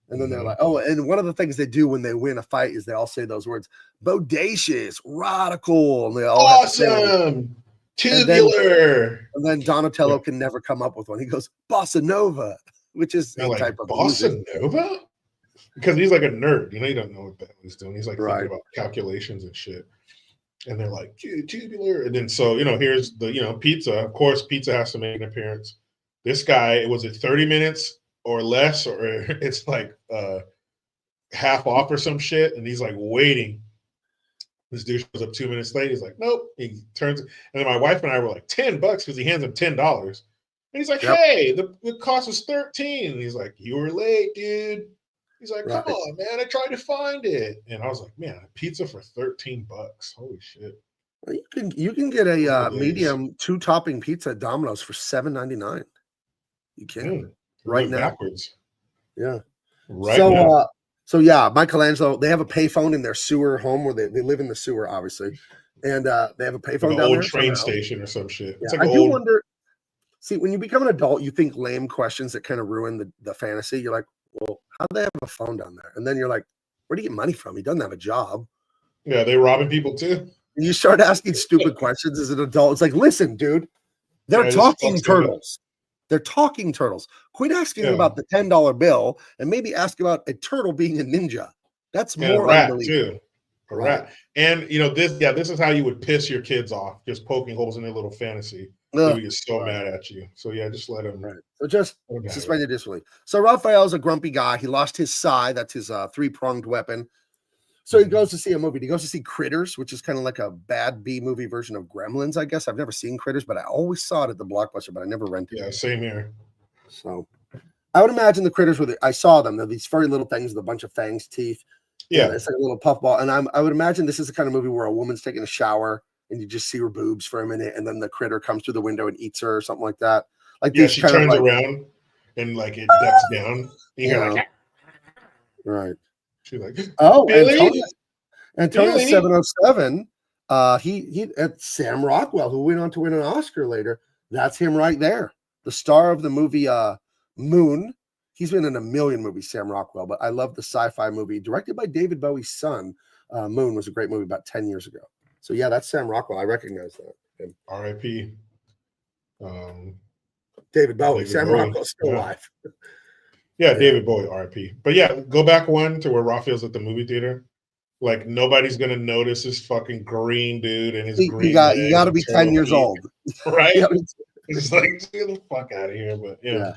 And then they're like, oh, and one of the things they do when they win a fight is they all say those words, bodacious, radical. And they all awesome, tubular. And then Donatello can never come up with one. He goes, bossa nova, which is a like, type of bossa music. nova? Because he's like a nerd. You don't know what he's doing. He's like thinking about calculations and shit. And they're like, tubular. And then here's the, pizza. Of course, pizza has to make an appearance. This guy, was it 30 minutes? Or less, or it's like half off or some shit, and he's like waiting. This dude shows up 2 minutes late. He's like, nope. He turns, and then my wife and I were like $10 because he hands him $10, and he's like, hey, the cost was $13. And he's like, you were late, dude. He's like, come on, man, I tried to find it, and I was like, man, a pizza for $13. Holy shit! You can get a medium 2-topping pizza at Domino's for $7.99. You can. Right now, backwards. Yeah. Right now. So yeah, Michelangelo. They have a payphone in their sewer home where they live in the sewer, obviously, and they have a payphone like down there. Old train station or some shit. Yeah, it's like I do wonder. See, when you become an adult, you think lame questions that kind of ruin the fantasy. You're like, well, how do they have a phone down there? And then you're like, where do you get money from? He doesn't have a job. Yeah, they robbing people too. And you start asking stupid questions as an adult. It's like, listen, dude, they're talking turtles. They're talking turtles. Quit asking about the $10 bill and maybe ask about a turtle being a ninja. That's more a rat unbelievable. Too. A rat. And this is how you would piss your kids off, just poking holes in their little fantasy. They would get so mad at you. So yeah, just let them. Right. So just suspend your disbelief. So Raphael's a grumpy guy. He lost his sai. That's his 3-pronged weapon. So he goes to see a movie. He goes to see Critters, which is kind of like a bad B-movie version of Gremlins, I guess. I've never seen Critters, but I always saw it at the Blockbuster, but I never rented it. Yeah, same here. So I would imagine the Critters I saw them. They're these furry little things with a bunch of fangs, teeth. Yeah. It's like a little puffball. And I would imagine this is the kind of movie where a woman's taking a shower and you just see her boobs for a minute, and then the critter comes through the window and eats her or something like that. Like she turns around and like it ducks down. You hear like, right. She's like, Antonio 707. He Sam Rockwell, who went on to win an Oscar later. That's him right there. The star of the movie Moon. He's been in a million movies, Sam Rockwell, but I love the sci-fi movie directed by David Bowie's son. Moon was a great movie about 10 years ago. So yeah, that's Sam Rockwell. I recognize that. R.I.P. David Bowie. Sam Rockwell's still alive. Yeah, David Bowie, R.I.P. But yeah, go back one to where Raphael's at the movie theater. Like nobody's gonna notice this fucking green dude and his green. You got to be 10 years old, right? It's like get the fuck out of here. But yeah.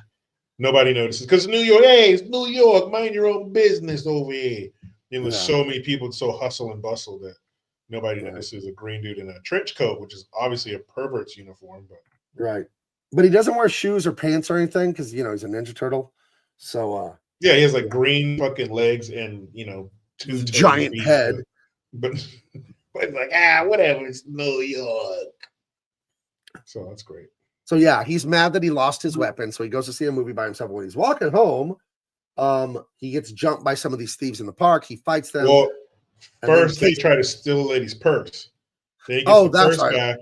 Nobody notices because New York. Hey, it's New York. Mind your own business over here. There's so many people, so hustle and bustle that Nobody Right. notices a green dude in a trench coat, which is obviously a pervert's uniform. But Right. But he doesn't wear shoes or pants or anything because he's a Ninja Turtle. So yeah, he has like green fucking legs and his 2 toby giant feet. head. But it's like whatever. It's New York. So that's great. So yeah, he's mad that he lost his weapon. So he goes to see a movie by himself. When he's walking home, he gets jumped by some of these thieves in the park. He fights them. Well, and then first they try to steal a lady's purse. Then he gets Oh, the that's purse right. back,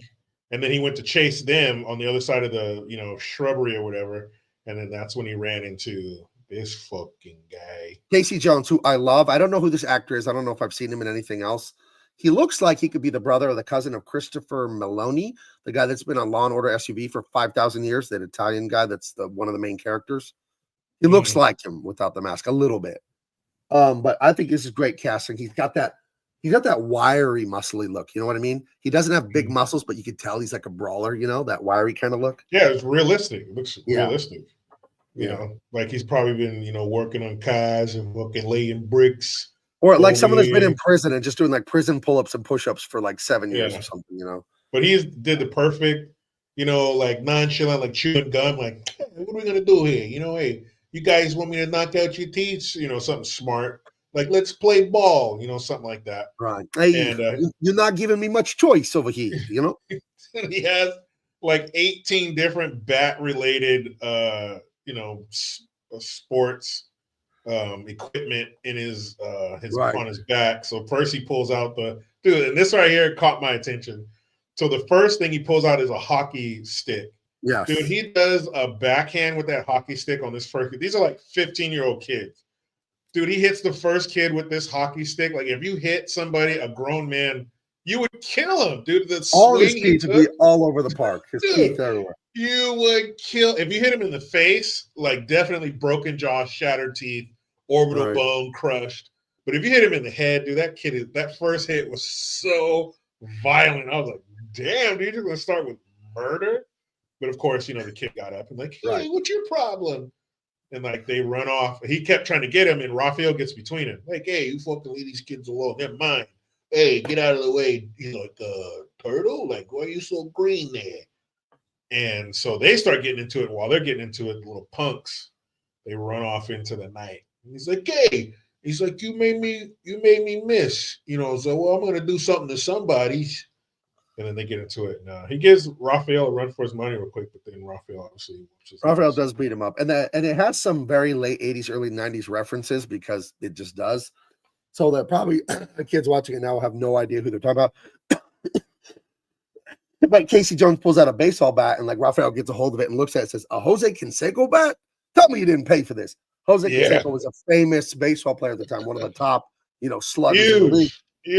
and then he went to chase them on the other side of the shrubbery or whatever. And then that's when he ran into this fucking guy. Casey Jones, who I love. I don't know who this actor is. I don't know if I've seen him in anything else. He looks like he could be the brother or the cousin of Christopher Meloni, the guy that's been on Law and Order SUV for 5,000 years, that Italian guy that's one of the main characters. He looks like him without the mask a little bit. But I think this is great casting. He's got that wiry, muscly look. You know what I mean? He doesn't have big muscles, but you could tell he's like a brawler, that wiry kind of look. Yeah, it's realistic. It looks Yeah. realistic. Like he's probably been, working on cars and fucking laying bricks. Or like someone that's been in prison and just doing like prison pull-ups and push-ups for like 7 years Yeah. or something, But he did the perfect, like nonchalant, like chewing gum, like, hey, what are we gonna do here? Hey, you guys want me to knock out your teeth? Something smart. Like, let's play ball, something like that. Right. Hey, And you're not giving me much choice over here, he has like 18 different bat-related, sports equipment in his Right. on his back. So first he pulls out and this right here caught my attention. So the first thing he pulls out is a hockey stick. Yeah. Dude, he does a backhand with that hockey stick on this first kid. These are like 15-year-old kids. Dude, he hits the first kid with this hockey stick. Like if you hit somebody, a grown man, you would kill him, dude. All of his teeth would be all over the park. His teeth everywhere. You would kill if you hit him in the face, like definitely broken jaw, shattered teeth, orbital bone crushed. But if you hit him in the head, dude, that first hit was so violent. I was like, damn, dude, you're gonna start with murder. But of course, the kid got up and like, hey, what's your problem? And like they run off. He kept trying to get him, and Raphael gets between him. Like, hey, you fucking leave these kids alone. They're mine. Hey, get out of the way. He's like, turtle? Like, why are you so green there? And so they start getting into it. While they're getting into it, the little punks, they run off into the night. And he's like, hey, he's like, you made me miss. So well, I'm gonna do something to somebody. And then they get into it. And he gives Raphael a run for his money real quick, but then Raphael obviously Raphael does beat him up. And it has some very late 80s, early 90s references because it just does. So that probably the kids watching it now will have no idea who they're talking about. But Casey Jones pulls out a baseball bat and like Raphael gets a hold of it and looks at it and says, a Jose Canseco bat? Tell me you didn't pay for this. Jose Canseco was a famous baseball player at the time, one of the top, sluggers in the league.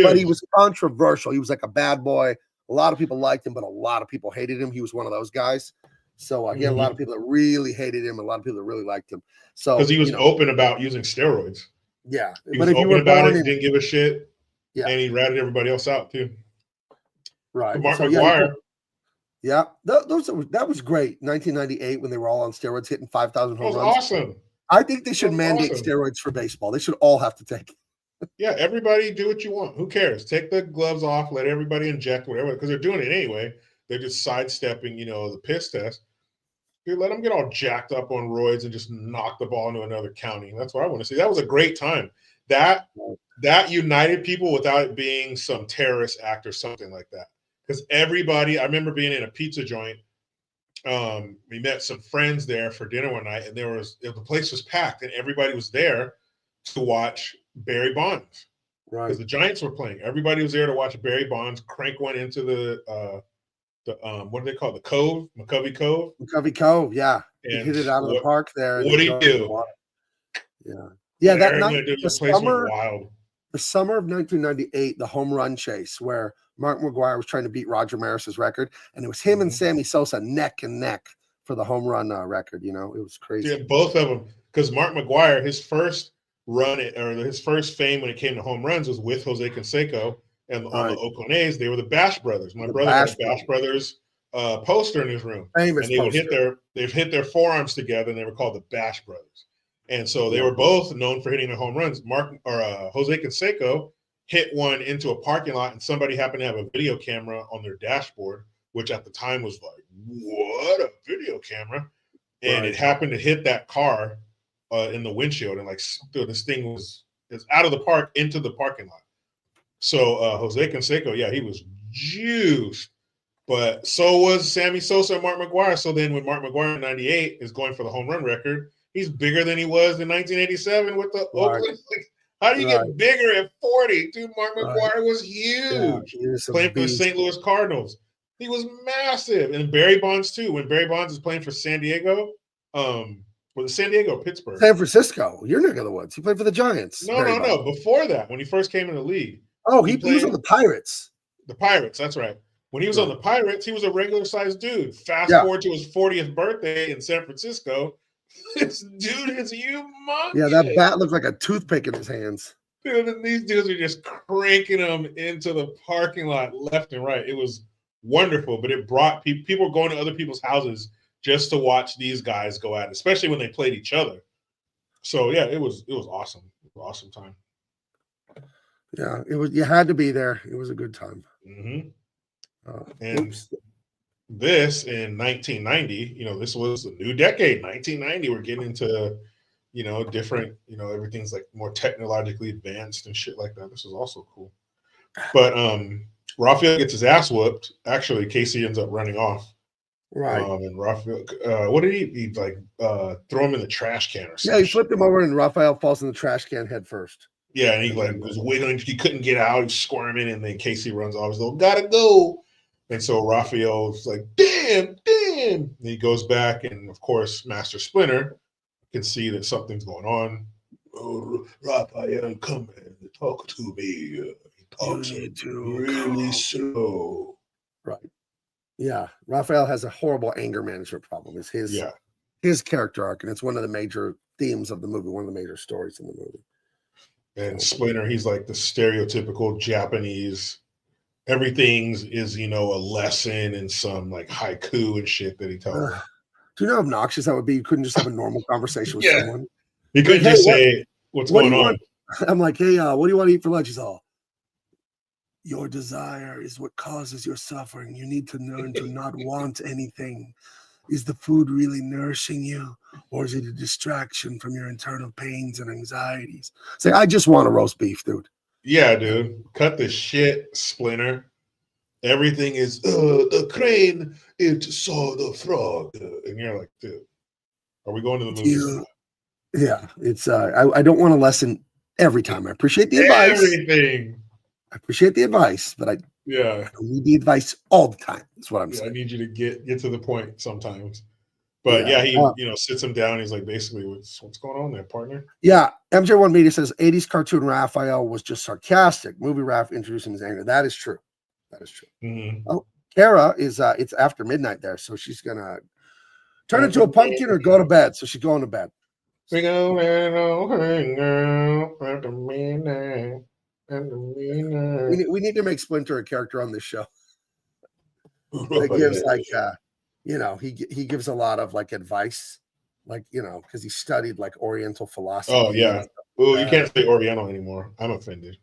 But he was controversial. He was like a bad boy. A lot of people liked him, but a lot of people hated him. He was one of those guys. So he had a lot of people that really hated him, and a lot of people that really liked him. So because he was open about using steroids. Yeah, he was open about it. Didn't give a shit. Yeah, and he ratted everybody else out too. Right, Mark McGuire. Yeah, that was great. 1998 when they were all on steroids, hitting 5,000 home runs. That was awesome. I think they should mandate steroids for baseball. They should all have to take it. Yeah, everybody do what you want. Who cares? Take the gloves off. Let everybody inject whatever, because they're doing it anyway. They're just sidestepping, the piss test. Dude, let them get all jacked up on roids and just knock the ball into another county. That's what I want to see. That was a great time. That united people without it being some terrorist act or something like that. Because everybody, I remember being in a pizza joint. We met some friends there for dinner one night, and the place was packed, and everybody was there to watch Barry Bonds. Right. Because the Giants were playing. Everybody was there to watch Barry Bonds crank one into the what do they call it? The Cove? McCovey Cove? McCovey Cove, yeah. He hit it out of the park there. What did he do? Yeah. Yeah, that night, the summer of 1998, the home run chase where Mark McGuire was trying to beat Roger Maris's record, and it was him and Sammy Sosa neck and neck for the home run record. It was crazy. Yeah, both of them. Because Mark McGuire, his first run or his first fame when it came to home runs was with Jose Canseco and on the Oakland A's. They were the Bash Brothers. My brother had a Bash Brothers poster in his room. Famous and they poster. would hit their forearms together, and they were called the Bash Brothers. And so they were both known for hitting the home runs. Jose Canseco hit one into a parking lot, and somebody happened to have a video camera on their dashboard, which at the time was like, what, a video camera? And it happened to hit that car in the windshield, and like this thing was out of the park into the parking lot. So Jose Canseco, yeah, he was juiced, but so was Sammy Sosa and Mark McGwire. So then when Mark McGwire in 98 is going for the home run record, he's bigger than he was in 1987 with the Oakland. How do you get bigger at 40? Dude, Mark McGwire was huge. Yeah, was playing for the St. Louis Cardinals. He was massive. And Barry Bonds, too. When Barry Bonds was playing for San Diego, was it San Diego or Pittsburgh? San Francisco. You're neck of the woods. He played for the Giants. No. Before that, when he first came in the league. Oh, he was on the Pirates. The Pirates, that's right. When he was on the Pirates, he was a regular-sized dude. Fast forward to his 40th birthday in San Francisco. This dude is humongous. Yeah, that bat looked like a toothpick in his hands. Dude, and these dudes are just cranking them into the parking lot left and right. It was wonderful, but it brought people were going to other people's houses just to watch these guys go at it, especially when they played each other. So yeah, it was awesome. It was an awesome time. Yeah, it was. You had to be there. It was a good time. Mm-hmm. And this in 1990, this was a new decade. 1990, we're getting into, different, everything's like more technologically advanced and shit like that. This is also cool. But Raphael gets his ass whooped. Actually, Casey ends up running off. Right. And Raphael, what did he like? Throw him in the trash can or something? Yeah, he flipped him over, and Raphael falls in the trash can head first. Yeah, and he was wiggling. He couldn't get out. He was squirming, and then Casey runs off. He's like, "Gotta go." And so Raphael's like, "Damn!" And he goes back, and of course, Master Splinter can see that something's going on. Oh, Raphael, come and talk to me. He talks really slow. Right. Yeah, Raphael has a horrible anger management problem. It's his character arc, and it's one of the major themes of the movie, one of the major stories in the movie. And Splinter, he's like the stereotypical Japanese. Everything is, a lesson and some like haiku and shit that he tells. Do you know how obnoxious that would be? You couldn't just have a normal conversation with someone. He couldn't just say, "What's going on?" I'm like, "Hey, what do you want to eat for lunch?" He's all, "Your desire is what causes your suffering. You need to learn to not want anything. Is the food really nourishing you, or is it a distraction from your internal pains and anxieties?" Say, "I just want a roast beef, dude." Yeah, dude. Cut the shit, Splinter. Everything is the crane, it saw the frog. And you're like, dude, are we going to the movie? Yeah, it's I don't want a lesson every time. I appreciate the advice. Everything. I appreciate the advice, but I don't need the advice all the time. That's what I'm saying. I need you to get to the point sometimes. But he sits him down. He's like, basically, what's going on there, partner? Yeah, MJ1 Media says 80s cartoon Raphael was just sarcastic. Movie Raph introduced him as anger. That is true. That is true. Mm-hmm. Oh, Kara is it's after midnight there, so she's gonna turn into a pumpkin or go to bed. So she's going to bed. We go hang out after midnight. We need to make Splinter a character on this show. That gives he gives a lot of like advice, like because he studied like Oriental philosophy. Oh yeah. Well, you can't say Oriental anymore. I'm offended.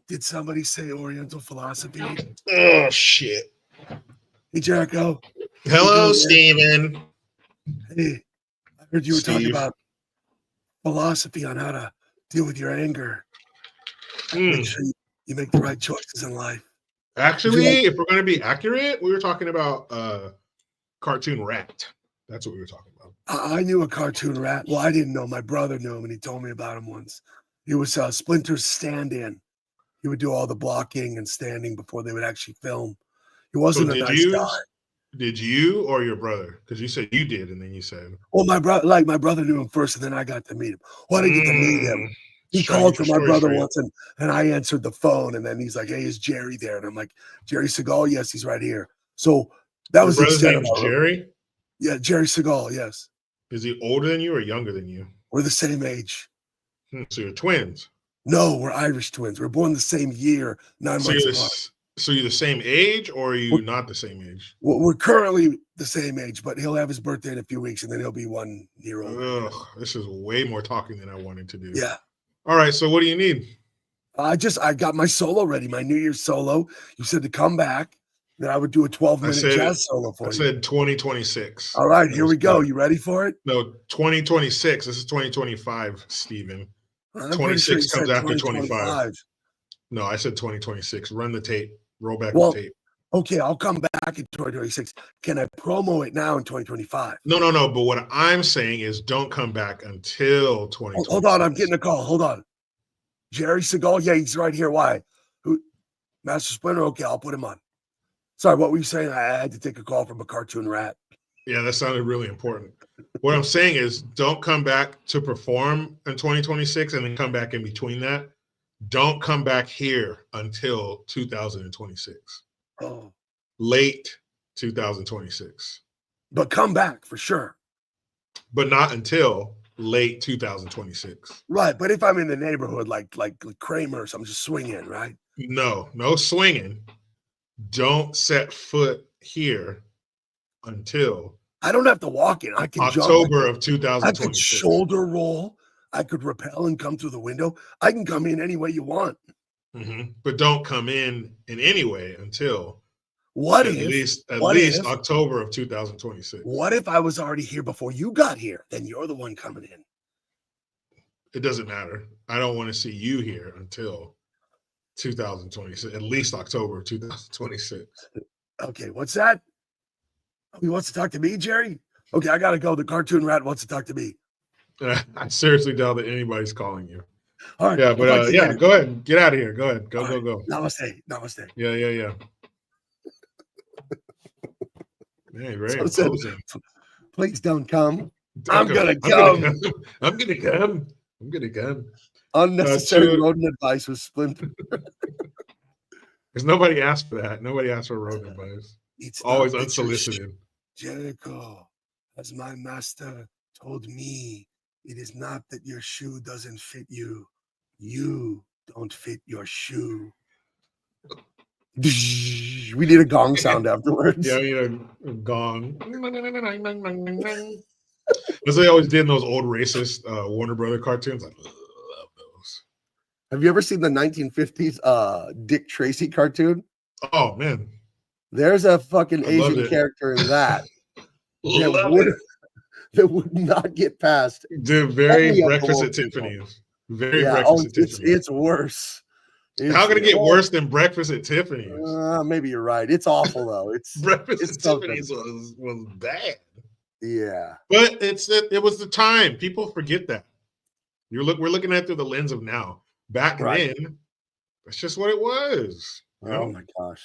Did somebody say Oriental philosophy? Oh shit. Hey Jericho. Hello, Steven. Hey, I heard you were talking about philosophy on how to deal with your anger. Make sure you make the right choices in life. Actually, if we're going to be accurate, we were talking about cartoon rat. That's what we were talking about. I knew a cartoon rat. Well, I didn't know. My brother knew him, and he told me about him once. He was Splinter's stand-in. He would do all the blocking and standing before they would actually film. He wasn't a nice guy. Did you or your brother? Because you said you did, and then you said, "Well, my brother knew him first, and then I got to meet him." Well, I didn't get to meet him. He called for my brother once, and I answered the phone, and then he's like, "Hey, is Jerry there?" And I'm like, "Jerry Segal? Yes, he's right here." So that was the extent of Jerry. Yeah, Jerry Segal. Yes. Is he older than you or younger than you? We're the same age. So you're twins. No, we're Irish twins. We're born the same year, 9 months apart. So you're the same age, or are you not the same age? Well, we're currently the same age, but he'll have his birthday in a few weeks, and then he'll be 1 year old. Ugh, this is way more talking than I wanted to do. Yeah. All right, so what do you need? I got my solo ready, my New Year's solo. You said to come back, that I would do a 12-minute jazz solo for I you. said 2026. All right, here we go. You ready for it? No, 2026. This is 2025, Steven. I'm pretty sure you 26 comes said after 2025. 25. No, I said 2026. Run the tape. Roll back Well, the tape. okay, I'll come back in 2026. Can I promo it now in 2025? No. But what I'm saying is don't come back until 2026. Hold on, I'm getting a call. Hold on. Jerry Segal? Yeah, he's right here. Why? Who? Master Splinter? Okay, I'll put him on. Sorry, what were you saying? I had to take a call from a cartoon rat. Yeah, that sounded really important. What I'm saying is don't come back to perform in 2026 and then come back in between that. Don't come back here until 2026. Oh. Late 2026. But come back for sure. But not until late 2026. Right, but if I'm in the neighborhood like Kramer or something, just swing in, right? No swinging. Don't set foot here until I don't have to walk in. I can October jump. of 2026. I could shoulder roll. I could rappel and come through the window. I can come in any way you want. Mm-hmm. But don't come in any way until At least October of 2026. What if I was already here before you got here? Then you're the one coming in. It doesn't matter. I don't want to see you here until 2026, at least October of 2026. Okay, what's that? Oh, he wants to talk to me, Jerry? Okay, I gotta go. The cartoon rat wants to talk to me. I seriously doubt that anybody's calling you. All right. Yeah, but go ahead. Get out of here. Go ahead. Go. Namaste. Yeah. Man, very imposing. Please don't come. I'm gonna come. I'm gonna come. Unnecessary rodent advice was Splinter. Because nobody asked for that. Nobody asked for rodent advice. It's always unsolicited. Jericho, as my master told me, it is not that your shoe doesn't fit you. You don't fit your shoe. We need a gong sound afterwards. Yeah, we need a gong. As they always did in those old racist Warner Brother cartoons. I love those. Have you ever seen the 1950s Dick Tracy cartoon? Oh, man. There's a fucking Asian character in that. That would not get past. The very Breakfast at Tiffany's. Breakfast at Tiffany's. It's worse. How can it get worse than Breakfast at Tiffany's? Maybe you're right. It's awful though. Breakfast at Tiffany's was bad. Yeah, but it was the time. People forget that. We're looking at it through the lens of now. Back then, that's just what it was. Oh my gosh.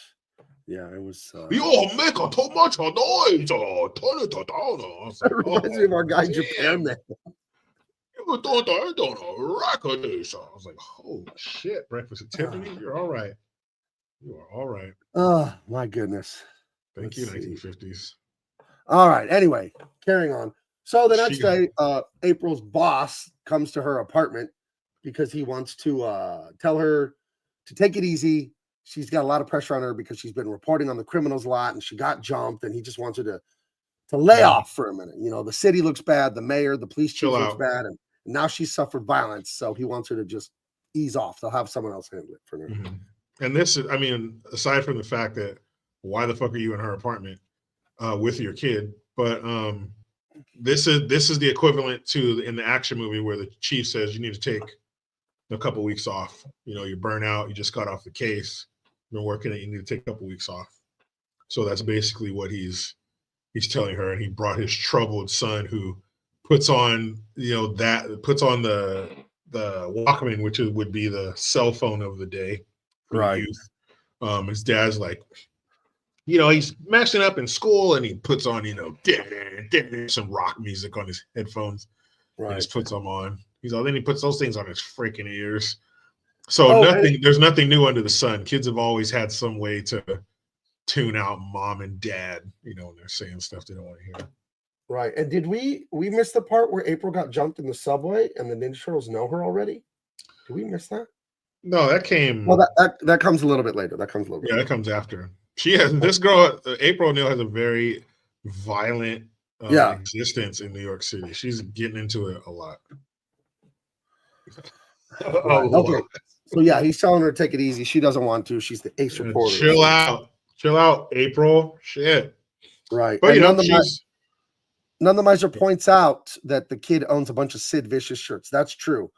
Yeah, it was. You make too much noise. Turn it down. That reminds me of our guy in Japan there. I was like, oh shit, Breakfast at Tiffany's. You're all right. You are all right. Oh my goodness. Thank you, 1950s. All right. Anyway, carrying on. So the next day, April's boss comes to her apartment because he wants to tell her to take it easy. She's got a lot of pressure on her because she's been reporting on the criminals a lot and she got jumped, and he just wants her to lay off for a minute. You know, the city looks bad, the mayor, the police chief looks bad, and now she's suffered violence, so he wants her to just ease off. They'll have someone else handle it for her. Mm-hmm. And this is, I mean, aside from the fact that why the fuck are you in her apartment with your kid? But this is the equivalent to in the action movie where the chief says you need to take a couple weeks off. You know, you're burnt out, you just got off the case, you've been working it, you need to take a couple weeks off. So that's basically what he's telling her. And he brought his troubled son who puts on, the Walkman, which would be the cell phone of the day. Right. His dad's like, he's messing up in school, and he puts on, some rock music on his headphones. Right. And just puts them on. Then he puts those things on his freaking ears. So there's nothing new under the sun. Kids have always had some way to tune out mom and dad, when they're saying stuff they don't want to hear. Right. And did we miss the part where April got jumped in the subway and the Ninja Turtles know her already? Did we miss that? No, that came. Well, that comes a little bit later. That comes after. She has this girl, April O'Neil, has a very violent existence in New York City. She's getting into it a lot. Okay. So yeah, he's telling her to take it easy. She doesn't want to. She's the ace reporter. Chill out, April. Shit. Right. But And you know, she's None the Miser points out that the kid owns a bunch of Sid Vicious shirts. That's true.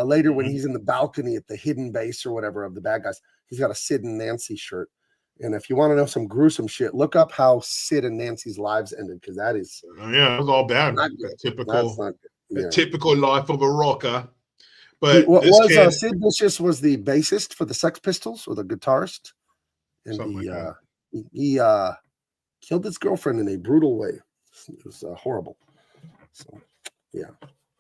Later, when he's in the balcony at the hidden base or whatever of the bad guys, he's got a Sid and Nancy shirt. And if you want to know some gruesome shit, look up how Sid and Nancy's lives ended, because that is yeah, it was all bad. not That good. typical, That's not good. Yeah. typical life of a rocker. But What this was kid, Sid Vicious was the bassist for the Sex Pistols, or the guitarist, and Something like that. he killed his girlfriend in a brutal way. It was horrible. So yeah,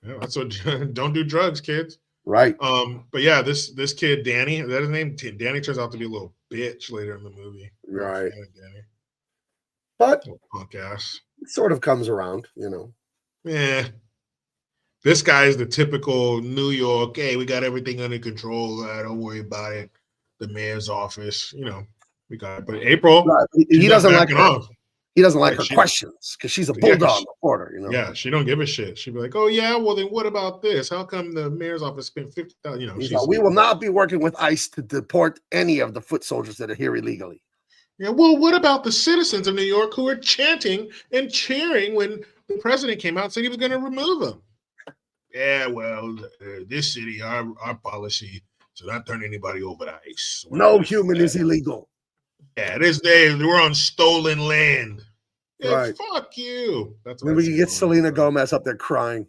that's what. Don't do drugs, kids. right. But yeah, this kid Danny, is that his name? Danny turns out to be a little bitch later in the movie. Right. Danny, But little punk ass. it sort of comes around, you know. Yeah. This guy is the typical New York, hey, we got everything under control. Don't worry about it. The mayor's office, you know, we got it. But April, Right. she's He not doesn't like backing her. off. He doesn't like Yeah, her questions because she's a bulldog reporter, you know. Yeah, she don't give a shit. She'd be like, oh yeah, well then what about this? How come the mayor's office spent $50,000? You know, He's like, we will not be working with ICE to deport any of the foot soldiers that are here illegally. Yeah, well, what about the citizens of New York who were chanting and cheering when the president came out and said he was going to remove them? Yeah, well, this city, our policy to not turn anybody over to ICE. No human is illegal. Yeah, we're on stolen land. Yeah, Right. fuck you. That's Then we can get Selena Gomez up there crying.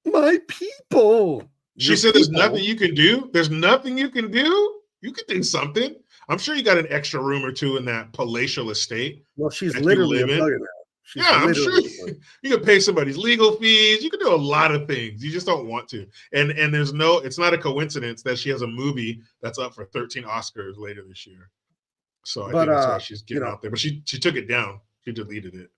My people. She said there's nothing you can do. There's nothing you can do. You could do something. I'm sure you got an extra room or two in that palatial estate. Well, she's literally a millionaire. I'm sure you could pay somebody's legal fees. You could do a lot of things. You just don't want to. And it's not a coincidence that she has a movie that's up for 13 Oscars later this year. So I think that's why she's getting out there. But she took it down. She deleted it.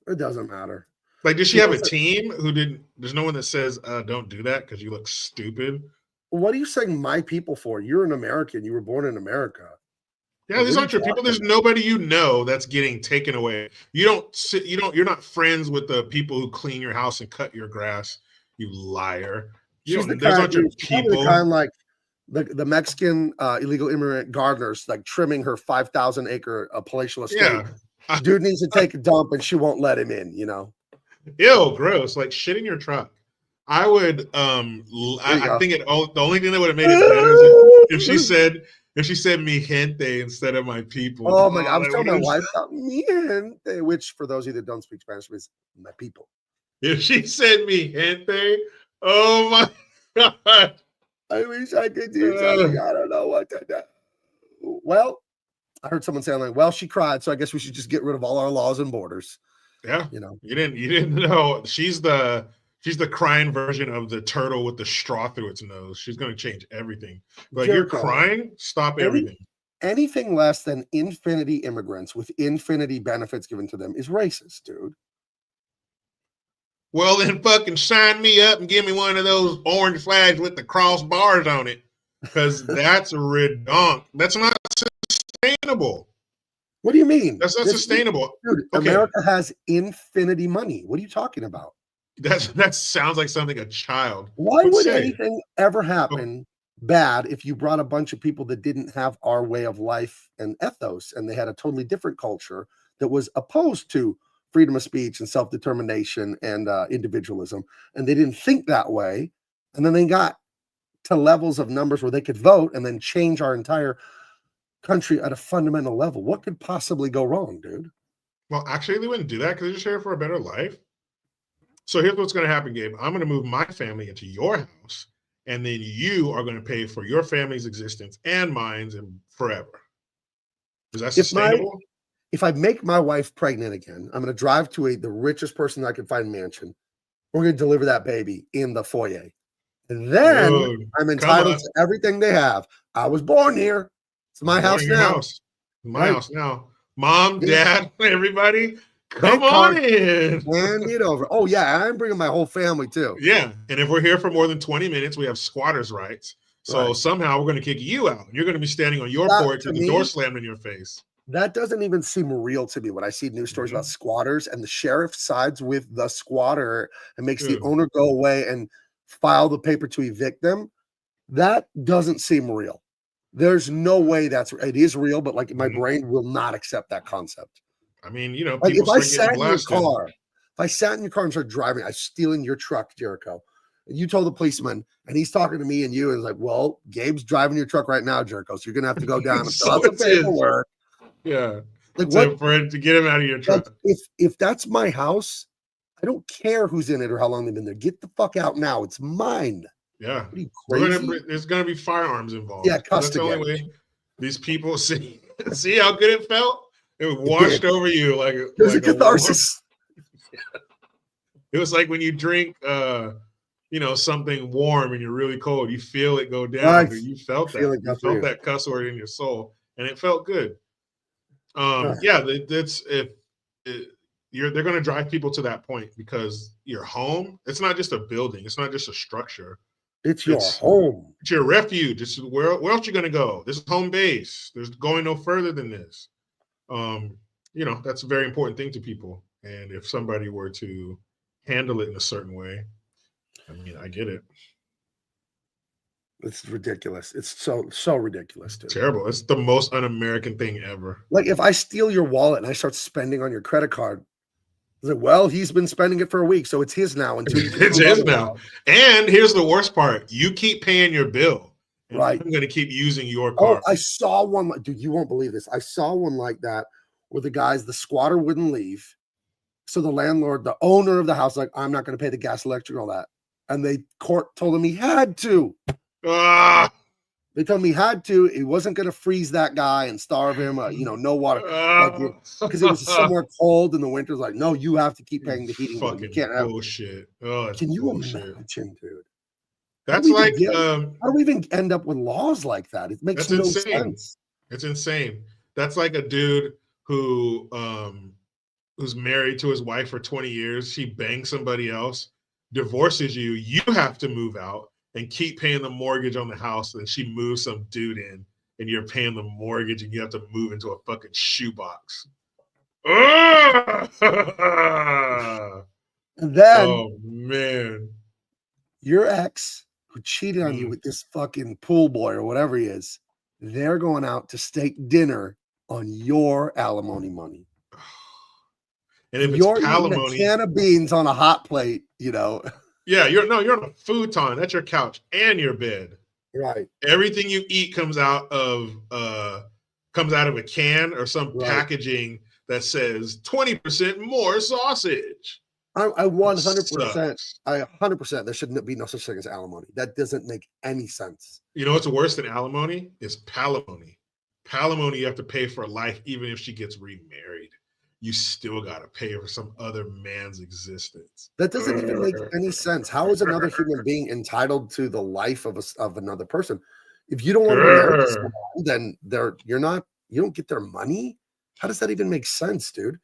It doesn't matter. Like, does she have a team who didn't? There's no one that says, don't do that because you look stupid. What are you saying my people for? You're an American. You were born in America. Yeah, these aren't your people. There's nobody you know that's getting taken away. You're not friends with the people who clean your house and cut your grass, you liar. Those aren't your people. Kind of like the Mexican illegal immigrant gardeners, like trimming her 5,000 acre palatial estate. Yeah. Dude needs to take a dump and she won't let him in, you know. Ew, gross. Like shit in your truck. I would I think the only thing that would have made it better is if she said mi gente instead of my people. Oh my God. I was telling my wife about mi gente, which for those of you that don't speak Spanish means my people. If she said mi gente, oh my God. I wish I could do something. I don't know what to do. Well, I heard someone saying like, well, she cried, so I guess we should just get rid of all our laws and borders. Yeah. You know. You didn't know. She's the crying version of the turtle with the straw through its nose. She's going to change everything. Like, you're crying, stop everything. Anything less than infinity immigrants with infinity benefits given to them is racist, dude. Well, then fucking sign me up and give me one of those orange flags with the cross bars on it, because that's redonk. That's not sustainable. What do you mean? That's not sustainable. Dude, okay. America has infinity money. What are you talking about? That sounds like something a child would say. Anything ever happen bad if you brought a bunch of people that didn't have our way of life and ethos, and they had a totally different culture that was opposed to freedom of speech and self-determination and individualism, and they didn't think that way, and then they got to levels of numbers where they could vote and then change our entire country at a fundamental level? What could possibly go wrong, dude? Well, actually, they wouldn't do that because they're just here for a better life. So here's what's going to happen, Gabe. I'm going to move my family into your house, and then you are going to pay for your family's existence and mine and forever. Is that sustainable? If I make my wife pregnant again, I'm going to drive to the richest person I can find mansion. We're going to deliver that baby in the foyer. And then I'm entitled to everything they have. I was born here. It's my house now. My house now. Mom, Dad, everybody, come on in. Hand it over. Oh, yeah, I'm bringing my whole family too. Yeah, and if we're here for more than 20 minutes, we have squatters' rights. So somehow we're going to kick you out. You're going to be standing on your porch with the door slammed in your face. That doesn't even seem real to me when I see news stories about squatters, and the sheriff sides with the squatter and makes the owner go away and file the paper to evict them. That doesn't seem real. There's no way it is real, but like my brain will not accept that concept. I mean, Like people if I start sat getting in your blasted. car, if I sat in your car and started driving, I steal in your truck, Jericho, and you told the policeman, and he's talking to me and you, and like, well, Gabe's driving your truck right now, Jericho, so you're gonna have to go down and fill out the it's his. paperwork. Yeah. Like So what? for it to get him out of your Like truck. if that's my house, I don't care who's in it or how long they've been there. Get the fuck out now. It's mine. Yeah. What are you crazy? There's gonna be firearms involved. Yeah, That's the only custody. way these people see how good it felt. It washed over you like There's like a catharsis. It was like when you drink something warm and you're really cold, you feel it go down. Right. You felt Feel that. it go You through felt you. that cuss word in your soul, and it felt good. Yeah. Yeah, that's they're going to drive people to that point because your home, it's not just a building, it's not just a structure. It's your home. It's your refuge. It's where else you going to go? This is home base. There's going no further than this. That's a very important thing to people. And if somebody were to handle it in a certain way, I mean, I get it. It's ridiculous. It's so ridiculous, dude. Terrible. It's the most un-American thing ever. Like if I steal your wallet and I start spending on your credit card, it's like, well, he's been spending it for a week, so it's his now until you can It's his now. And here's the worst part: you keep paying your bill, and right? I'm going to keep using your car. Oh, I saw one, dude. You won't believe this. I saw one like that where the squatter wouldn't leave, so the landlord, the owner of the house, like, I'm not going to pay the gas, electric, all that, and the court told him he had to. They told him he had to. He wasn't going to freeze that guy and starve him. No water, because it was somewhere cold in the winter. Like, no, you have to keep paying the heating bill. You can't have bullshit. Oh, can you bullshit. imagine, dude? That's like how do we even end up with laws like that? It makes no sense. It's insane. That's like a dude who's married to his wife for 20 years. She bangs somebody else, divorces you. You have to move out and keep paying the mortgage on the house. And she moves some dude in, and you're paying the mortgage, and you have to move into a fucking shoebox. And then, oh man, your ex who cheated on you with this fucking pool boy or whatever he is, they're going out to steak dinner on your alimony money. And if you're it's alimony, eating a can of beans on a hot plate, Yeah, you're on a futon. That's your couch and your bed. Right. Everything you eat comes out of a can or some packaging that says 20% more sausage. I 100%. I 100%. There shouldn't be no such thing as alimony. That doesn't make any sense. You know what's worse than alimony is palimony. Palimony you have to pay for life, even if she gets remarried. You still got to pay for some other man's existence. That doesn't even make any sense. How is another human being entitled to the life of another person? If you don't want to be married to someone, then you don't get their money. How does that even make sense, dude?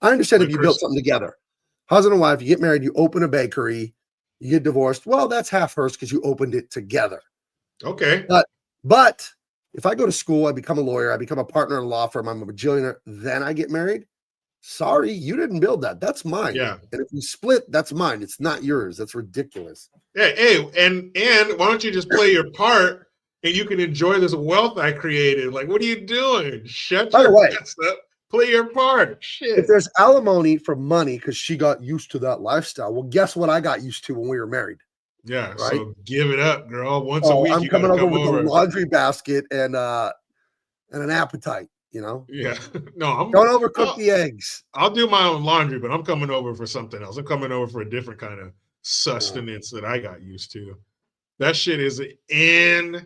I understand if you built something together. Husband and wife, you get married, you open a bakery, you get divorced. Well, that's half hers because you opened it together. Okay. But if I go to school, I become a lawyer, I become a partner in a law firm, I'm a bajillionaire, then I get married. Sorry, you didn't build that. That's mine. Yeah. And if we split, that's mine. It's not yours. That's ridiculous. Hey, and why don't you just play your part and you can enjoy this wealth I created? Like, what are you doing? Shut your ass up. Play your part. Shit. If there's alimony for money because she got used to that lifestyle, well, guess what I got used to when we were married? Yeah. Right? So give it up, girl. Once a week, I'm you coming gotta over come with a laundry basket and an appetite. Yeah. No, I'm don't overcook the eggs. I'll do my own laundry, but I'm coming over for something else. I'm coming over for a different kind of sustenance that I got used to. That shit is insane,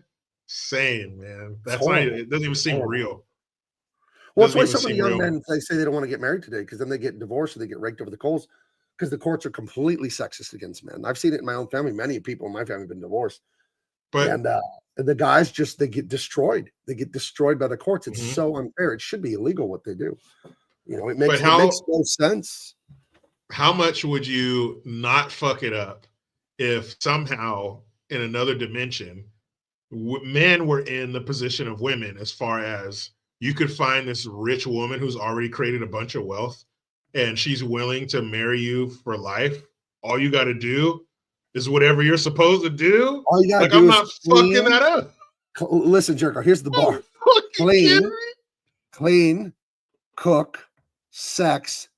man. It doesn't even seem real. Well, that's why so many young men say they don't want to get married today, because then they get divorced or they get raked over the coals because the courts are completely sexist against men. I've seen it in my own family. Many people in my family have been divorced. And the guys they get destroyed. They get destroyed by the courts. It's so unfair. It should be illegal what they do. It makes no sense. How much would you not fuck it up if somehow in another dimension, men were in the position of women, as far as you could find this rich woman who's already created a bunch of wealth and she's willing to marry you for life. All you got to do is whatever you're supposed to do. All you gotta Like do I'm is not clean. fucking that up. Listen, Jerko, here's the Are bar. you fucking kidding Clean, me? clean, cook, sex.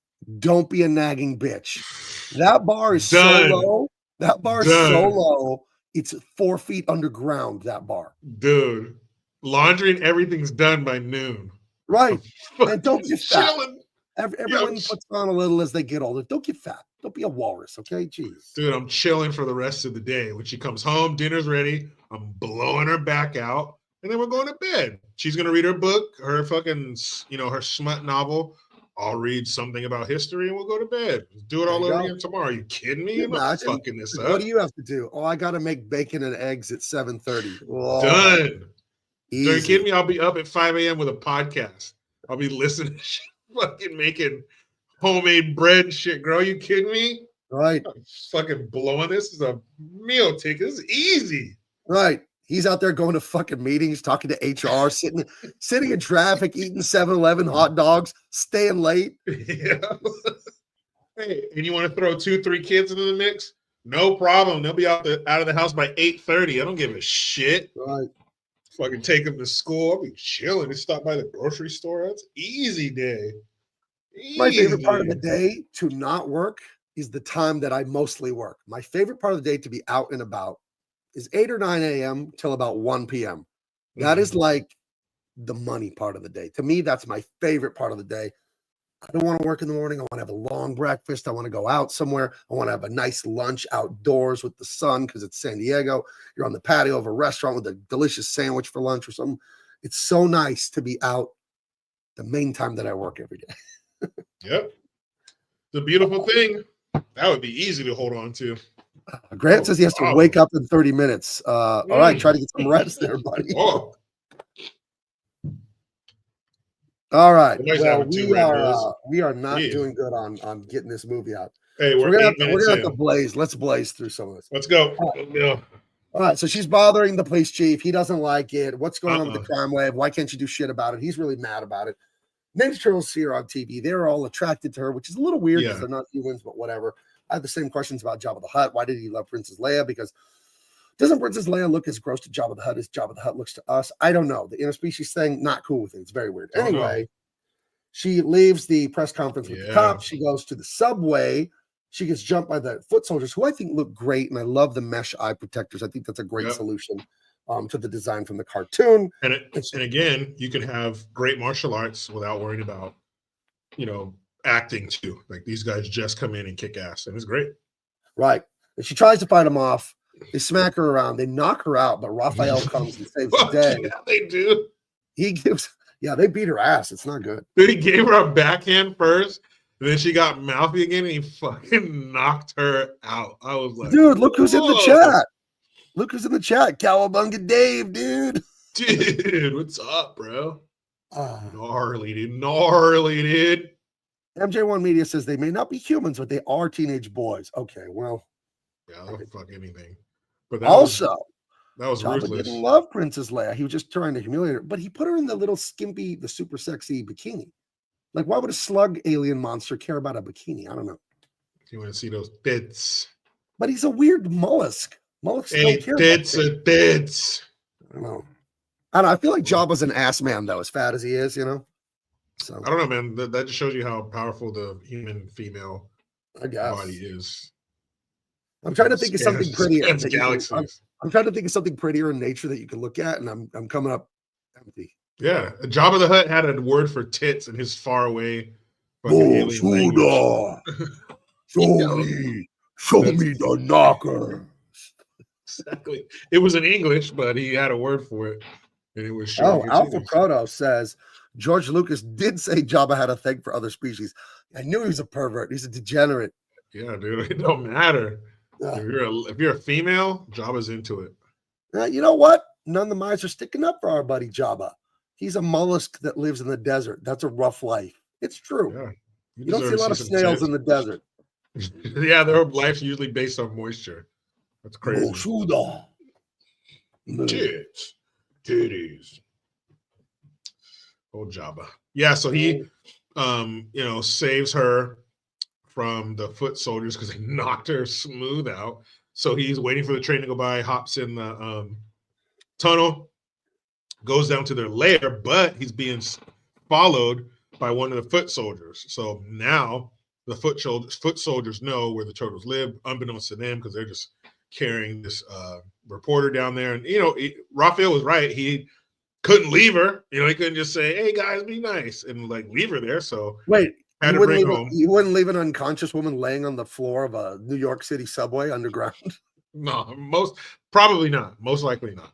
Don't be a nagging bitch. That bar is so Done. low. That bar is so Done. low. It's 4 feet underground, that bar. Dude, laundry and everything's done by noon. Right. I'm And don't fucking get fat. chilling. Everyone puts on a little as they get older. Don't get fat. Don't be a walrus, okay? Jeez. Dude, I'm chilling for the rest of the day. When she comes home, dinner's ready. I'm blowing her back out, and then we're going to bed. She's gonna read her book, her fucking, her smut novel. I'll read something about history, and we'll go to bed. Do it all There you over go. again tomorrow. Are you kidding me? Can you I'm not imagine? fucking this What up. do you have to do? Oh, I got to make bacon and eggs at 7:30. Oh, Done. Are you easy. kidding me? I'll be up at 5 a.m. with a podcast. I'll be listening to shit, fucking making homemade bread and shit, girl. You kidding me? Right. I'm fucking blowing this is a meal ticket. This is easy. Right. He's out there going to fucking meetings, talking to HR, sitting in traffic, eating 7-Eleven hot dogs, staying late. Yeah. Hey, and you want to throw 2-3 kids into the mix? No problem. They'll be out of the house by 8:30. I don't give a shit. Right. Fucking take them to school. I'll be chilling. Just stop by the grocery store. That's easy day. My favorite part of Easy. the day to not work is the time that I mostly work. My favorite part of the day to be out and about is 8 or 9 a.m. till about 1 p.m. That is like the money part of the day. To me, that's my favorite part of the day. I don't want to work in the morning. I want to have a long breakfast. I want to go out somewhere. I want to have a nice lunch outdoors with the sun because it's San Diego. You're on the patio of a restaurant with a delicious sandwich for lunch or something. It's so nice to be out the main time that I work every day. Yep. The beautiful thing. That would be easy to hold on to. Grant says he has to wake up in 30 minutes. All right, try to get some rest there, buddy. Oh, All right. Somebody's Well, having 2 Red Bulls. we are not Jeez. doing good on getting this movie out. Hey, So we're we're 8 gonna minutes have to in. blaze. Let's blaze through some of this. Let's go. All right. So she's bothering the police chief. He doesn't like it. What's going on with the crime wave? Why can't you do shit about it? He's really mad about it. Ninja Turtles see her on TV. They're all attracted to her, which is a little weird because they're not humans, but whatever. I have the same questions about Jabba the Hutt. Why did he love Princess Leia? Because doesn't Princess Leia look as gross to Jabba the Hutt as Jabba the Hutt looks to us? I don't know. The interspecies thing, not cool with it. It's very weird. Anyway, she leaves the press conference with the cops. She goes to the subway. She gets jumped by the foot soldiers, who I think look great, and I love the mesh eye protectors. I think that's a great solution to the design from the cartoon. And again, you can have great martial arts without worrying about, acting too. Like these guys just come in and kick ass, and it's great. Right. And she tries to fight them off. They smack her around. They knock her out, but Raphael comes and saves the day. Yeah, they do. They beat her ass. It's not good. Then he gave her a backhand first, and then she got mouthy again, and he fucking knocked her out. I was like, dude, look who's in the chat. Look who's in the chat. Cowabunga Dave, dude. Dude, what's up, bro? Gnarly, dude. MJ1 Media says they may not be humans, but they are teenage boys. Okay, well. Yeah, they'll fuck anything. But that was Jabba ruthless. Didn't love Princess Leia. He was just trying to humiliate her, but he put her in the little skimpy, the super sexy bikini. Like, why would a slug alien monster care about a bikini? I don't know. You want to see those tits? But he's a weird mollusk. Mollusks don't care tits about tits. I don't know. I feel like Jabba's an ass man, though, as fat as he is, So I don't know, man. That just shows you how powerful the human female body is. I'm trying to think of something prettier. Galaxies. I'm trying to think of something prettier in nature that you can look at, and I'm coming up empty. Yeah, Jabba the Hutt had a word for tits in his faraway alien language. Show me the knocker. Exactly. It was in English, but he had a word for it, and it was. Alpha Proto says George Lucas did say Jabba had a thing for other species. I knew he was a pervert. He's a degenerate. Yeah, dude. It don't matter. If you're a female, Jabba's into it. You know what? None of the minds are sticking up for our buddy Jabba. He's a mollusk that lives in the desert. That's a rough life. It's true. Yeah, you don't see a lot of snails in the desert. Yeah, their life's usually based on moisture. That's crazy. Titties. Old Jabba. Yeah, so he saves her from the foot soldiers because they knocked her smooth out. So he's waiting for the train to go by, hops in the tunnel, goes down to their lair, but he's being followed by one of the foot soldiers. So now the foot soldiers know where the turtles live, unbeknownst to them, because they're just carrying this reporter down there. And, Raphael was right. He couldn't leave her. He couldn't just say, hey, guys, be nice, and like leave her there. So Wait, had you to bring home. you wouldn't leave an unconscious woman laying on the floor of a New York City subway underground? No, probably not. Most likely not.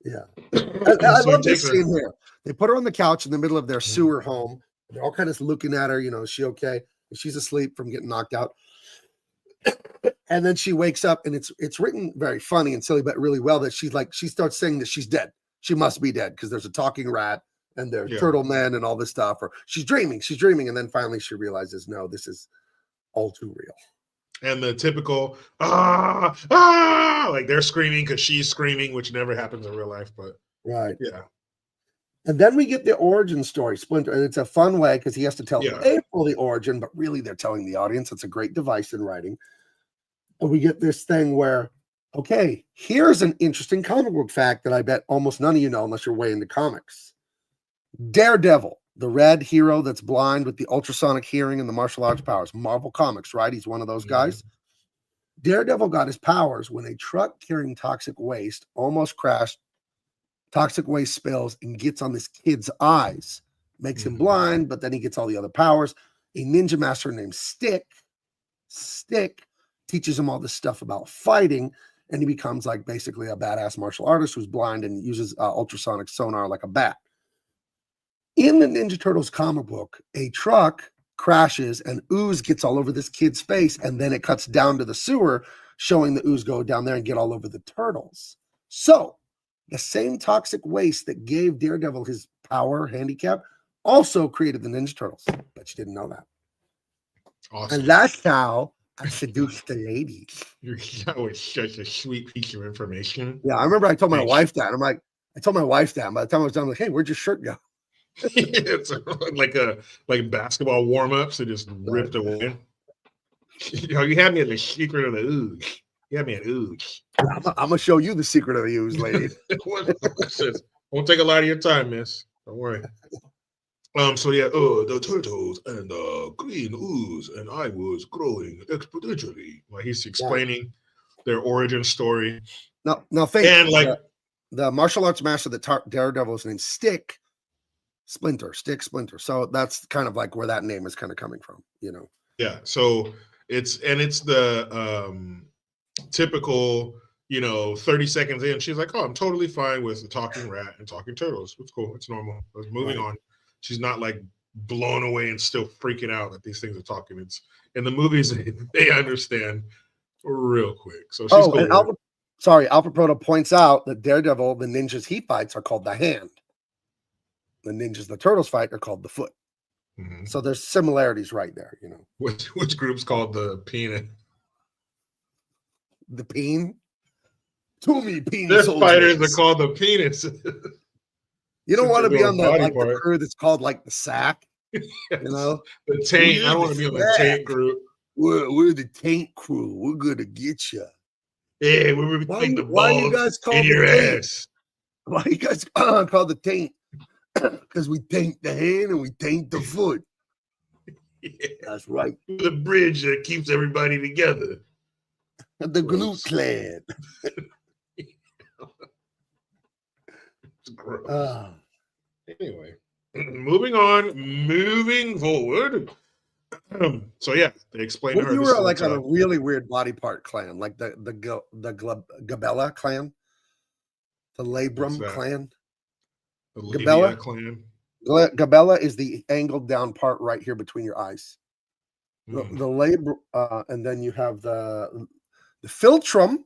Yeah. I So love he this takes her- scene here. They put her on the couch in the middle of their sewer home. They're all kind of looking at her, is she okay? And she's asleep from getting knocked out. And then she wakes up, and it's written very funny and silly, but really well, that she starts saying that she's dead. She must be dead because there's a talking rat and there's turtle men and all this stuff. Or she's dreaming. And then finally she realizes, no, this is all too real. And the typical like they're screaming because she's screaming, which never happens in real life, but right. Yeah. And then we get the origin story, Splinter, and it's a fun way because he has to tell April the origin, but really they're telling the audience. It's a great device in writing. And we get this thing where, okay, here's an interesting comic book fact that I bet almost none of you know unless you're way into comics. Daredevil, the red hero that's blind with the ultrasonic hearing and the martial arts powers. Marvel Comics, right? He's one of those guys. Daredevil got his powers when a truck carrying toxic waste almost crashed. Toxic waste spills and gets on this kid's eyes, makes him blind, but then he gets all the other powers. A ninja master named Stick teaches him all this stuff about fighting, and he becomes like basically a badass martial artist who's blind and uses ultrasonic sonar like a bat. In the Ninja Turtles comic book, a truck crashes and ooze gets all over this kid's face, and then it cuts down to the sewer, showing the ooze go down there and get all over the turtles. So the same toxic waste that gave Daredevil his power handicap also created the Ninja Turtles. Bet you didn't know that. Awesome. And that's how I seduced the ladies. That was such a sweet piece of information. Yeah, I remember I told my wife that. I told my wife that. By the time I was done, I'm like, hey, where'd your shirt go? It's like basketball warm-ups. It just ripped away. You had me at the secret of the ooze. You had me at ooze. I'm gonna show you the secret of the ooze, lady. Won't take a lot of your time, miss. Don't worry. So yeah, the turtles and green ooze, and I was growing exponentially. Like he's explaining their origin story. Now think, and like the martial arts master that Daredevil is named Stick Splinter. So that's kind of like where that name is kind of coming from, Yeah. So it's the typical, 30 seconds in, she's like, oh, I'm totally fine with the talking rat and talking turtles. It's cool. It's normal. Let's moving on. She's not like blown away and still freaking out that these things are talking. It's in the movies, they understand real quick. So she's cool. And Alfred Proto points out that Daredevil, the ninjas he fights are called the hand. The ninjas the turtles fight are called the foot. Mm-hmm. So there's similarities right there, Which group's called the peanut? The peen? To me, peen Their soldiers. fighters are called the penis. You don't want to be on the part. crew that's called like the sack, Yes. The taint. I don't want to be on the taint group. We're the taint crew. We're gonna get you. Yeah, we're between the balls in your ass. Why you guys call the taint? Because we taint the hand and we taint the foot. Yeah. That's right. The bridge that keeps everybody together. The glue clan. Anyway, moving forward. So yeah, they explain. What if you were like on a really weird body part clan, like the Gabella clan, the Labrum clan? The Gabella clan. Gabella is the angled down part right here between your eyes. The labrum, and then you have the philtrum.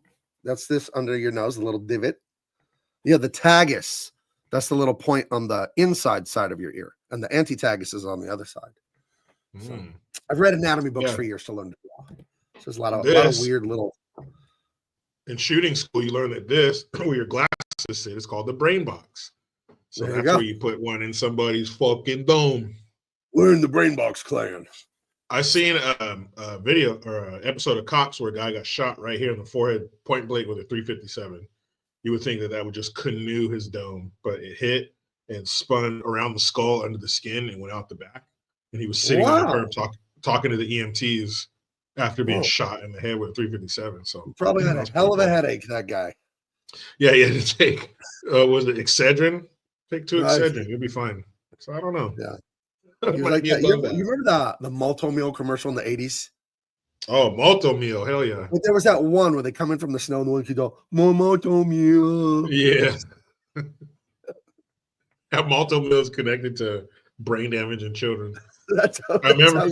That's this under your nose, the little divot. Yeah, the tagus. That's the little point on the inside side of your ear, and the antitagus is on the other side. So, I've read anatomy books for years to learn to draw. So there's a lot of weird little. In shooting school, you learn that this, where your glasses sit, is called the brain box. So that's where you put one in somebody's fucking dome. We're in the brain box clan. I seen a video or an episode of Cops where a guy got shot right here in the forehead, point blank with a 357. You would think that that would just canoe his dome, but it hit and spun around the skull under the skin and went out the back. And he was sitting on the curb talking to the EMTs after being shot in the head with a 357. So Probably had a hell of a headache, that guy. Yeah, he had to take was it Excedrin? Take 2 Right. Excedrin, you'll be fine. So I don't know. Yeah. Might You like be that. above You remember the Malto meal commercial in the 80s? Oh, Malto meal, hell yeah. But there was that one where they come in from the snow and the one kid go, more Malto meal. Yeah. That Malto meal is connected to brain damage in children. That's how I remember.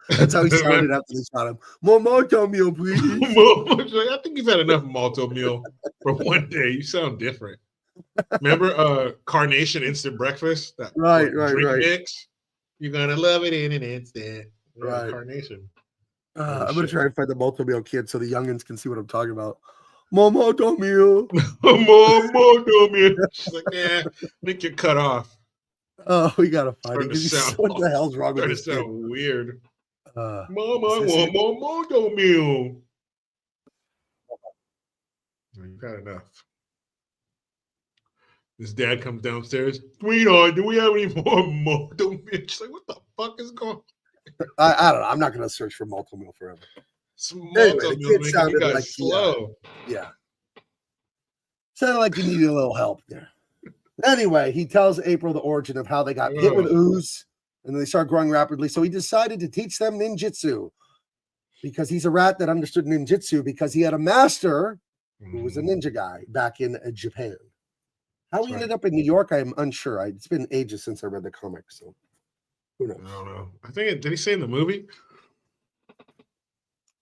that's how he sounded after they shot him. More Malto meal, please. I think you've had enough Malto meal for one day. You sound different. Remember Carnation Instant Breakfast? That Right. drink mix? You're gonna love it in an instant. Yeah, Right. Carnation. I'm gonna try and find the Malto meal kid so the youngins can see what I'm talking about. More Malto meal. More Malto meal. She's like, yeah, I think you're cut off. Oh, we gotta find Starting it. to sound- What the hell's wrong with Starting this to kid? sound weird. Mama, I is this want it? more Malto meal. You've had enough. His dad comes downstairs. Sweetheart, do we have any more Malto meal? She's like, what the fuck is going on? I don't know. I'm not gonna search for Malto meal forever. Some Anyway, Malto the meal kid making sounded you guys like slow. Yeah. Sounded like you needed a little help there. Anyway, he tells April the origin of how they got hit with ooze and then they start growing rapidly. So he decided to teach them ninjutsu because he's a rat that understood ninjutsu because he had a master who was a ninja guy back in Japan. How he ended up in New York, I'm unsure. It's been ages since I read the comic, so who knows? I don't know. I think did he say in the movie?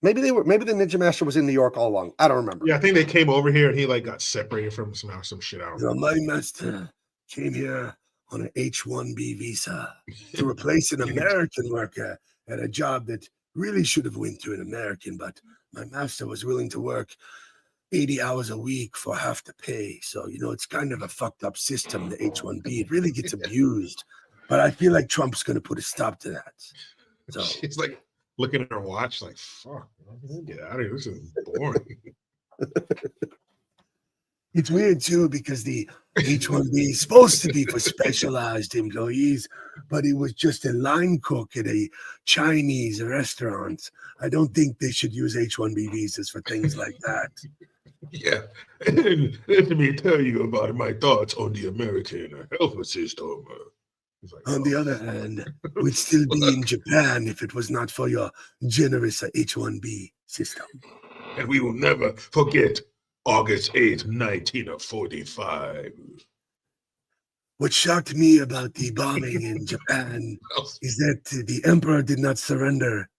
Maybe the Ninja Master was in New York all along. I don't remember. Yeah, I think they came over here and he like got separated from some shit. I don't know. My master came here on an H-1B visa to replace an American worker at a job that really should have went to an American, but my master was willing to work 80 hours a week for half the pay. So, it's kind of a fucked up system, the H-1B. It really gets abused. But I feel like Trump's going to put a stop to that. So She's like looking at her watch like, fuck, get out of here. This is boring. it's weird, too, because the H-1B is supposed to be for specialized employees, but it was just a line cook at a Chinese restaurant. I don't think they should use H-1B visas for things like that. Yeah. And let me tell you about my thoughts on the American health system. Like, On the other hand, we'd still be in Japan if it was not for your generous H-1B system. And we will never forget August 8th, 1945. What shocked me about the bombing in Japan is that the emperor did not surrender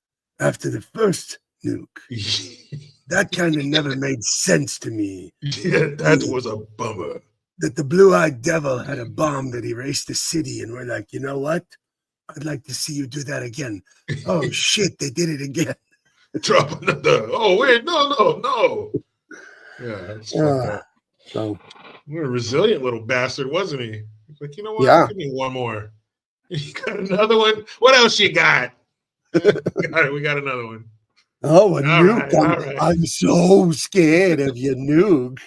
after the first nuke. That kind of never made sense to me. Yeah, that was a bummer. That the blue-eyed devil had a bomb that erased the city, and we're like, you know what? I'd like to see you do that again. Oh, shit, they did it again. Drop another. Oh, wait, no. Yeah, that's fucked up. So, What a resilient little bastard, wasn't he? He's like, you know what? Yeah. Give me one more. You got another one? What else you got? We got another one. oh, a All nuke. right, all right. I'm so scared of your nuke.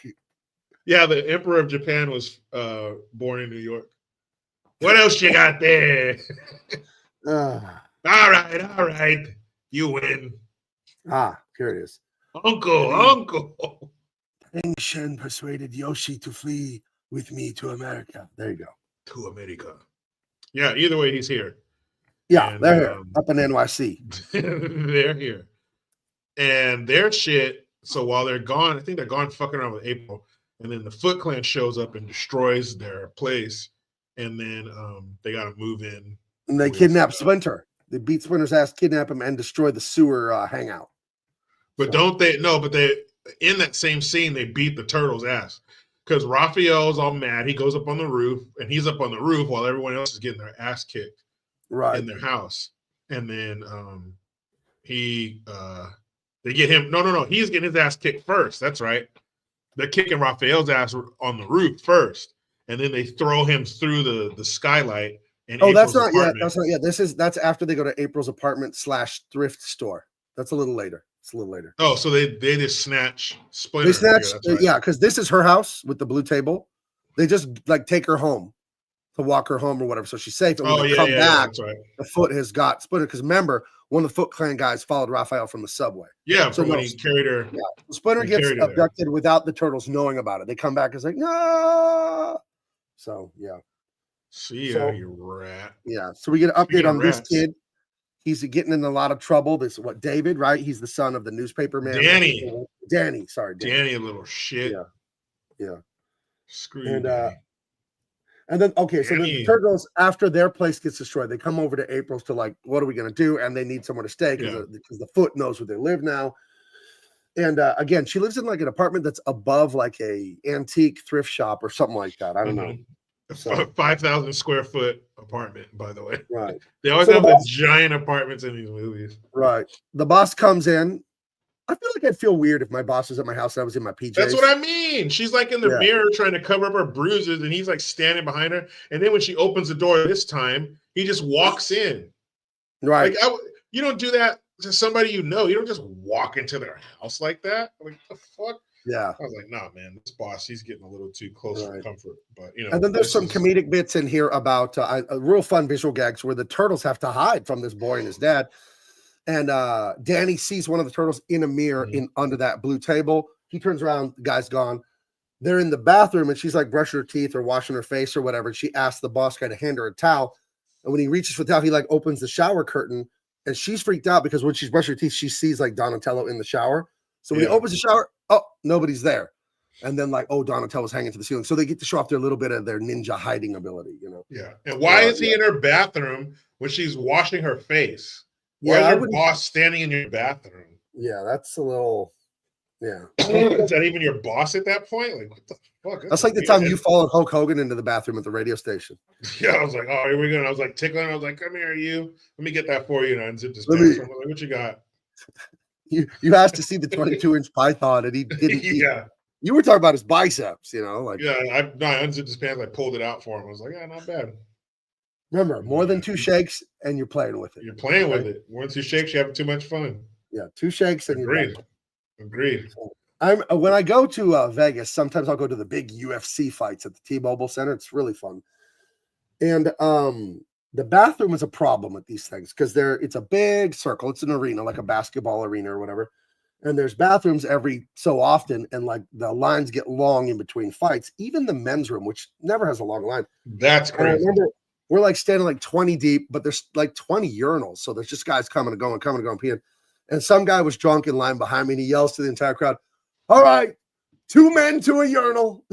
Yeah, the Emperor of Japan was born in New York. What else you got there? All right. You win. Here it is. Uncle. Peng Shen persuaded Yoshi to flee with me to America. There you go. To America. Yeah, either way, he's here. Yeah, And, they're here, up in NYC. They're here. And their shit, so while they're gone, I think they're gone fucking around with April. And then the Foot Clan shows up and destroys their place. And then they got to move in. And they with, kidnap Splinter. They beat Splinter's ass, kidnap him, and destroy the sewer hangout. But don't they? No, but they in that same scene they beat the turtle's ass because Raphael's all mad. He goes up on the roof and he's up on the roof while everyone else is getting their ass kicked in their house. And then they get him. No. He's getting his ass kicked first. That's right. They're kicking Raphael's ass on the roof first, and then they throw him through the skylight in Oh, that's April's not yet. apartment. That's not yet. That's after they go to April's apartment / thrift store. That's a little later. It's a little later. Oh, so they just snatch Splinter. They snatch, that's right. yeah, because this is her house with the blue table. They just like take her home to walk her home or whatever, so she's safe. And when Oh, they yeah, come yeah, back, that's right. the Foot has got Splinter. Because remember, one of the Foot Clan guys followed Raphael from the subway. Yeah, So from when no, he carried her. Yeah, Splinter He gets carried her there. abducted without the Turtles knowing about it. They come back and it's like, no. So yeah, See So- ya, you rat. yeah. So we get an update Speaking of on this rats. kid. He's getting in a lot of trouble. This is what David, right? He's the son of the newspaper man. Danny, sorry, Danny, a little shit. Yeah. Yeah. Screw you, And Danny. and then okay, so the Danny. Turtles, after their place gets destroyed, they come over to April's to like, what are we gonna do? And they need somewhere to stay because the Foot knows where they live now. And again, she lives in like an apartment that's above like a antique thrift shop or something like that. I don't know. So 5,000 square foot apartment, by the way. right, They always So have the the boss- giant apartments in these movies. right. The boss comes in. I feel like I'd feel weird if my boss was at my house and I was in my PJs. That's what I mean. She's like in the Yeah. mirror trying to cover up her bruises, and he's like standing behind her. And then when she opens the door this time, he just walks in. Right. Like you don't do that to somebody you know. You don't just walk into their house like that. Like the fuck. Yeah. I was like, nah, man, this boss, he's getting a little too close for Right. comfort. But you know, And then there's this some is- comedic bits in here about real fun visual gags where the Turtles have to hide from this boy and his dad. And Danny sees one of the Turtles in a mirror Mhm. in under that blue table. He turns around, the guy's gone. They're in the bathroom and she's like brushing her teeth or washing her face or whatever. And she asks the boss guy to hand her a towel. And when he reaches for the towel, he like opens the shower curtain and she's freaked out because when she's brushing her teeth, she sees like Donatello in the shower. So when he Yeah. opens the shower, oh, nobody's there. And then like, oh, Donatello's hanging to the ceiling. So they get to show off their little bit of their ninja hiding ability, you know? Yeah. And why Yeah, is he in her bathroom when she's washing her face? Why Yeah, I is your wouldn't- boss standing in your bathroom? Yeah, that's a little, yeah. Is that even your boss at that point? Like, what the fuck? That's like the time you followed Hulk Hogan into the bathroom at the radio station. Yeah, I was like, oh, here we go. And I was like tickling. I was like, come here, you. Let me get that for you. And I unzipped his Let pants. me- I'm like, what you got? You asked to see the 22-inch python and he didn't. Yeah. You were talking about his biceps, you know, like Yeah. I unzipped his pants. I pulled it out for him. I was like, yeah, not bad. remember, more than 2 shakes and you're playing with it. You're playing with Okay? it. Once you shake, you're having too much fun. Yeah, 2 shakes and you're Agreed. done. Agreed. I'm when I go to Vegas, sometimes I'll go to the big UFC fights at the T-Mobile Center. It's really fun. And the bathroom is a problem with these things because it's a big circle. It's an arena, like a basketball arena or whatever. And there's bathrooms every so often, and like the lines get long in between fights. Even the men's room, which never has a long line. That's And I crazy. remember we're like standing like 20 deep, but there's like 20 urinals. So there's just guys coming and going, peeing. And some guy was drunk in line behind me and he yells to the entire crowd, all right, 2 men to a urinal.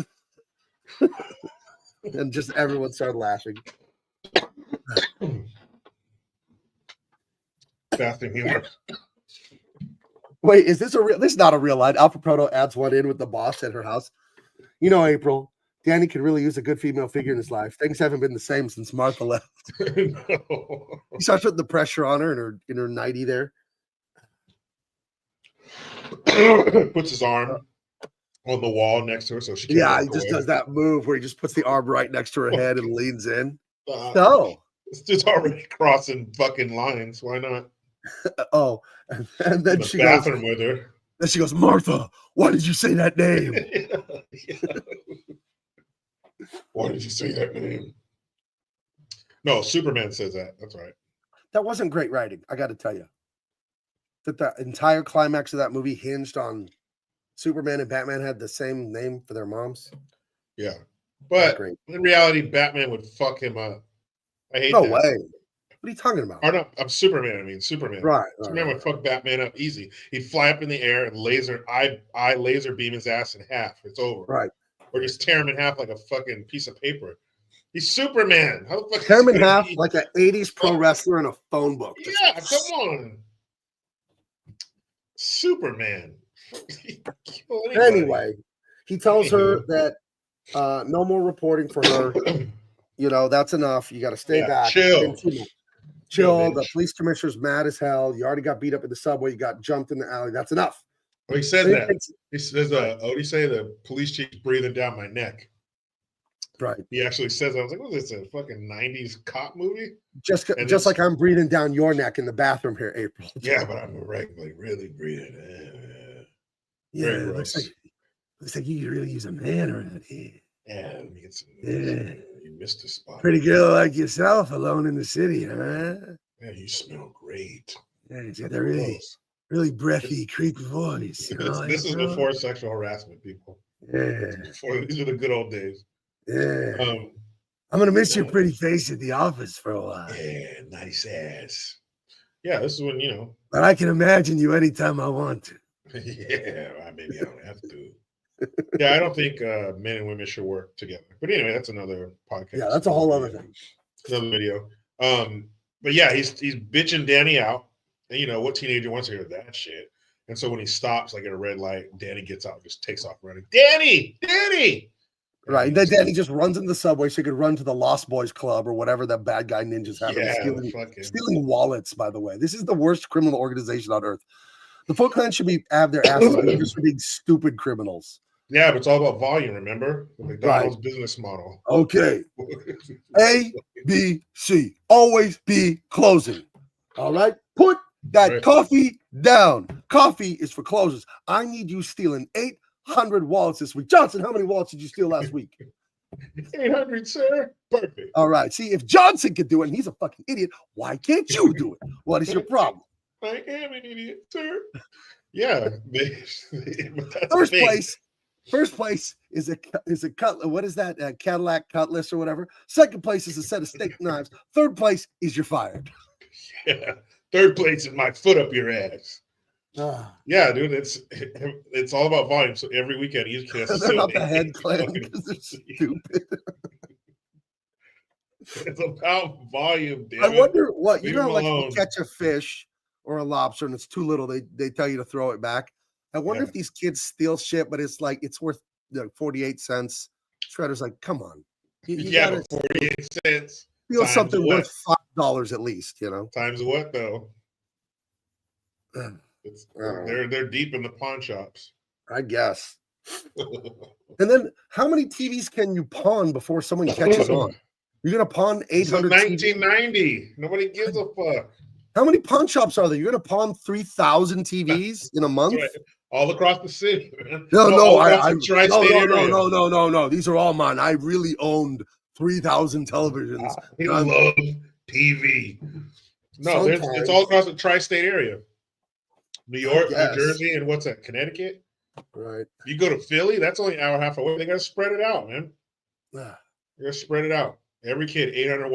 And just everyone started laughing. Bathroom humor. Wait, is this this is not a real line? Alpha Proto adds one in with the boss at her house. You know, April, Danny could really use a good female figure in his life. Things haven't been the same since Martha left. No. He starts putting the pressure on her in her nightie there. Puts his arm on the wall next to her so she can't Yeah, he walk just away. does that move where he just puts the arm right next to her head and leans in. No. It's just already crossing fucking lines. Why not? Oh, and then In the she goes, bathroom with her. then she goes, Martha, why did you say that name? Why did you say that name? No, Superman says that. That's right. That wasn't great writing, I got to tell you. That the entire climax of that movie hinged on Superman and Batman had the same name for their moms. Yeah. Not But great. in reality, Batman would fuck him up. I hate No that. way. What are you talking about? Or no, I'm Superman. I mean, Superman. Right. Superman would fuck Batman up easy. He'd fly up in the air and laser beam his ass in half. It's over. Right. Or just tear him in half like a fucking piece of paper. He's Superman. How the fuck? Tear him in is he half gonna be- like an 80s pro wrestler in a phone book. Just- Yeah, come on. Superman. Kill anybody. Anyway, he tells her that no more reporting for her. You know, that's enough. You got to stay Yeah, back. chill. It's been too much. Chill. Chill, The bitch. police commissioner's mad as hell. You already got beat up in the subway. You got jumped in the alley. That's enough. Well, he says He that. takes- He says, what do you say? The police chief's breathing down my neck. Right. He actually says, I was like, what is this, a fucking 90s cop movie? Just And just it's- like I'm breathing down your neck in the bathroom here, April. Yeah, but I'm like really breathing. Yeah, Very it gross. looks like you could really use a man around here. Yeah, let me get some. Yeah. You missed a spot. Pretty girl like yourself alone in the city, huh? Yeah, you smell great. Yeah, he's got that really breathy, creepy voice. You know, This is before sexual harassment, people. Yeah, These are the good old days. yeah. Um, I'm gonna miss your pretty face at the office for a while. yeah, nice ass. Yeah, this is when, you know. But I can imagine you anytime I want to. Yeah, maybe I don't have to. Yeah, I don't think men and women should work together. But anyway, that's another podcast. Yeah, that's a whole other thing. Another video. But yeah, he's bitching Danny out. And you know, what teenager wants to hear that shit? And so when he stops, like at a red light, Danny gets out and just takes off running. Danny! Right. Then Danny just runs in the subway so he could run to the Lost Boys Club or whatever the bad guy ninjas have. Yeah, Stealing wallets, by the way. This is the worst criminal organization on earth. The Foot Clan should have their asses beat just for being stupid criminals. Yeah, but it's all about volume, remember? The McDonald's business model. Okay. A, B, C. Always be closing. All right? Put that coffee down. Coffee is for closers. I need you stealing 800 wallets this week. Johnson, how many wallets did you steal last week? 800, sir. Perfect. All right. See, if Johnson could do it and he's a fucking idiot, why can't you do it? What is your problem? I am an idiot, sir. Yeah. First place is a cut. What is that? A Cadillac Cutlass or whatever. Second place is a set of steak knives. Third place is you're fired. Yeah. Third place is my foot up your ass. Yeah, dude, it's all about volume. So every weekend each kid has to they're not the head clan because they're stupid. It's about volume, damn I wonder what Leave you know, them like if alone. you catch a fish or a lobster and it's too little, they tell you to throw it back. I wonder if these kids steal shit, but it's like it's worth 48 cents. Shredder's like, come on. You gotta 48 cents. steal something worth $5 at least, you know. Times what though? They're deep in the pawn shops. I guess. And then how many TVs can you pawn before someone catches on? You're gonna pawn 800 1990. Nobody gives a fuck. How many pawn shops are there? You're gonna pawn 3,000 TVs in a month? Right. All across the city, man. No. These are all mine. I really owned 3,000 televisions. I love TV. No, it's all across the tri-state area. New York, New Jersey, and what's that? Connecticut. Right. You go to Philly, that's only an hour and a half away. They gotta spread it out, man. They gotta spread it out. Every kid, 800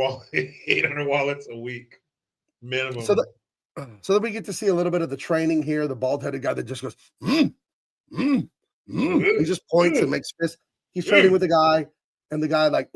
wallets a week, minimum. So that we get to see a little bit of the training here. The bald-headed guy that just goes, He just points and makes fists. He's training with the guy, and the guy like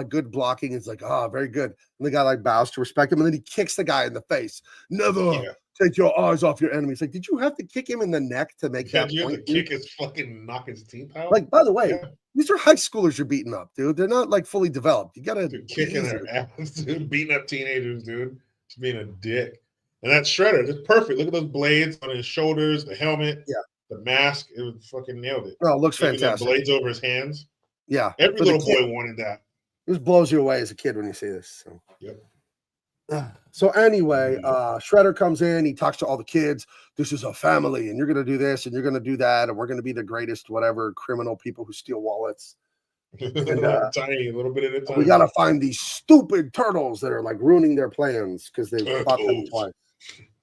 good blocking. Is like, very good. And the guy like bows to respect him, and then he kicks the guy in the face. Never take your eyes off your enemy. It's like, did you have to kick him in the neck to make that you point? have to kick his fucking knock his teeth out. Like, by the way, these are high schoolers you're beating up, dude. They're not like fully developed. You gotta kicking their ass, dude. Beating up teenagers, dude. Just being a dick. And that Shredder, it's perfect. Look at those blades on his shoulders, the helmet, the mask. It was fucking nailed it. Oh, it looks fantastic. Blades over his hands. Yeah. Every little boy wanted that. It just blows you away as a kid when you see this. So. Yep. So anyway, Shredder comes in. He talks to all the kids. This is a family, and you're going to do this, and you're going to do that, and we're going to be the greatest whatever criminal people who steal wallets. And, tiny, a little bit at a time. We got to find these stupid turtles that are like ruining their plans because they've fought them twice.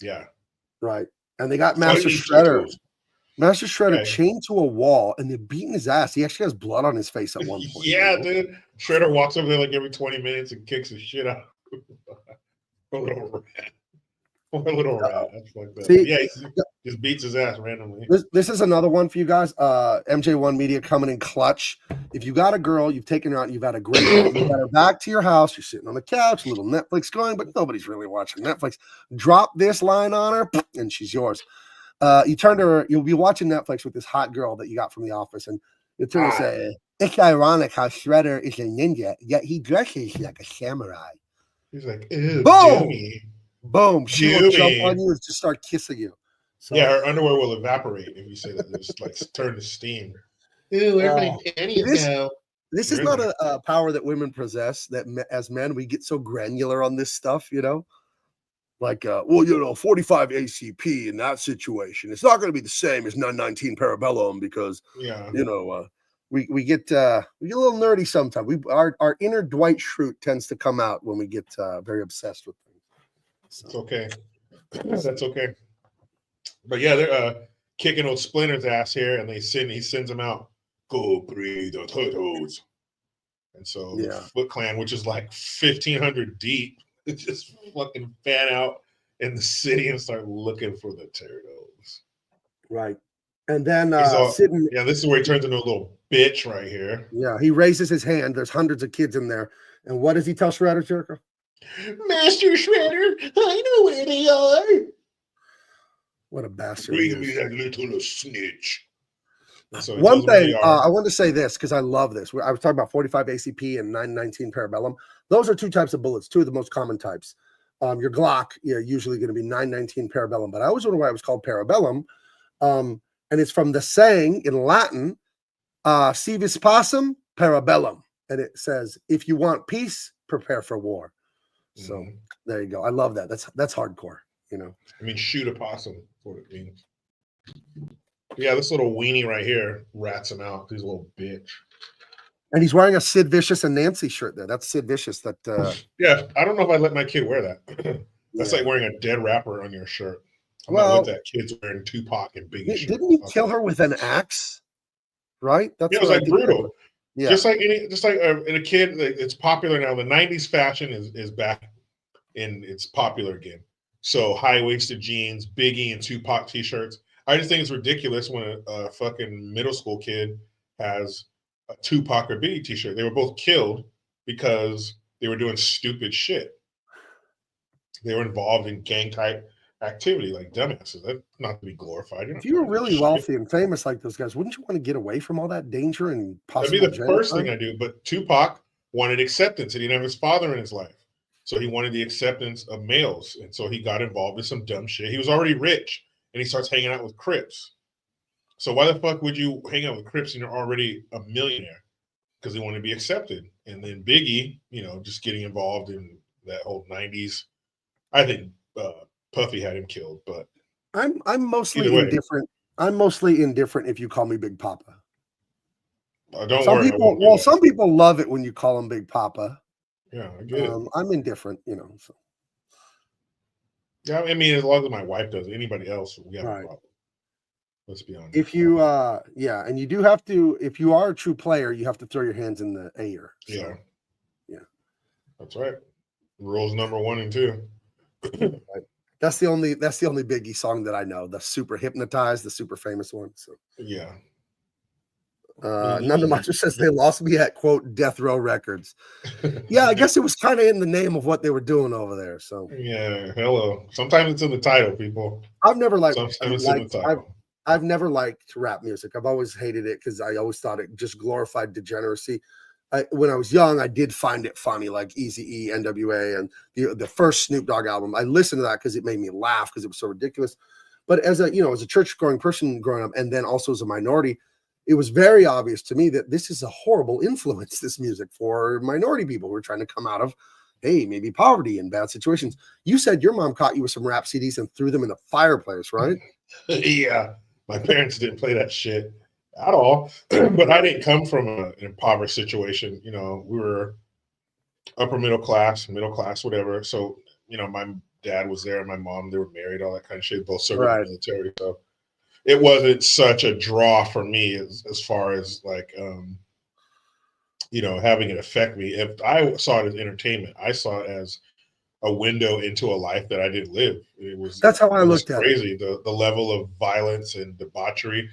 Yeah. Right. And they got Master Shredder. Master Shredder chained to a wall, and they're beating his ass. He actually has blood on his face at one point. Dude. Shredder walks over there like every 20 minutes and kicks his shit out. A little rat. That's like that. See, he just beats his ass randomly. This is another one for you guys. MJ1 Media coming in clutch. If you got a girl, you've taken her out, you've had a great day, you got her back to your house, you're sitting on the couch, a little Netflix going, but nobody's really watching Netflix. Drop this line on her, and she's yours. You turn to her, you'll be watching Netflix with this hot girl that you got from the office, and you turn and say, it's ironic how Shredder is a ninja, yet he dresses like a samurai. He's like, ew, boom! Jimmy. Boom. She will jump on you and just start kissing you. So, yeah, her underwear will evaporate if you say that. It's like turn to steam. Ew, everybody panties now. This is There not isn't. a power that women possess. That as men, we get so granular on this stuff, you know. Like, well, 45 ACP in that situation, it's not going to be the same as 919 Parabellum because, Yeah. we get a little nerdy sometimes. Our inner Dwight Schrute tends to come out when we get very obsessed with things. It's okay. That's okay. But yeah, they're kicking old Splinter's ass here, and he sends them out. Go breed the turtles. And so the Yeah. Foot Clan, which is like 1,500 deep, just fucking fan out in the city and start looking for the turtles. Right. And then He's all, Sid, yeah, this is where he turns into a little bitch right here. yeah, he raises his hand. There's hundreds of kids in there. And what does he tell Shredder, Jericho? Master Shredder, I know where they are. What a bastard he Bring me is. that little snitch. And so he One tells them where thing they are. I want to say this because I love this. I was talking about 45 ACP and 919 Parabellum. Those are two types of bullets, two of the most common types. Your Glock, usually going to be 919 Parabellum, but I always wonder why it was called Parabellum. And it's from the saying in Latin, "Si vis pacem, parabellum," and it says, "If you want peace, prepare for war." So there you go. I love that. That's hardcore. I mean, shoot a possum. That's what it means. Yeah, this little weenie right here rats him out. He's a little bitch. And he's wearing a Sid Vicious and Nancy shirt there. That's Sid Vicious. That Yeah, I don't know if I'd let my kid wear that. That's yeah. like wearing a dead rapper on your shirt. I'm Well, not with that. Kids wearing Tupac and Biggie shirts. Didn't he kill her with an axe? Right? That's Yeah, it was what I like think. brutal. Yeah. Just like in a kid, it's popular now. The '90s fashion is back and it's popular again. So high-waisted jeans, Biggie and Tupac t-shirts. I just think it's ridiculous when a fucking middle school kid has a Tupac or Biggie t-shirt. They were both killed because they were doing stupid shit. They were involved in gang type activity like dumbasses. That's not to be glorified. If you were really wealthy and famous like those guys, wouldn't you want to get away from all that danger and possible That'd be the first genocide? thing I do. But Tupac wanted acceptance. He didn't have his father in his life. So he wanted the acceptance of males. And so he got involved in some dumb shit. He was already rich and he starts hanging out with Crips. So why the fuck would you hang out with Crips and you're already a millionaire? Because he wanted to be accepted. And then Biggie, just getting involved in that whole 90s. I think Puffy had him killed, but I'm mostly either way. indifferent. I'm mostly indifferent if you call me Big Papa. Don't Some worry. I people, won't do well, that. some people love it when you call him Big Papa. Yeah, I get it. I'm indifferent, So. Yeah, I mean, as long as my wife does it, anybody else, we have a Right. problem. Let's be honest. If you, and you do have to, if you are a true player, you have to throw your hands in the air. So, Yeah. Yeah. That's right. Rules number 1 and 2. Right. That's the only Biggie song that I know. The Super Hypnotized, the super famous one. So Yeah. None of my says they lost me at quote Death Row Records. Yeah, I guess it was kind of in the name of what they were doing over there. So Yeah, hello. Sometimes it's in the title, people. I've never Sometimes it's in the title. I've never liked rap music. I've always hated it because I always thought it just glorified degeneracy. When I was young, I did find it funny, like Eazy-E, NWA, and the first Snoop Dogg album. I listened to that because it made me laugh because it was so ridiculous. But as a church-going person growing up, and then also as a minority, it was very obvious to me that this is a horrible influence, this music, for minority people who are trying to come out of, maybe poverty and bad situations. You said your mom caught you with some rap CDs and threw them in the fireplace, right? Yeah. My parents didn't play that shit at all. But I didn't come from an impoverished situation. We were upper middle class, whatever. So, my dad was there and my mom, they were married, all that kind of shit, both served in the military. So it wasn't such a draw for me as far as like, having it affect me. If I saw it as entertainment, I saw it as a window into a life that I didn't live. That's how I looked at it. Crazy. The level of violence and debauchery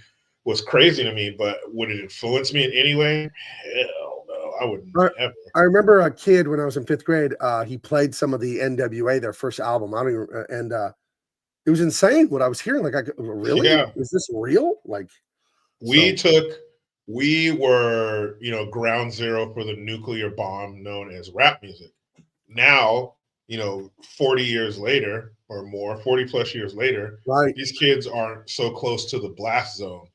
was crazy to me, but would it influence me in any way? Hell no, I wouldn't ever. I remember a kid when I was in 5th grade, he played some of the NWA, their first album. It was insane what I was hearing. Like, really? Yeah. Is this real? Like, we were, ground zero for the nuclear bomb known as rap music. Now, 40 years later or more, 40 plus years later, right. These kids aren't so close to the blast zone.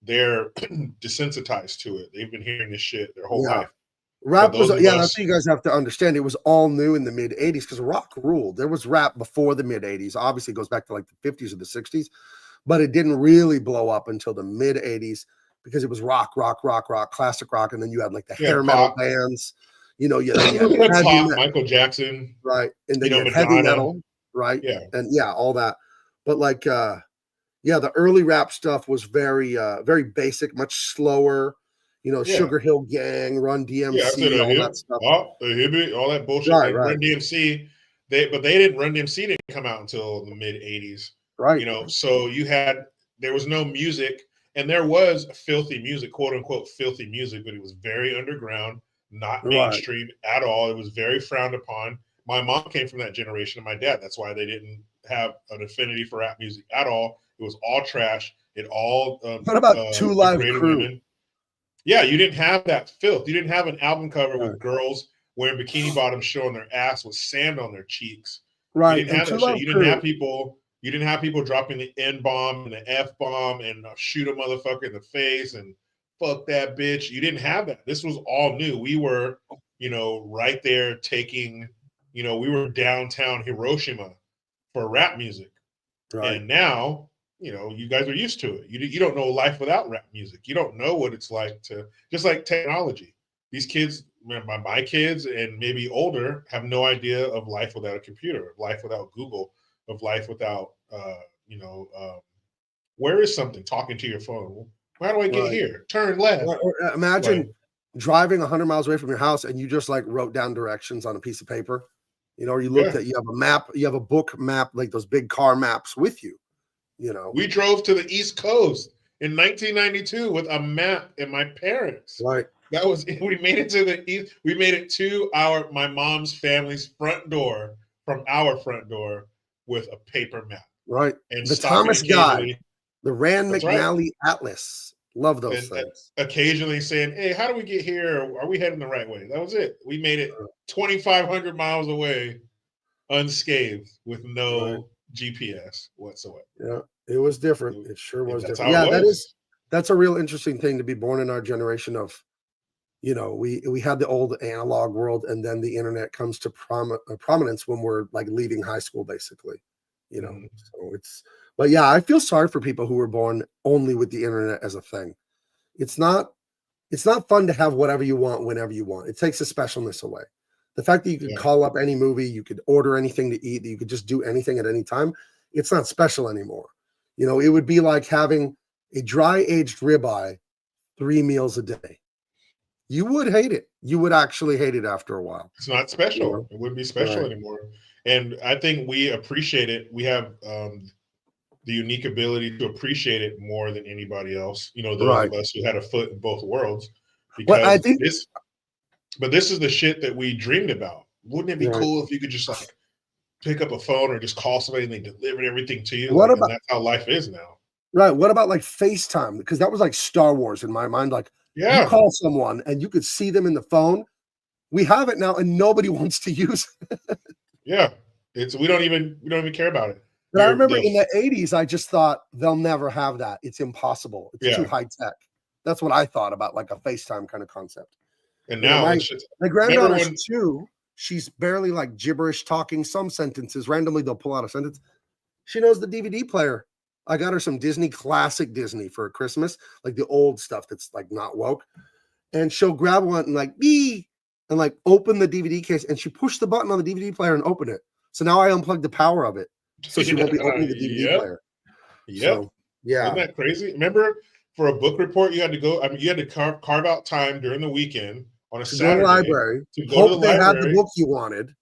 they're desensitized to it. They've been hearing this shit their whole life. Rap was, those of that's us- what you guys have to understand. It was all new in the mid 80s because rock ruled. There was rap before the mid 80s. Obviously, it goes back to like the 50s or the 60s, but it didn't really blow up until the mid 80s because it was rock, classic rock. And then you had like the hair metal pop. bands, you know, then you had heavy Pop, metal, Michael Jackson, right? And then you you know, had heavy Madonna. metal, right? Yeah. And all that. But like, the early rap stuff was very, very basic, much slower. You know, Yeah. Sugar Hill Gang, Run DMC, Yeah, I said all that stuff. the hippie, all that bullshit. Right, And right. Run DMC, they didn't. Run DMC didn't come out until the mid '80s. Right. You know, so there was no music, and there was filthy music, quote unquote filthy music, but it was very underground, not mainstream at all. It was very frowned upon. My mom came from that generation, and my dad. That's why they didn't have an affinity for rap music at all. It was all trash. It all what about Two Live Crew? Women. Yeah, you didn't have that filth. You didn't have an album cover with girls wearing bikini bottoms showing their ass with sand on their cheeks. Right. You didn't have that shit. You didn't have people. You didn't have people dropping the N bomb and the F bomb and shoot a motherfucker in the face and fuck that bitch. You didn't have that. This was all new. We were, you know, right there taking, you know, we were downtown Hiroshima for rap music. Right. And now, you know, you guys are used to it. You don't know life without rap music. You don't know what it's like to, just like technology. These kids, my kids and maybe older, have no idea of life without a computer, of life without Google, of life without, where is something talking to your phone? How do I get here? Turn left. Or imagine driving 100 miles away from your house and you just like wrote down directions on a piece of paper, you know, or you looked at, you have a map, you have a book map, like those big car maps with you. You know, we drove to the East Coast in 1992 with a map and my parents. Right. That was, we made it to the East. We made it to my mom's family's front door from our front door with a paper map. Right. And the Thomas Guide, the Rand McNally Atlas. Love those things. Occasionally saying, hey, how do we get here? Are we heading the right way? That was it. We made it 2,500 miles away unscathed with no GPS whatsoever. Yeah, it was different. It sure was different. Yeah, that's a real interesting thing to be born in our generation of, you know, we had the old analog world and then the internet comes to prominence when we're like leaving high school, basically, you know. So but yeah, I feel sorry for people who were born only with the internet as a thing. It's not fun to have whatever you want whenever you want. It takes the specialness away. The fact that you could call up any movie, you could order anything to eat, that you could just do anything at any time, it's not special anymore. You know, it would be like having a dry aged ribeye 3 meals a day. You would hate it. You would actually hate it after a while. It's not special. You know? It wouldn't be special anymore. And I think we appreciate it. We have the unique ability to appreciate it more than anybody else. You know, those of us who had a foot in both worlds. Because I think this is the shit that we dreamed about. Wouldn't it be cool if you could just like pick up a phone or just call somebody and they delivered everything to you? And that's how life is now. Right. What about like FaceTime? Because that was like Star Wars in my mind. Like you call someone and you could see them in the phone. We have it now and nobody wants to use it. We don't even care about it. But I remember in the 80s, I just thought they'll never have that. It's impossible. It's too high tech. That's what I thought about, like a FaceTime kind of concept. And now my granddaughter's 2. She's barely like gibberish talking some sentences. Randomly, they'll pull out a sentence. She knows the DVD player. I got her some classic Disney for Christmas, like the old stuff that's like not woke. And she'll grab one and like and like open the DVD case. And she pushed the button on the DVD player and open it. So now I unplugged the power of it. So she won't be opening the DVD player. So, Isn't that crazy? Remember, for a book report, you had to go. I mean, you had to carve out time during the weekend on a Saturday to the library. To go to the library. Had the book you wanted.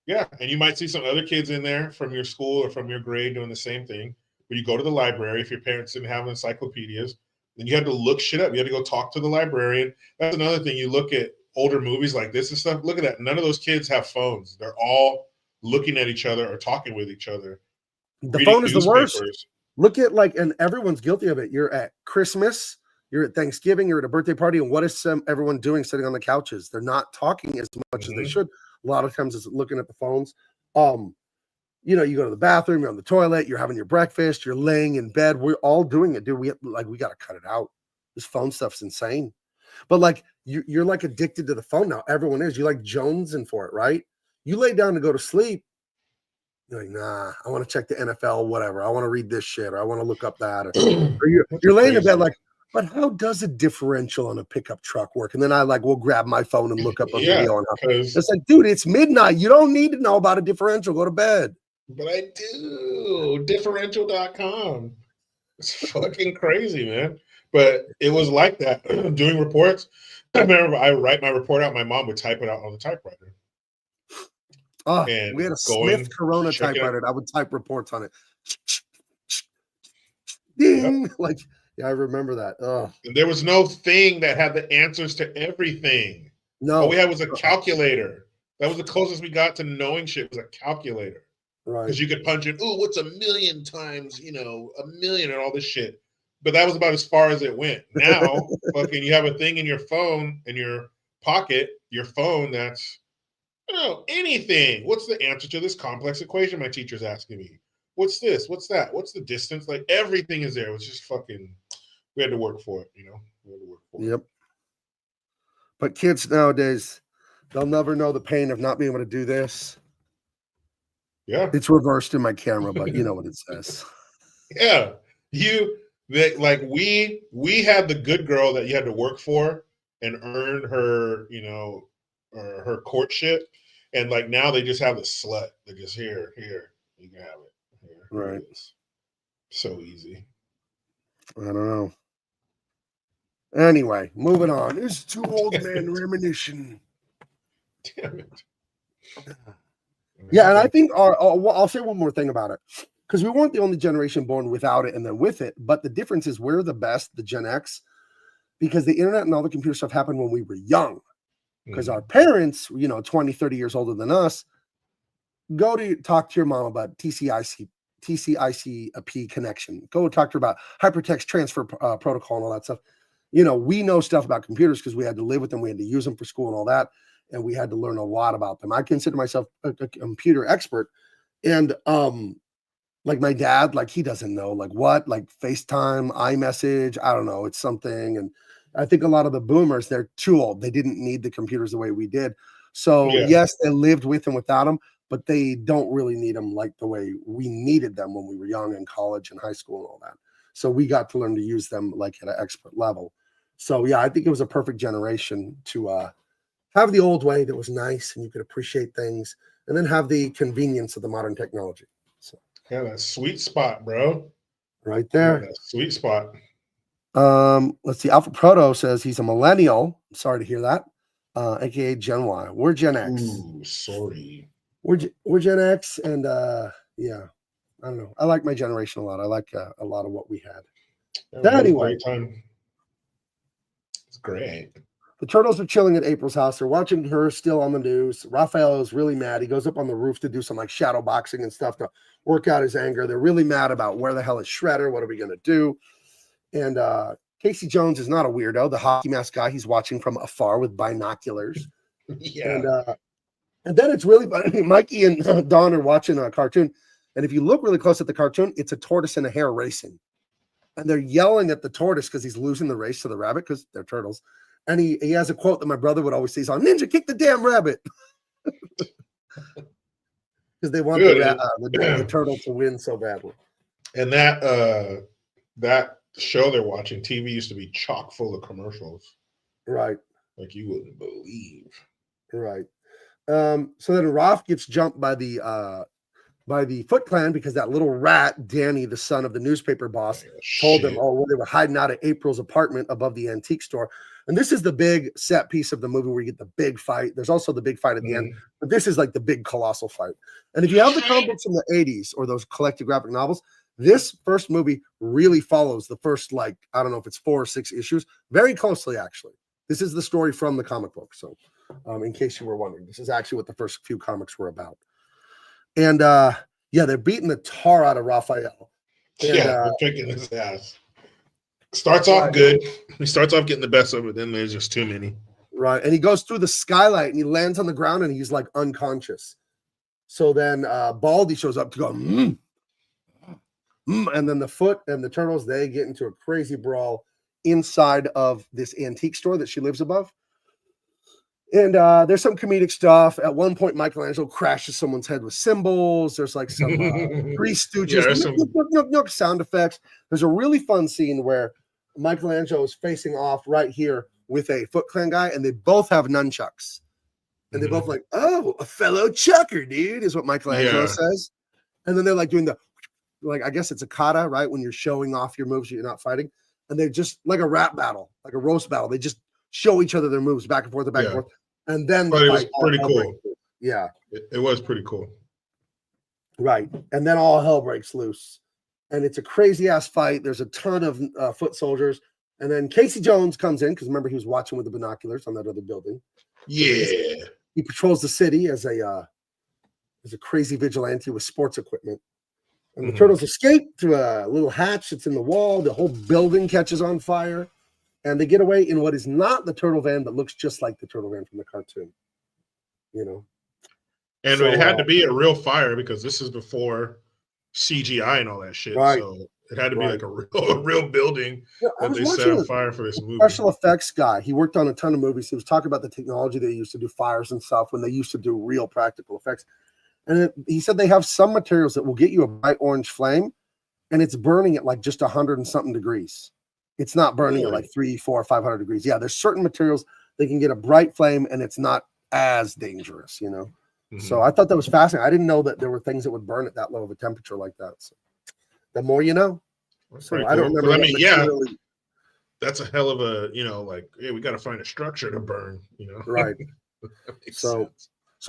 Yeah, and you might see some other kids in there from your school or from your grade doing the same thing. But you go to the library if your parents didn't have encyclopedias. Then you had to look shit up. You had to go talk to the librarian. That's another thing. You look at older movies like this and stuff. Look at that. None of those kids have phones. They're all looking at each other or talking with each other. The phone is the worst. Look at and everyone's guilty of it. You're at Christmas, you're at Thanksgiving, you're at a birthday party, and what is everyone doing sitting on the couches? They're not talking as much as they should. A lot of times it's looking at the phones. you know, you go to the bathroom, you're on the toilet, you're having your breakfast, you're laying in bed. We're all doing it, dude. We got to cut it out. This phone stuff's insane. But like you're like addicted to the phone now. Everyone is. You like jonesing for it, right? You lay down to go to sleep. You're like, nah, I want to check the NFL, whatever. I want to read this shit, or I want to look up that. Or you're laying in bed like, but how does a differential on a pickup truck work? And then I will grab my phone and look up a video on how. It's like, dude, it's midnight. You don't need to know about a differential. Go to bed. But I do. Differential.com. It's fucking crazy, man. But it was like that. Doing reports. I remember I write my report out. My mom would type it out on the typewriter. Oh, we had a Smith Corona typewriter. I would type reports on it. Ding! Yep. Like, yeah, I remember that. Oh. And there was no thing that had the answers to everything. No. All we had was a calculator. That was the closest we got to knowing shit, was a calculator. Right. Because you could punch in, ooh, what's a million times, a million and all this shit. But that was about as far as it went. Now, fucking, you have a thing in your phone, in your pocket, your phone that's, anything. What's the answer to this complex equation my teacher's asking me? What's this? What's that? What's the distance? Like, everything is there. It was just fucking, we had to work for it, We had to work for it. Yep. But kids nowadays, they'll never know the pain of not being able to do this. Yeah. It's reversed in my camera, but you know what it says. Yeah. We had the good girl that you had to work for and earn her, her courtship. And like now they just have the slut. They're just here, you can have it. Here, right. It is. So easy. I don't know. Anyway, moving on. It's too old man reminiscing. Damn it. Yeah, and I think I'll say one more thing about it. Because we weren't the only generation born without it and then with it. But the difference is we're the best, the Gen X, because the internet and all the computer stuff happened when we were young. Because our parents, 20, 30 years older than us, go to talk to your mom about TCICP connection. Go talk to her about hypertext transfer protocol and all that stuff. We know stuff about computers because we had to live with them. We had to use them for school and all that. And we had to learn a lot about them. I consider myself a computer expert. And like my dad, he doesn't know what, FaceTime, iMessage. I don't know. It's something. And I think a lot of the boomers, they're too old. They didn't need the computers the way we did. So yes, they lived with and without them, but they don't really need them like the way we needed them when we were young in college and high school and all that. So we got to learn to use them at an expert level. So yeah, I think it was a perfect generation to have the old way that was nice and you could appreciate things, and then have the convenience of the modern technology. So yeah, that sweet spot, bro. Right there. Yeah, that sweet spot. Let's see. Alpha Proto says he's a millennial. Sorry to hear that. AKA Gen Y. We're Gen X. Ooh, sorry. We're Gen X, and yeah, I don't know. I like my generation a lot. I like a lot of what we had. Yeah, anyway, it's great. The turtles are chilling at April's house. They're watching her still on the news. Raphael is really mad. He goes up on the roof to do some shadow boxing and stuff to work out his anger. They're really mad about where the hell is Shredder? What are we going to do? And Casey Jones is not a weirdo. The hockey mask guy, he's watching from afar with binoculars. Yeah. And then it's really funny. Mikey and Don are watching a cartoon. And if you look really close at the cartoon, it's a tortoise and a hare racing. And they're yelling at the tortoise because he's losing the race to the rabbit because they're turtles. And he has a quote that my brother would always say. He's on, "Ninja, kick the damn rabbit." Because they want the turtle to win so badly. And that show they're watching, TV, used to be chock full of commercials. Right. Like you wouldn't believe. Right. So then Raph gets jumped by the Foot Clan because that little rat, Danny, the son of the newspaper boss, told them, they were hiding out at April's apartment above the antique store. And this is the big set piece of the movie where you get the big fight. There's also the big fight at the end, but this is like the big colossal fight. And if you have the comic books from the 80s or those collected graphic novels, this first movie really follows the first, I don't know if it's 4 or 6 issues, very closely, actually. This is the story from the comic book. So in case you were wondering, this is actually what the first few comics were about. And they're beating the tar out of Raphael. And, they're kicking his ass. Starts off good. He starts off getting the best of it, then there's just too many. Right. And he goes through the skylight and he lands on the ground and he's unconscious. So then Baldy shows up to go, and then the Foot and the Turtles, they get into a crazy brawl inside of this antique store that she lives above. And there's some comedic stuff. At one point, Michelangelo crashes someone's head with cymbals. There's like some Three Stooges sound effects. There's a really fun scene where Michelangelo is facing off right here with a Foot Clan guy, and they both have nunchucks. And they both like, oh, a fellow chucker, dude, is what Michelangelo says. And then they're like doing the, like, I guess it's a kata, right? When you're showing off your moves, you're not fighting. And they're just like a rap battle, like a roast battle. They just show each other their moves back and forth and back and forth. And then it was pretty cool. Yeah. It was pretty cool. Right. And then all hell breaks loose. And it's a crazy ass fight. There's a ton of foot soldiers. And then Casey Jones comes in because remember he was watching with the binoculars on that other building. Yeah. He patrols the city as a crazy vigilante with sports equipment. And the Turtles escape through a little hatch that's in the wall. The whole building catches on fire. And they get away in what is not the turtle van, but looks just like the turtle van from the cartoon. You know? And so, it had to be a real fire because this is before CGI and all that shit. Right. So it had to be like a real building that they set on fire for this movie. Special effects guy. He worked on a ton of movies. He was talking about the technology they used to do fires and stuff when they used to do real practical effects. And he said they have some materials that will get you a bright orange flame, and it's burning at like just 100 and something degrees. It's not burning at like 300, 400, 500 degrees. Yeah, there's certain materials they can get a bright flame, and it's not as dangerous, you know. So I thought that was fascinating. I didn't know that there were things that would burn at that low of a temperature like that. So the more you know. So I don't remember. I mean, that's a hell of a, you know, like, yeah, we got to find a structure to burn, you know. Right. So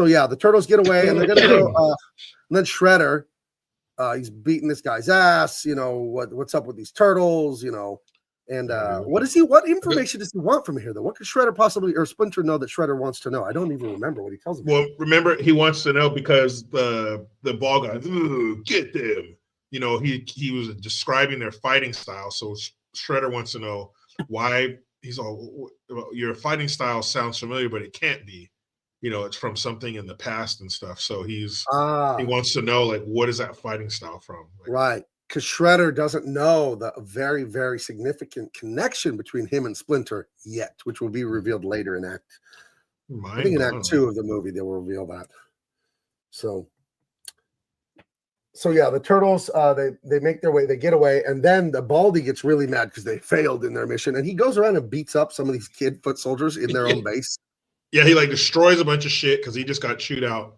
yeah, the Turtles get away, and they're gonna go. And then Shredder, he's beating this guy's ass. You know what's up with these turtles? You know, and what information does he want from here? Though, what could Shredder possibly or Splinter know that Shredder wants to know? I don't even remember what he tells him. Well, remember he wants to know because the ball guy, get them. You know, he was describing their fighting style. So Shredder wants to know why he's all, your fighting style sounds familiar, but it can't be. You know, it's from something in the past and stuff. So he wants to know, like, what is that fighting style from? Like, right. Because Shredder doesn't know the very, very significant connection between him and Splinter yet, which will be revealed later in I think in Act 2 of the movie, they will reveal that. So yeah, the Turtles, they make their way, they get away, and then the Baldy gets really mad because they failed in their mission, and he goes around and beats up some of these kid foot soldiers in their own base. Yeah, he like destroys a bunch of shit because he just got chewed out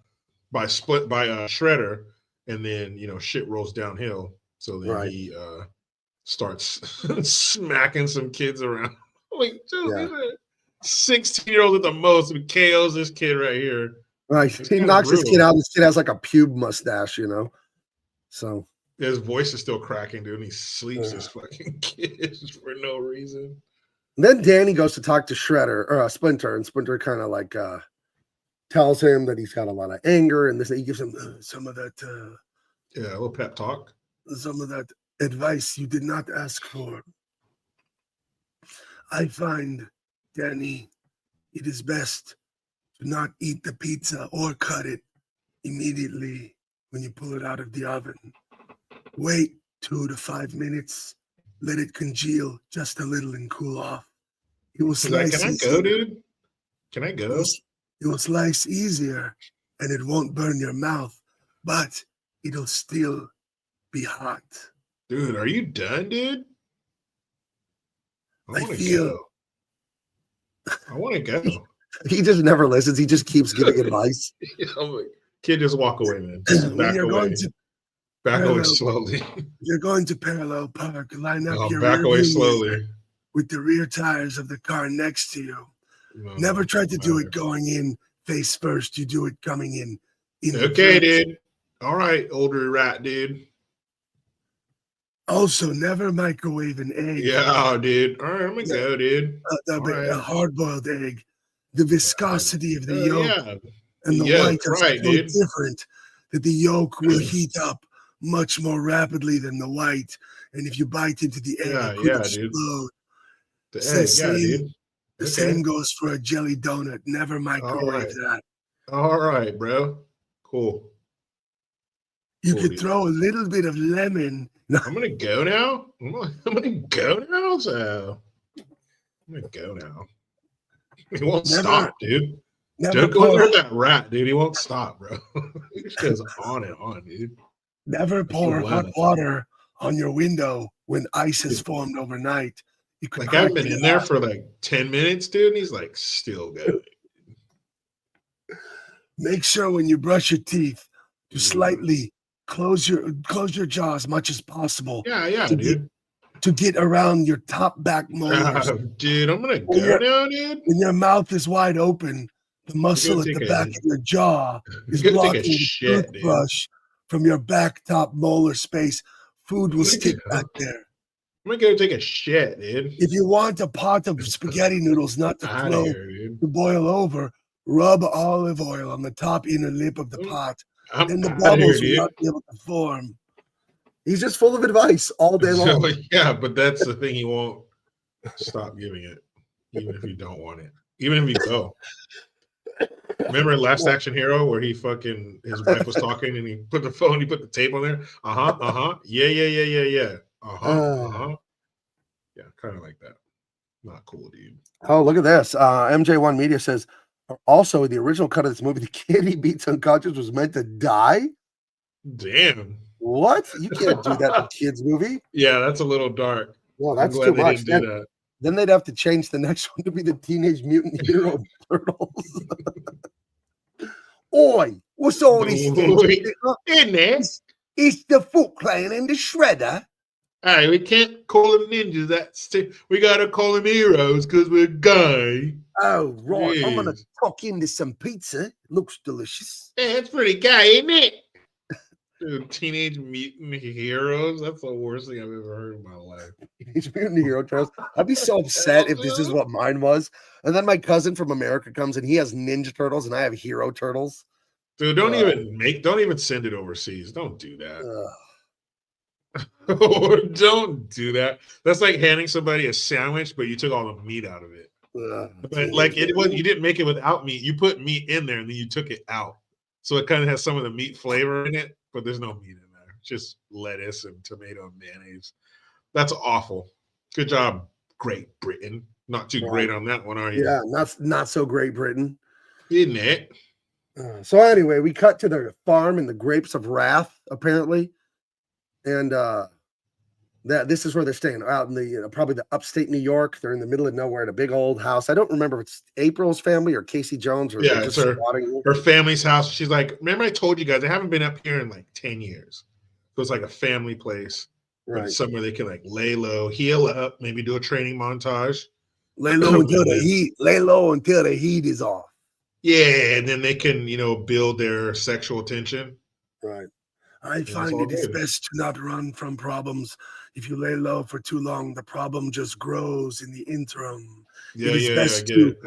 by Shredder, and then you know shit rolls downhill. So then he starts smacking some kids around. Like, dude, 16-year-old at the most, and KOs this kid right here. Right, he knocks this kid out. This kid has like a pube mustache, you know. So his voice is still cracking, dude. And he sleeps this fucking kid for no reason. And then Danny goes to talk to Shredder or Splinter, and Splinter kind of like tells him that he's got a lot of anger, and he gives him some of that. A little pep talk. Some of that advice you did not ask for. I find, Danny, it is best to not eat the pizza or cut it immediately when you pull it out of the oven. Wait 2 to 5 minutes. Let it congeal just a little and cool off. It will slice. Can I go, dude? Can I go? It will slice easier, and it won't burn your mouth, but it'll still be hot. Dude, are you done, dude? I want to go. He just never listens. He just keeps giving advice. Kid, just walk away, man. Back away slowly. You're going to Parallel Park. Line up your back away slowly with the rear tires of the car next to you. Never try to do it going in face first. You do it coming in. Okay, dude. All right, older rat, dude. Also, never microwave an egg. Yeah, dude. All right, I'm gonna go, dude. A hard-boiled egg. The viscosity of the yolk and the white are so different that the yolk will heat up much more rapidly than the white. And if you bite into the egg, it could explode. The same goes for a jelly donut. Never microwave that. All right, bro. Cool. You Cool, could dude. throw a little bit of lemon. I'm gonna go now. I'm gonna go now. So I'm gonna go now. He won't Never- stop, dude. Never Don't go in pour, there with that rat, dude. He won't stop, bro. He just goes on and on, dude. never pour hot left. water on your window when ice has formed overnight. You could Like I've crack been it in there out. for like 10 minutes, dude, and he's like still going. Make sure when you brush your teeth, you Mhm. slightly close your jaw as much as possible Yeah, to dude. get around your top back molars. Dude, I'm gonna When go you're- now, dude. When your mouth is wide open, the muscle at the take back a- of your jaw is Go take a blocking the shit, dude. toothbrush from your back top molar space. Food will stick back there. I'm gonna go take a shit, dude. If you want a pot of spaghetti noodles not to Out of flow, here, dude. to boil over, rub olive oil on the top inner lip of the pot. I'm Then the out of here, bubbles will dude. not be able to form. He's just full of advice all day long. So, yeah, but that's the thing. He won't stop giving it, even if you don't want it, even if you go. Remember Last Action Hero where his wife was talking and he put the tape on there? Yeah. Yeah, kind of like that. Not cool, dude. Oh, look at this. MJ1 Media says, also, the original cut of this movie, the kid he beats unconscious was meant to die. Damn. What? You can't do that in a kid's movie. Yeah, that's a little dark. Well, I'm that's glad too they much. didn't do that. Then they'd have to change the next one to be the Teenage Mutant Hero Turtles. Oi, what's all this? In there. It's the Foot Clan and the Shredder. Hey, we can't call them ninjas. We gotta call them heroes because we're gay. Oh, right. I'm going Jeez. to tuck into some pizza. Looks delicious. Yeah, it's pretty gay, isn't it? Dude, Teenage Mutant Heroes. That's the worst thing I've ever heard in my life. Teenage Mutant Hero Turtles. I'd be so upset if this is what mine was. And then my cousin from America comes and he has Ninja Turtles and I have Hero Turtles. Dude, don't even send it overseas. Don't do that. Ugh. Don't do that. That's like handing somebody a sandwich, but you took all the meat out of it. But like you didn't make it without meat. You put meat in there and then you took it out. So it kind of has some of the meat flavor in it, but there's no meat in there. Just lettuce and tomato and mayonnaise. That's awful. Good job, Great Britain. Not too great on that one, are you? Yeah, not so great, Britain. Isn't it? So anyway, we cut to the farm in the Grapes of Wrath, apparently. And this is where they're staying, out in the probably the upstate New York. They're in the middle of nowhere at a big old house. I don't remember if it's April's family or Casey Jones or Yeah, they're it's just her. squatting. Her family's house. She's like, remember I told you guys I haven't been up here in like 10 years. So it's like a family place. But Right. it's somewhere they can like lay low, heal up, maybe do a training montage. Lay low until the heat is off. Yeah, and then they can, build their sexual tension. Right. I it's find all it is good. best to not run from problems. If you lay low for too long, the problem just grows in the interim. Yeah, It is I best get to it.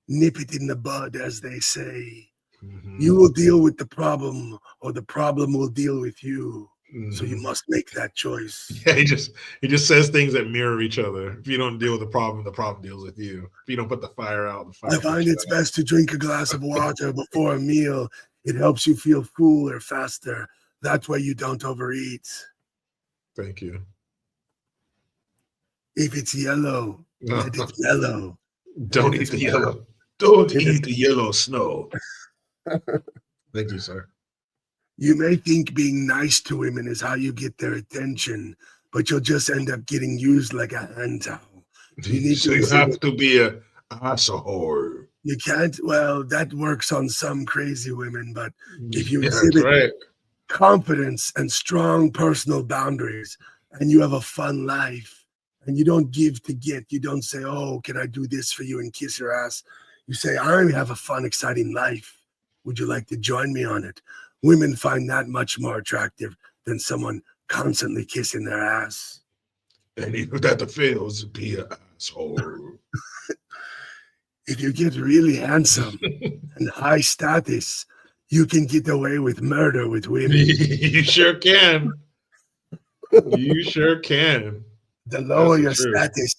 nip it in the bud, as they say. Mhm. You will deal with the problem, or the problem will deal with you. So you Mhm. must make that choice. Yeah, he just says things that mirror each other. If you don't deal with the problem deals with you. If you don't put the fire out, the fire. I find it's best to drink a glass of water before a meal. It helps you feel fuller faster. That way you don't overeat. Thank you. If it's yellow, let it yellow. Don't eat the yellow. Don't eat the yellow snow. Thank you, sir. You may think being nice to women is how you get their attention, but you'll just end up getting used like a hand towel. You need So to you exhibit- have to be a asshole. You can't, well, that works on some crazy women, but if you Yeah, that's exhibit right. confidence and strong personal boundaries, and you have a fun life, and you don't give to get, you don't say, oh, can I do this for you and kiss your ass? You say, I have a fun, exciting life. Would you like to join me on it? Women find that much more attractive than someone constantly kissing their ass. And even that fails, be an asshole. If you get really handsome and high status, you can get away with murder with women. You sure can. You sure can. The lower your That's the truth. status,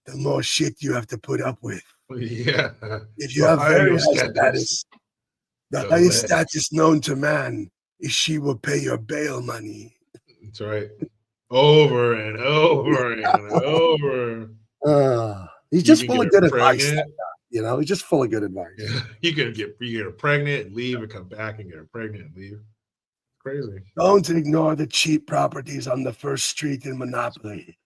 the more shit you have to put up with. Yeah. If you The have higher very your high status, status, the the highest less. status known to man She will pay your bail money. That's right. Over and over and over. He's You just can full get of her good advice. pregnant. You know, he's just full of good advice. Yeah. You get her pregnant and leave and come back and get her pregnant and leave. Crazy. Don't ignore the cheap properties on the first street in Monopoly.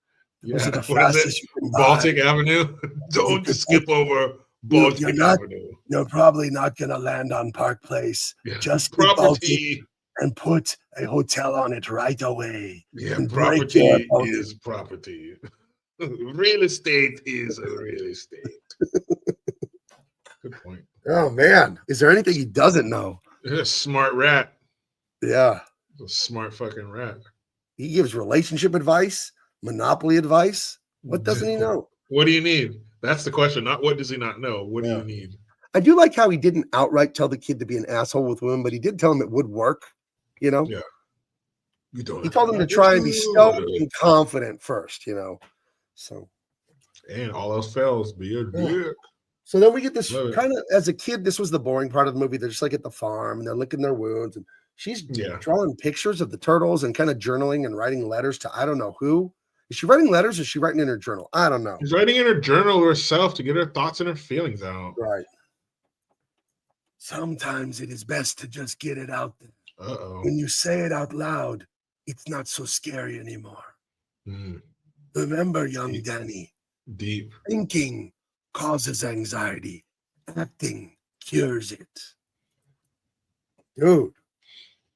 Those Yeah. are the What is it? fastest you can buy. Baltic Avenue. Don't could skip take- over Baltic you're not- Avenue. You're probably not going to land on Park Place. Yeah. Just get Baltic Property. and put a hotel on it right away. Yeah, and break your property opponent. is property. Real estate is a real estate. Good point. Oh man, is there anything he doesn't know? He's a smart rat. Yeah, He's a smart fucking rat. he gives relationship advice, Monopoly advice. What doesn't he know? What do you need? That's the question. Not what does he not know. What do Yeah. you need? I do like how he didn't outright tell the kid to be an asshole with women, but he did tell him it would work. You know, Yeah. You don't. he told him to try and be stoic and confident first. You know, so And all else fails, be a dick. so then we get this Love it. kind of as a kid. This was the boring part of the movie. They're just like at the farm and they're licking their wounds, and she's Yeah. drawing pictures of the turtles and kind of journaling and writing letters to I don't know who. Is she writing letters or is she writing in her journal? I don't know. She's writing in her journal herself to get her thoughts and her feelings out. Right. Sometimes it is best to just get it out there. Uh-oh. When you say it out loud, it's not so scary anymore. Mm, Remember, young Deep. Danny, deep. thinking causes anxiety. Acting cures it. Dude,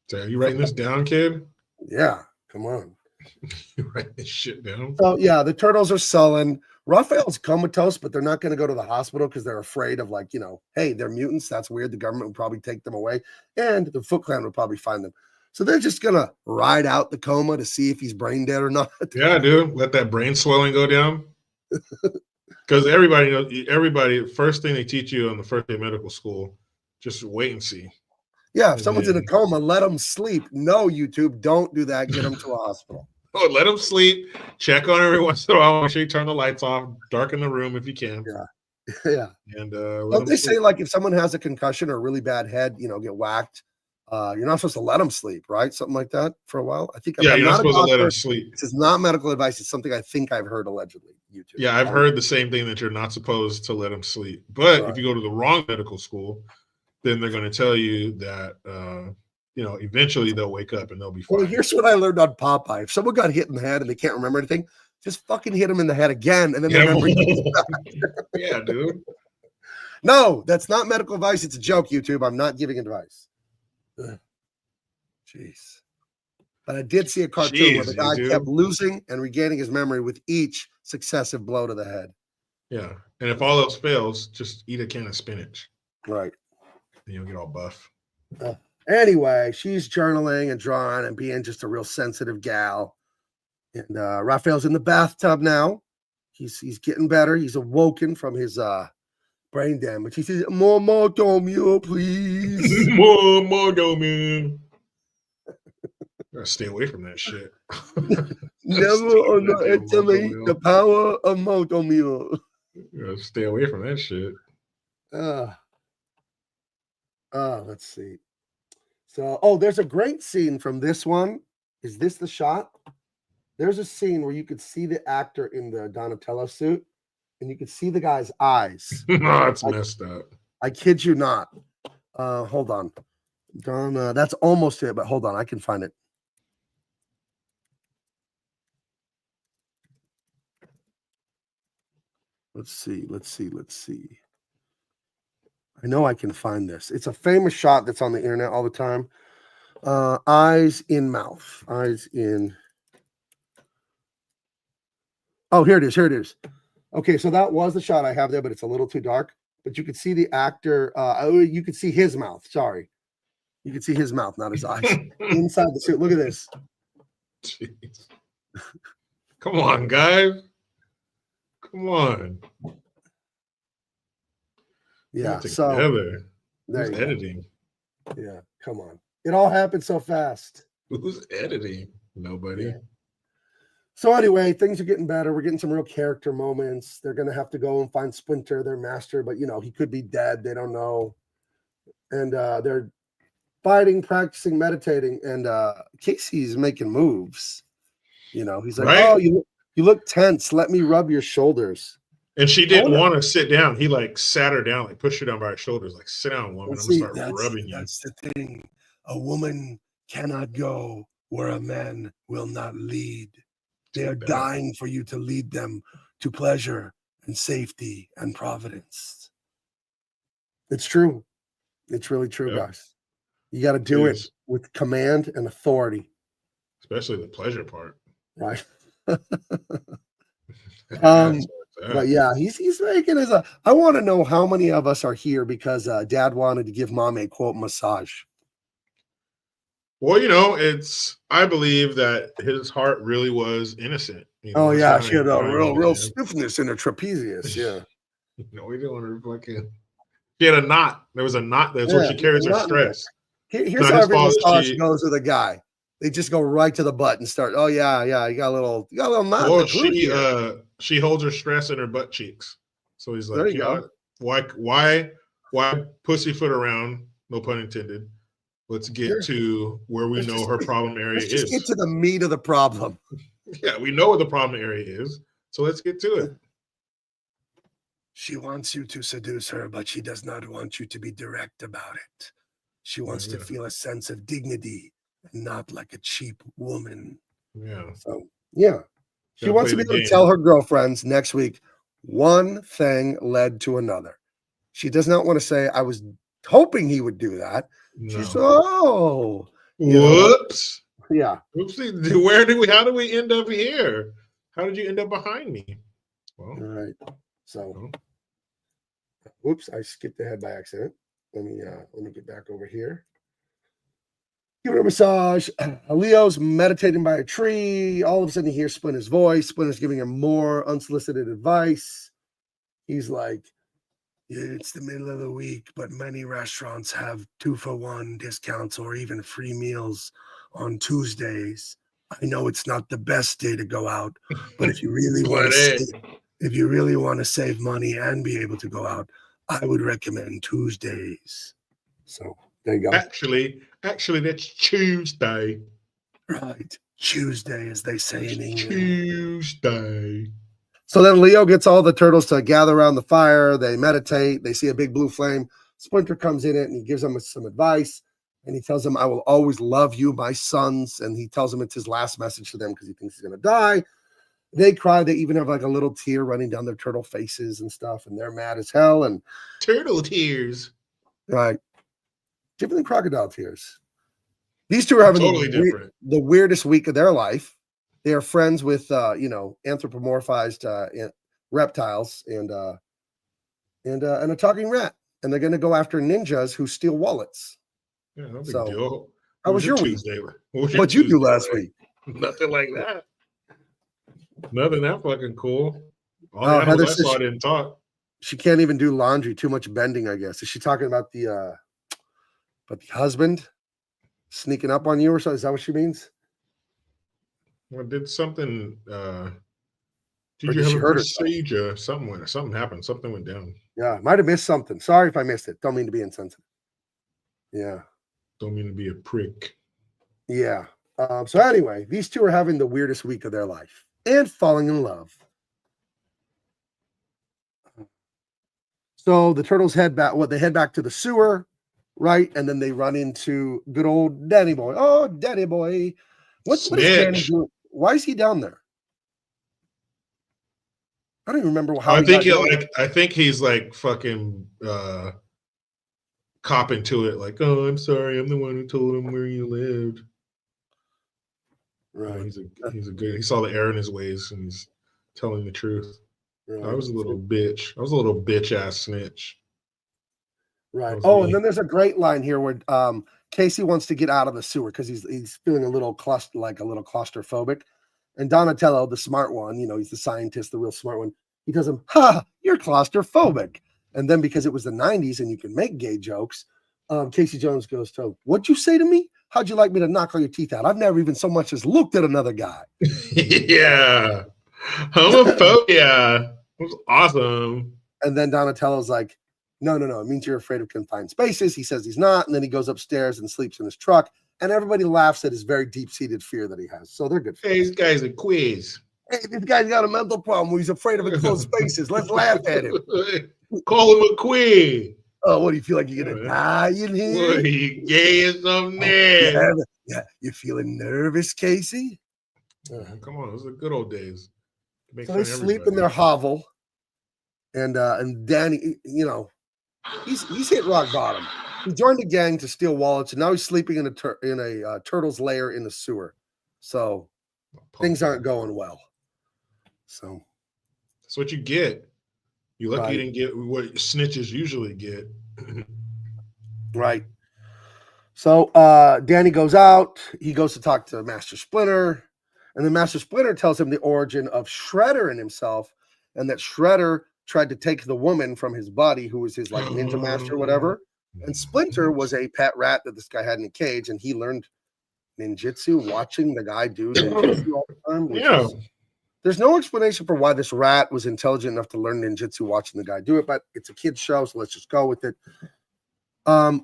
So are you writing this down, kid? yeah, come on. You writing this shit down? So yeah, the turtles are sullen. Raphael's comatose, but they're not going to go to the hospital because they're afraid of like, hey, they're mutants. That's weird. The government would probably take them away, and the Foot Clan would probably find them. So they're just gonna ride out the coma to see if he's brain dead or not. Yeah, dude. Let that brain swelling go down. Because everybody knows. First thing they teach you on the first day of medical school, just wait and see. Yeah, if someone's in a coma, let them sleep. No, YouTube, don't do that. Get them to a hospital. Oh, let them sleep. Check on every once in a while. Make sure you turn the lights off. Darken the room if you can. Yeah. And Don't let they them say sleep. like if someone has a concussion or a really bad head, get whacked, you're not supposed to let them sleep, right? Something like that for a while. I think Yeah, I'm you're not a supposed to let doctor. them sleep. This is not medical advice. It's something I think I've heard allegedly. YouTube. Yeah, I've heard the same thing that you're not supposed to let them sleep. But Right. if you go to the wrong medical school, then they're going to tell you that eventually they'll wake up and they'll be fine. Well, here's what I learned on Popeye. If someone got hit in the head and they can't remember anything, just fucking hit them in the head again, and then Yeah, remember. yeah, dude. No, that's not medical advice. It's a joke, YouTube. I'm not giving advice. Ugh. Jeez. But I did see a cartoon where the Jeez, guy YouTube. kept losing and regaining his memory with each successive blow to the head. Yeah. And if all else fails, just eat a can of spinach. Right. And you'll get all buff. Anyway, she's journaling and drawing and being just a real sensitive gal. And Raphael's in the bathtub now. He's getting better. He's awoken from his brain damage. He says, "More Tomio, please." More, man. Gotta stay away from that shit. Never underestimate the power of Motomio. Gotta stay away from that shit. Let's see. So, there's a great scene from this one. Is this the shot? There's a scene where you could see the actor in the Donatello suit, and you could see the guy's eyes. No, it's messed up. I kid you not. Hold on. Donna, that's almost it, but hold on, I can find it. Let's see. I know I can find this. It's a famous shot that's on the internet all the time. Eyes in mouth. Eyes in. Oh, here it is. Okay, so that was the shot I have there, but it's a little too dark. But you could see the actor. You could see his mouth. Sorry. You could see his mouth, not his eyes. Inside the suit. Look at this. Jeez. Come on, guys. Come on. Yeah. Get So together. there Who's you go. editing? Yeah. Come on. It all happened so fast. Who's editing? Nobody. Yeah. So anyway, things are getting better. We're getting some real character moments. They're going to have to go and find Splinter, their master, but he could be dead. They don't know. And they're fighting, practicing, meditating, and Casey's making moves. You know, he's like, Right? "Oh, you look tense. Let me rub your shoulders." And she didn't want to sit down. He like sat her down, like pushed her down by her shoulders, like, sit down, woman. I'm gonna start rubbing you. That's the thing. A woman cannot go where a man will not lead. They are dying for you to lead them to pleasure and safety and providence. It's true. It's really true, guys. You got to do it with command and authority. Especially the pleasure part. Right. But yeah, he's making his. I want to know how many of us are here because Dad wanted to give Mom a quote massage. Well, you know, I believe that his heart really was innocent. You know, Oh yeah, she had a real stiffness in her trapezius. Yeah. No, we don't want to fucking. She had a knot. There was a knot. That's where she carries her stress. Here's how every massage goes with a guy. They just go right to the butt and start. Oh yeah, you got a little knot. Well, she holds her stress in her butt cheeks. So he's like, there you go. Why pussyfoot around? No pun intended. Let's get to where we know her problem area is. Let's get to the meat of the problem. Yeah, we know what the problem area is. So let's get to it. She wants you to seduce her, but she does not want you to be direct about it. She wants to feel a sense of dignity and not like a cheap woman. Yeah. So, yeah. She wants to be able to tell her girlfriends next week, one thing led to another. She does not want to say, I was hoping he would do that. No. She's, whoops. Yeah. Oopsie. How did we end up here? How did you end up behind me? Well, all right. So, whoops, I skipped ahead by accident. Let me get back over here. Give her a massage. Leo's meditating by a tree. All of a sudden, he hears Splinter's voice. Splinter's giving him more unsolicited advice. He's like, it's the middle of the week, but many restaurants have 2-for-1 discounts or even free meals on Tuesdays. I know it's not the best day to go out, but if you really want to save money and be able to go out, I would recommend Tuesdays. So there you go. Actually, that's Tuesday. Right. Tuesday, as they say in English. Tuesday. So then Leo gets all the turtles to gather around the fire. They meditate. They see a big blue flame. Splinter comes in it and he gives them some advice. And he tells them, I will always love you, my sons. And he tells them it's his last message to them because he thinks he's going to die. They cry. They even have like a little tear running down their turtle faces and stuff. And they're mad as hell. And turtle tears. Right. Different than crocodile tears. These two are having the weirdest week of their life. They are friends with, anthropomorphized reptiles and a talking rat. And they're going to go after ninjas who steal wallets. Yeah, no big deal. How was your Tuesday? What'd you do last week? Nothing like that. Nothing that fucking cool. All the animals I saw didn't talk. She can't even do laundry. Too much bending, I guess. Is she talking about the husband sneaking up on you or something? Is that what she means? Well, did something? Did you have a procedure? Something happened. Something went down. Yeah, might have missed something. Sorry if I missed it. Don't mean to be insensitive. Yeah. Don't mean to be a prick. Yeah. So anyway, these two are having the weirdest week of their life and falling in love. So the turtles head back. They head back to the sewer, right? And then they run into good old Danny Boy. Oh, Danny Boy. What is Danny doing? Why is he down there? I don't even remember how. I think he's like fucking copping to it. Like, oh, I'm sorry, I'm the one who told him where you lived. Right. He's a good. He saw the error in his ways, and he's telling the truth. Right. I was a little bitch. I was a little bitch ass snitch. Right. Oh, and then there's a great line here where Casey wants to get out of the sewer because he's feeling a little claustrophobic. And Donatello, the smart one, he's the scientist, the real smart one. He tells him, "Ha, you're claustrophobic." And then because it was the 90s and you can make gay jokes, Casey Jones goes to, "What'd you say to me? How'd you like me to knock all your teeth out? I've never even so much as looked at another guy." Yeah. Homophobia. It was awesome. And then Donatello's like, No. It means you're afraid of confined spaces. He says he's not. And then he goes upstairs and sleeps in his truck. And everybody laughs at his very deep-seated fear that he has. So they're good. Hey, this guy's a quiz. Hey, this guy's got a mental problem where he's afraid of enclosed spaces. Let's laugh at him. Call him a quiz. Oh, what do you feel like you're gonna die in here? What, are you gay or something there? Yeah, you feeling nervous, Casey? Come on, those are the good old days. Make So fun they of sleep in everybody. their hovel, and Danny, you know, he's hit rock bottom. He joined a gang to steal wallets, and now he's sleeping in a turtle's lair in the sewer. So things aren't going well. So That's what you get. You lucky Right. you didn't get what snitches usually get. right. So Danny goes out. He goes to talk to Master Splinter, and then Master Splinter tells him the origin of Shredder and himself, and that Shredder tried to take the woman from his buddy, who was his like ninja master or whatever. And Splinter was a pet rat that this guy had in a cage, and he learned ninjutsu watching the guy do ninjutsu all the time. Yeah. There's no explanation for why this rat was intelligent enough to learn ninjutsu watching the guy do it, but it's a kid's show, so let's just go with it.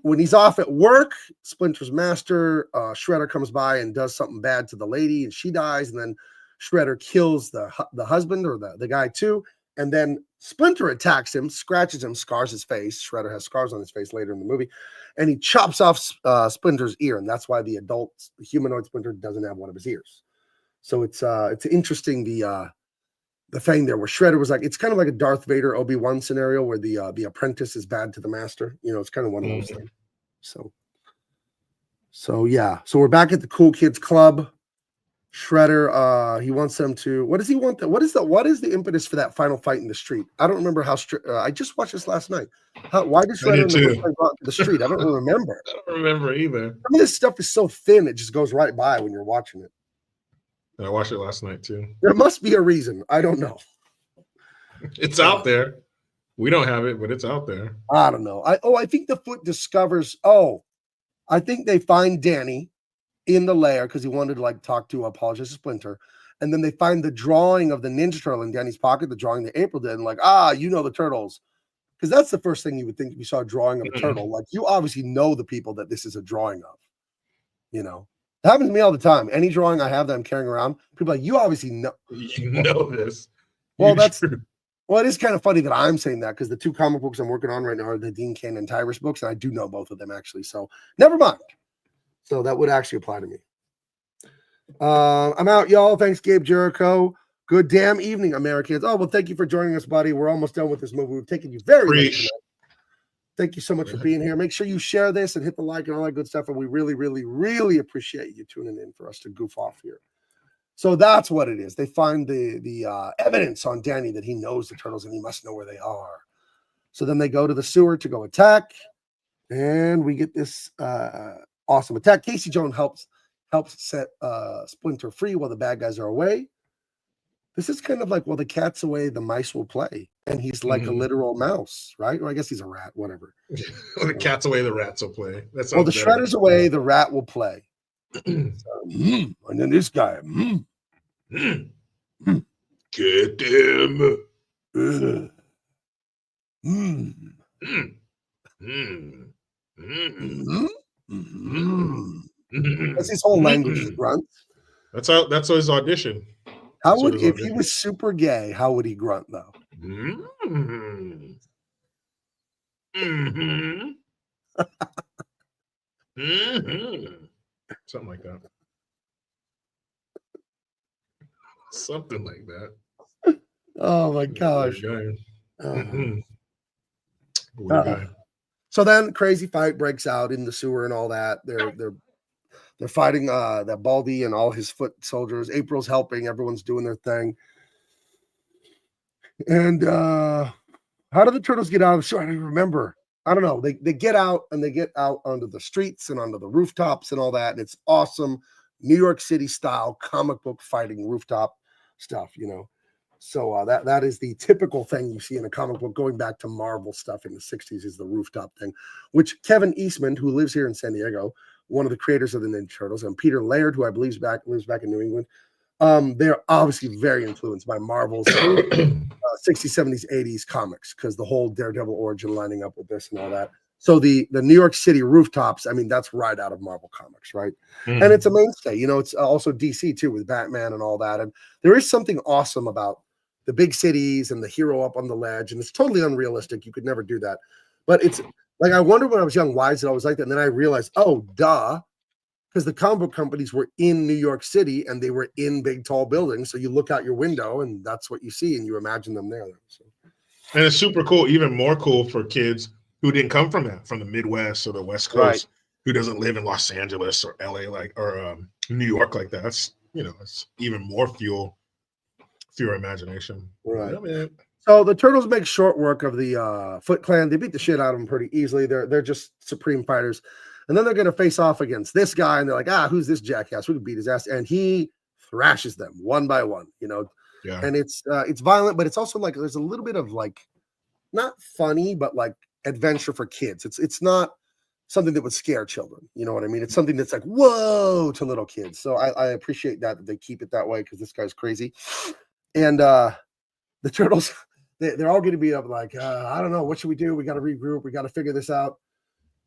When he's off at work, Splinter's master, Shredder, comes by and does something bad to the lady, and she dies, and then Shredder kills the husband or the guy too, and then Splinter attacks him, scratches him, scars his face. Shredder has scars on his face later in the movie, and he chops off Splinter's ear, and that's why the adult humanoid Splinter doesn't have one of his ears. So it's interesting the thing there where Shredder was like, it's kind of like a Darth Vader Obi-Wan scenario where the apprentice is bad to the master. You know, it's kind of one of those things. So yeah. So we're back at the Cool Kids Club. Shredder, he wants them to. What does he want? What is the impetus for that final fight in the street? I don't remember how. I just watched this last night. Why did Shredder and the first fight go out to the street? I don't remember. I don't remember either. Some of this stuff is so thin; it just goes right by when you're watching it. I watched it last night too. There must be a reason. I don't know. It's out there. We don't have it, but it's out there. I don't know. I think the Foot discovers. I think they find Danny in the lair because he wanted to like talk to apologize to Splinter, and then they find the drawing of the Ninja Turtle in Danny's pocket, the drawing that April did, and like, you know the turtles, because that's the first thing you would think if you saw a drawing of a turtle. Like, you obviously know the people that this is a drawing of. You know, it happens to me all the time. Any drawing I have that I'm carrying around, people are like, you obviously know. You know this. Well, it is kind of funny that I'm saying that because the two comic books I'm working on right now are the Dean Cain and Tyrus books, and I do know both of them actually. So never mind. So that would actually apply to me. I'm out, y'all. Thanks, Gabe Jericho. Good damn evening, Americans. Oh, well, thank you for joining us, buddy. We're almost done with this movie. We've taken you very late tonight. Thank you so much for being here. Make sure you share this and hit the like and all that good stuff. And we really, really, really appreciate you tuning in for us to goof off here. So that's what it is. They find the evidence on Danny that he knows the turtles and he must know where they are. So then they go to the sewer to go attack. And we get this awesome attack. Casey Jones helps set Splinter free while the bad guys are away. This is kind of like, well, the cat's away, the mice will play. And he's like a literal mouse, right? Or I guess he's a rat, whatever. The cat's away, the rats will play. Well, the Shredder's away, the rat will play. And then this guy. Get him. That's his whole language is grunt. That's his audition. How would, if he was super gay, how would he grunt though? Something like that. Something like that. Oh my gosh. So then crazy fight breaks out in the sewer and all that. They're fighting that Baldy and all his foot soldiers. April's helping, everyone's doing their thing. And how do the turtles get out of the sewer? I don't even remember. I don't know. They get out and they get out onto the streets and onto the rooftops and all that. And it's awesome New York City style comic book fighting rooftop stuff, you know. So that is the typical thing you see in a comic book going back to Marvel stuff in the 60s is the rooftop thing, which Kevin Eastman, who lives here in San Diego, one of the creators of the Ninja Turtles, and Peter Laird, who I believe lives back in New England, They're obviously very influenced by Marvel's 60s, 70s, 80s comics because the whole Daredevil origin lining up with this and all that. So the New York City rooftops, I mean, that's right out of Marvel Comics, right? Mhm. And it's a mainstay. You know, it's also DC too with Batman and all that. And there is something awesome about the big cities and the hero up on the ledge. And it's totally unrealistic. You could never do that. But it's like, I wonder when I was young, why is it always like that? And then I realized, oh, duh. Because the comic book companies were in New York City and they were in big, tall buildings. So you look out your window and that's what you see and you imagine them there. So. And it's super cool, even more cool for kids who didn't come from that, from the Midwest or the West Coast, Right. who doesn't live in Los Angeles or LA or New York like that. That's, it's even more fuel for your imagination. Right. Yeah, man. So the Turtles make short work of the Foot Clan. They beat the shit out of them pretty easily. They're just supreme fighters. And then they're going to face off against this guy. And they're like, who's this jackass? We can beat his ass. And he thrashes them one by one, Yeah. And it's violent, but it's also like there's a little bit of like not funny, but like adventure for kids. It's not something that would scare children. You know what I mean? It's something that's like, whoa, to little kids. So I appreciate that they keep it that way because this guy's crazy. And the Turtles, they're all going to be up like, I don't know, what should we do? We got to regroup. We got to figure this out.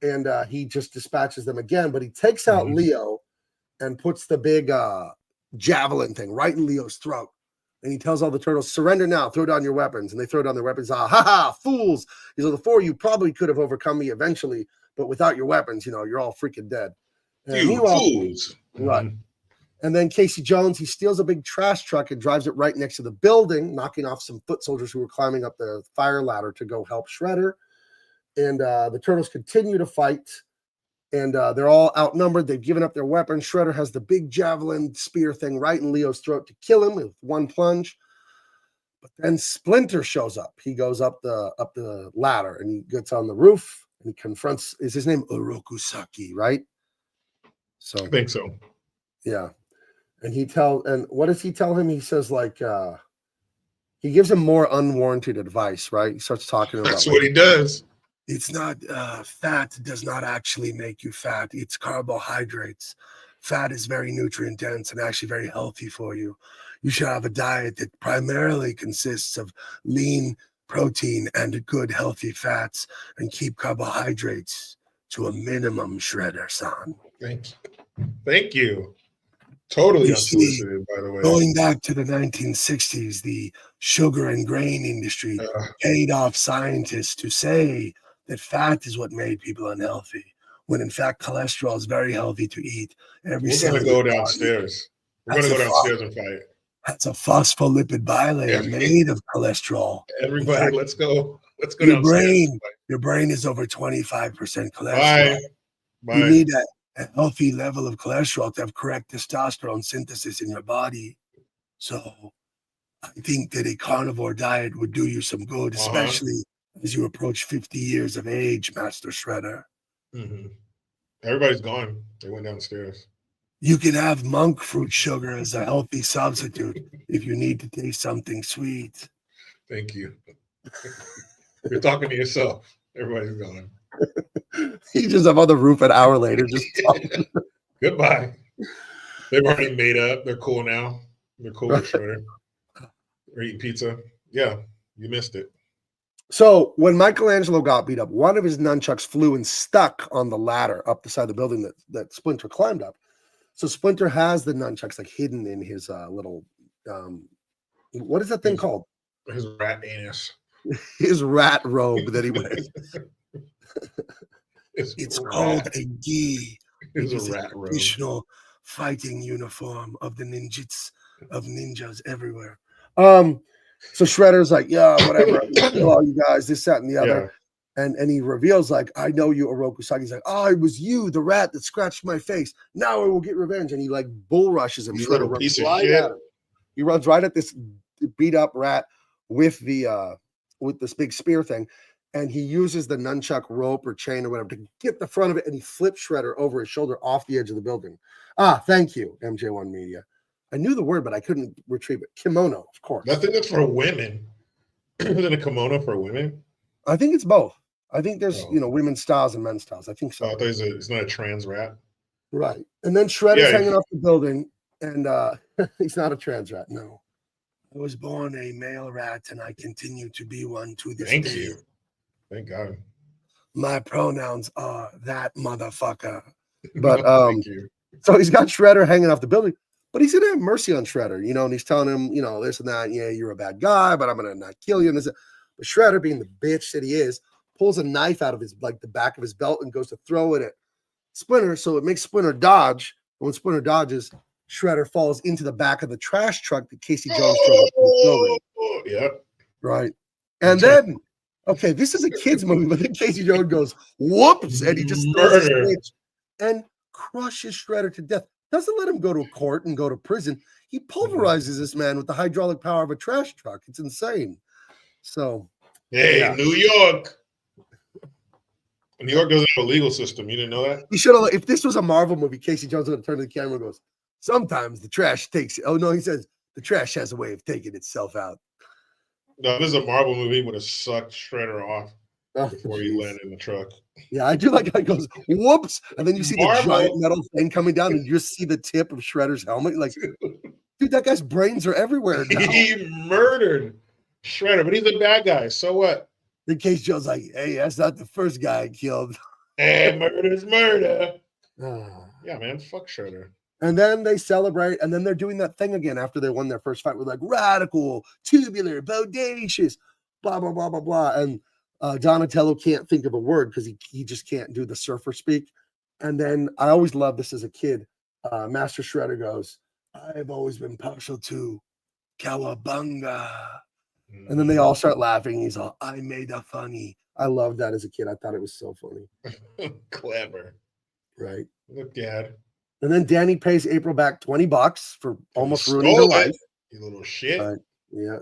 And he just dispatches them again, but he takes out Leo and puts the big javelin thing right in Leo's throat. And he tells all the Turtles, surrender now, throw down your weapons. And they throw down their weapons. Fools. He's like, the four of you probably could have overcome me eventually, but without your weapons, you're all freaking dead. And You fools. Right. And then Casey Jones, he steals a big trash truck and drives it right next to the building, knocking off some foot soldiers who were climbing up the fire ladder to go help Shredder. And the Turtles continue to fight, and they're all outnumbered. They've given up their weapons. Shredder has the big javelin spear thing right in Leo's throat to kill him with one plunge. But then Splinter shows up. He goes up the ladder, and he gets on the roof, and he confronts, is his name Orokusaki, right? So I think so. Yeah. And what does he tell him? He says, like, he gives him more unwarranted advice, right? He starts talking about That's what he does. It's not fat does not actually make you fat. It's carbohydrates. Fat is very nutrient dense and actually very healthy for you. You should have a diet that primarily consists of lean protein and good healthy fats and keep carbohydrates to a minimum, Shredder-san. Thank you. Totally You see, unsolicited, by the way. Going back to the 1960s, the sugar and grain industry paid off scientists to say that fat is what made people unhealthy, when in fact cholesterol is very healthy to eat. We're going to go downstairs. We're going to go downstairs and fight. That's a phospholipid bilayer made of cholesterol. Everybody, fact, let's go. Let's go your downstairs. Your brain is over 25% cholesterol. Bye. You need a healthy level of cholesterol to have correct testosterone synthesis in your body. So I think that a carnivore diet would do you some good, especially as you approach 50 years of age, Master Shredder. Mm-hmm. Everybody's gone. They went downstairs. You can have monk fruit sugar as a healthy substitute if you need to taste something sweet. Thank you. You're talking to yourself. Everybody's gone. You just up on the roof an hour later. Just Goodbye. They've already made up. They're cool now. They're cool with Shredder. They're eating pizza. Yeah, you missed it. So when Michelangelo got beat up, one of his nunchucks flew and stuck on the ladder up the side of the building that Splinter climbed up. So Splinter has the nunchucks like hidden in his little what is that thing called? His rat anus. His rat robe that he wears. It's called a gi. It's a rat robe. Traditional fighting uniform of the ninjas everywhere. So Shredder's like, yeah, whatever. Kill all you guys, this, that, and the other. Yeah. And he reveals, like, I know you, Orokusaki. He's like, oh, it was you, the rat that scratched my face. Now I will get revenge. And he like bull rushes him. Shredder runs right at him. He runs right at this beat up rat with this big spear thing. And he uses the nunchuck rope or chain or whatever to get the front of it. And he flips Shredder over his shoulder off the edge of the building. Thank you, MJ1 Media. I knew the word, but I couldn't retrieve it. Kimono, of course. I think that's for women. Is it a kimono for women? I think it's both. I think there's, women's styles and men's styles. I think so. I thought it's not a trans rat. Right. And then Shredder's hanging off the building. And He's not a trans rat. No. I was born a male rat and I continue to be one to this Thank day. you. Thank God. My pronouns are that motherfucker. But Thank you. so he's got Shredder hanging off the building, but he's gonna have mercy on Shredder, you know, and he's telling him, you know, this and that. Yeah, you're a bad guy, but I'm gonna not kill you. And this, but Shredder, being the bitch that he is, pulls a knife out of his the back of his belt and goes to throw it at Splinter. So it makes Splinter dodge. And when Splinter dodges, Shredder falls into the back of the trash truck that Casey Jones drove up to the building. Yep. Right. And then, okay, this is a kid's movie, but then Casey Jones goes, whoops, and he just throws his Murder. switch and crushes Shredder to death. Doesn't let him go to court and go to prison. He pulverizes this man with the hydraulic power of a trash truck. It's insane. So, Hey, yeah. New York. New York doesn't have a legal system. You didn't know that? he should have, if this was a Marvel movie, Casey Jones would have turned to the camera and goes, sometimes the trash takes, oh no, he says, the trash has a way of taking itself out. No, this is a Marvel movie. He would have sucked Shredder off Oh, before he jeez. landed in the truck. Yeah, I do like how it goes, whoops, and then you see the Marvel. giant metal thing coming down and you just see the tip of Shredder's helmet. Like, dude, that guy's brains are everywhere now. He murdered Shredder, but he's a bad guy. So what? In case Joe's like, hey, that's not the first guy I killed. Hey, murder's murder. Ah. Yeah, man, fuck Shredder. And then they celebrate, and then they're doing that thing again after they won their first fight with like radical, tubular, bodacious, blah, blah, blah, blah, blah. And Donatello can't think of a word because he just can't do the surfer speak. And then I always loved this as a kid. Master Shredder goes, I've always been partial to Cowabunga. And then they all start laughing. He's all, I made a funny. I loved that as a kid. I thought it was so funny. Clever. Right. Look, Dad. And then Danny pays April back $20 for almost ruining her Stole life. it, you little shit. Yeah.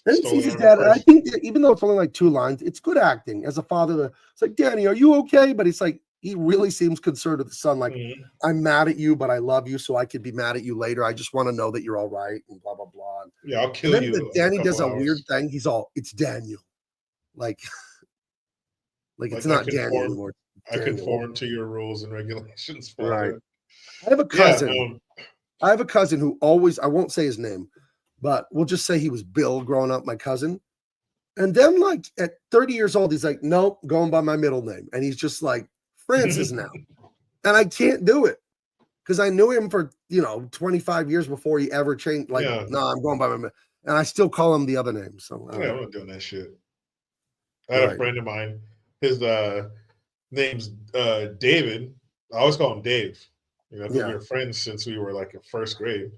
Then he Stole sees it his on dad. her And I first. think that even though it's only like 2 lines, it's good acting as a father. It's like, Danny, are you okay? But it's like, he really seems concerned with the son. Like, Mhm. I'm mad at you, but I love you, so I could be mad at you later. I just want to know that you're all right, and blah, blah, blah. Yeah, I'll And kill then you. Danny in does a couple weird hours. thing. He's all, it's Daniel. Like it's Like, I not Daniel conform- anymore. I Daniel. conform to your rules and regulations, Father. Right. I have a Yeah, cousin. I have a cousin who always, I won't say his name, but we'll just say he was Bill growing up, my cousin. And then, like, at 30 years old, he's like, nope, going by my middle name. And he's just like, Francis now. And I can't do it because I knew him for, 25 years before he ever changed. Like, Yeah. no, I'm going by my middle. And I still call him the other name. So, Yeah, I'm not doing that shit. I had Right. a friend of mine. His name's David. I always call him Dave. We Yeah. were friends since we were like in first grade,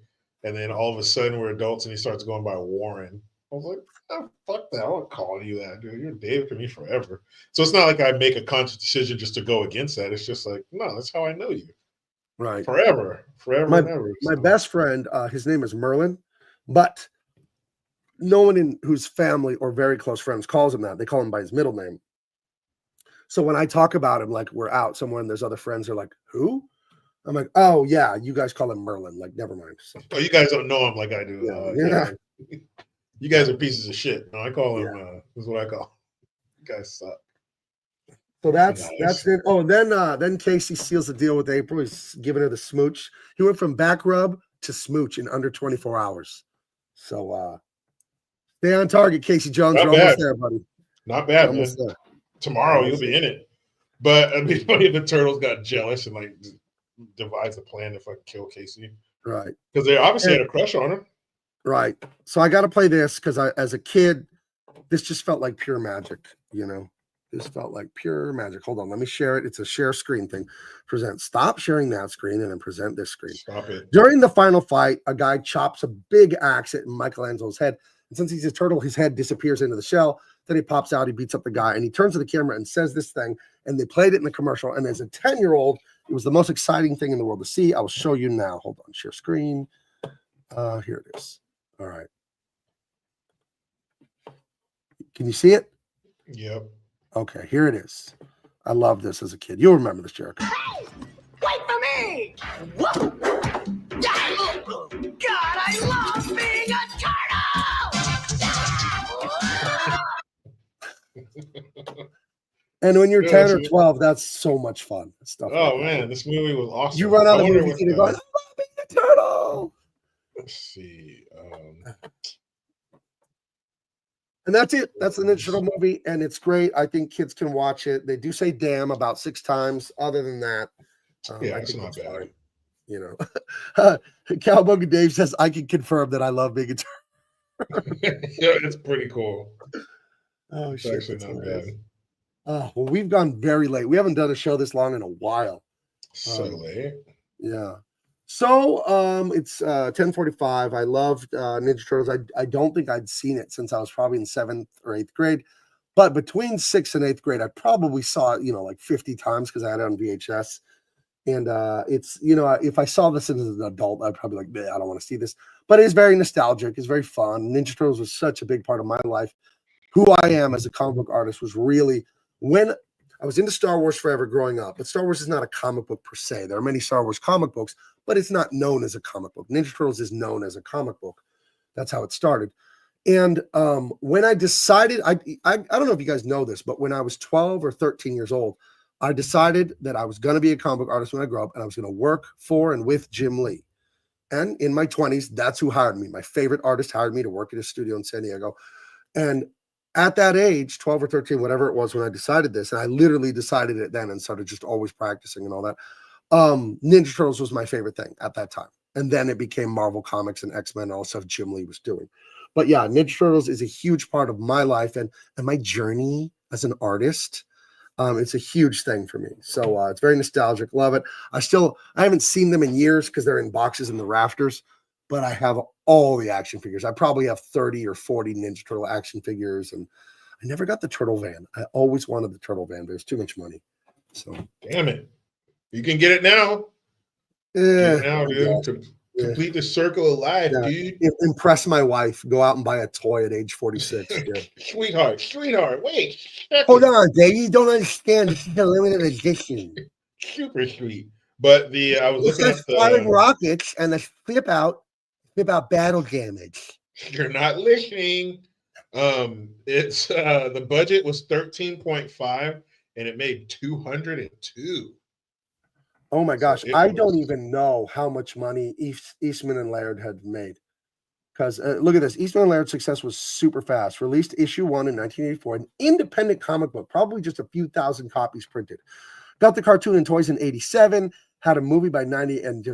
and then all of a sudden we're adults, and he starts going by Warren. I was like, oh, fuck that! I won't call you that, dude. You're Dave to me forever. So it's not like I make a conscious decision just to go against that. It's just like, no, that's how I know you right. forever and ever. My So, best friend, his name is Merlin, but no one in whose family or very close friends calls him that. They call him by his middle name. So when I talk about him, like we're out somewhere and there's other friends, they're like, who? I'm like, oh yeah, you guys call him Merlin. Like, never mind. So, oh, you guys don't know him like I do. Yeah. You guys are pieces of shit. No, I call him. This is what I call him. You guys suck. so that's Nice. it. Oh, and then Casey seals the deal with April. He's giving her the smooch. He went from back rub to smooch in under 24 hours. So stay on target, Casey Jones. Not You're almost bad. there, buddy. Not You're bad, man. almost there. Tomorrow Almost you'll be in it. But it'd be funny if the turtles got jealous and like devised a plan to fucking kill Casey. Right. Because they obviously had a crush on him. Right. So I got to play this because as a kid, this just felt like pure magic, This felt like pure magic. Hold on. Let me share it. It's a share screen thing. Present. Stop sharing that screen and then present this screen. Stop it. During the final fight, a guy chops a big axe at Michelangelo's head. And since he's a turtle, his head disappears into the shell. Then he pops out, he beats up the guy, and he turns to the camera and says this thing. And they played it in the commercial. And as a 10-year-old, it was the most exciting thing in the world to see. I will show you now. Hold on. Share screen. Here it is. All right. Can you see it? Yep. Okay, here it is. I love this as a kid. You'll remember this, Jericho. Wait for me! Whoa! God, I love being a turtle! And when you're Yeah, 10 or so- 12, that's so much fun. Stuff Oh like that. man, this movie was awesome. You run out I of the wonder movie what theater going, I love being a turtle. Let's see. And that's it. That's the Ninja Turtle movie, and it's great. I think kids can watch it. They do say "damn" about 6 times. Other than that, Yeah, I it's think not it's bad. fine. You know, Cowboy Dave says, "I can confirm that I love being a turtle." Yeah, it's pretty cool. Oh It's shit, actually that's not hilarious. bad. Oh well, we've gone very late. We haven't done a show this long in a while. So late. Yeah. So it's 10:45. I loved Ninja Turtles. I don't think I'd seen it since I was probably in 7th or 8th grade. But between 6th and 8th grade, I probably saw it, like 50 times because I had it on VHS. And it's, if I saw this as an adult, I'd probably like, I don't want to see this. But it's very nostalgic. It's very fun. Ninja Turtles was such a big part of my life. Who I am as a comic book artist was really when I was into Star Wars forever growing up. But Star Wars is not a comic book per se. There are many Star Wars comic books, but it's not known as a comic book. Ninja Turtles is known as a comic book. That's how it started. And when I decided, I don't know if you guys know this, but when I was 12 or 13 years old, I decided that I was going to be a comic book artist when I grew up, and I was going to work for and with Jim Lee. And in my 20s, that's who hired me. My favorite artist hired me to work at his studio in San Diego. And at that age, 12 or 13, whatever it was when I decided this, and I literally decided it then and started just always practicing and all that, Ninja Turtles was my favorite thing at that time. And then it became Marvel Comics and X-Men and all the stuff Jim Lee was doing. But yeah, Ninja Turtles is a huge part of my life and my journey as an artist. It's a huge thing for me. So it's very nostalgic. Love it. I haven't seen them in years because they're in boxes in the rafters, but I have all the action figures. I probably have 30 or 40 Ninja Turtle action figures, and I never got the turtle van. I always wanted the turtle van, but it was too much money. So Damn it. You can get it now. Get it now, dude. Complete the circle of life, dude. Impress my wife. Go out and buy a toy at age 46. Yeah. Sweetheart, wait. Hold on, Dave. You don't understand. This is a limited edition. Super sweet. But I was looking at firing rockets and the flip out battle damage. You're not listening. It's the budget was 13.5 and it made 202. Oh my gosh, So I don't even know how much money Eastman and Laird had made. Because look at this, Eastman and Laird's success was super fast. Released issue 1 in 1984, an independent comic book, probably just a few thousand copies printed. Got the cartoon and toys in 87, had a movie by 90, and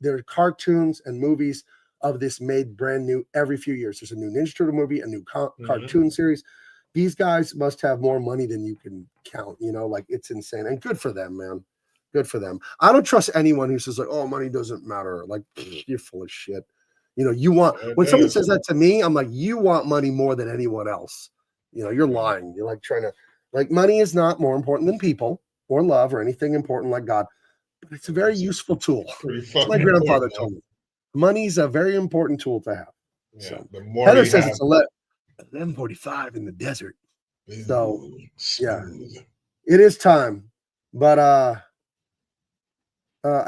their cartoons and movies of this made brand new every few years. There's a new Ninja Turtle movie, a new cartoon series. These guys must have more money than you can count, like it's insane. And good for them, man. Good for them. I don't trust anyone who says like, oh, money doesn't matter. Like, you're full of shit. You want, when someone says that to me, I'm like, you want money more than anyone else. You're lying. You're like trying to, like, money is not more important than people or love or anything important like God, but it's a very useful tool. My grandfather told me. Money's a very important tool to have. Yeah, so the more Heather says it's 11:45 in the desert. So yeah, it is time. But I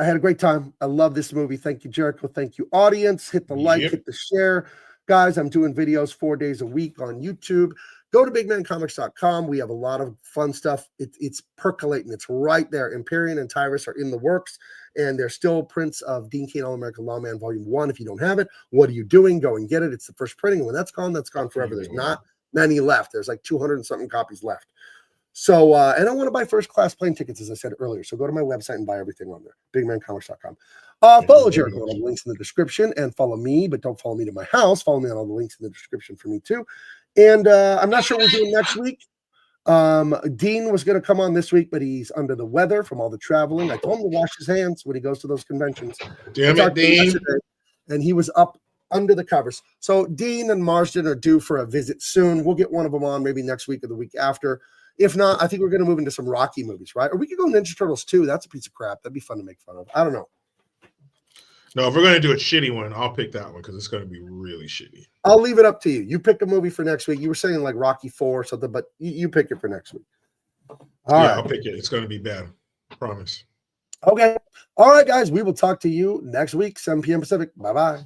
had a great time. I love this movie. Thank you, Jericho. Thank you, audience. Hit the like, hit the share. Guys, I'm doing videos 4 days a week on YouTube. Go to bigmancomics.com. We have a lot of fun stuff. It's percolating. It's right there. Empyrean and Tyrus are in the works, and there's still prints of Dean Cain All-American Lawman Volume 1. If you don't have it, what are you doing? Go and get it. It's the first printing, and when that's gone forever. There's not many left. There's like 200 and something copies left. So, and I want to buy first-class plane tickets, as I said earlier. So go to my website and buy everything on there, bigmancomics.com. Follow Jericho on all the links in the description, and follow me, but don't follow me to my house. Follow me on all the links in the description for me, too. And I'm not sure what we're doing next week. Dean was going to come on this week, but he's under the weather from all the traveling. I told him to wash his hands when he goes to those conventions. Damn it, Dean. And he was up under the covers. So Dean and Marsden are due for a visit soon. We'll get one of them on maybe next week or the week after. If not, I think we're going to move into some Rocky movies, right? Or we could go Ninja Turtles 2. That's a piece of crap. That'd be fun to make fun of. I don't know. No, if we're going to do a shitty one, I'll pick that one because it's going to be really shitty. I'll leave it up to you. You pick a movie for next week. You were saying like Rocky 4 or something, but you pick it for next week. All right. I'll pick it. It's going to be bad. Promise. Okay. All right, guys. We will talk to you next week, 7 p.m. Pacific. Bye-bye.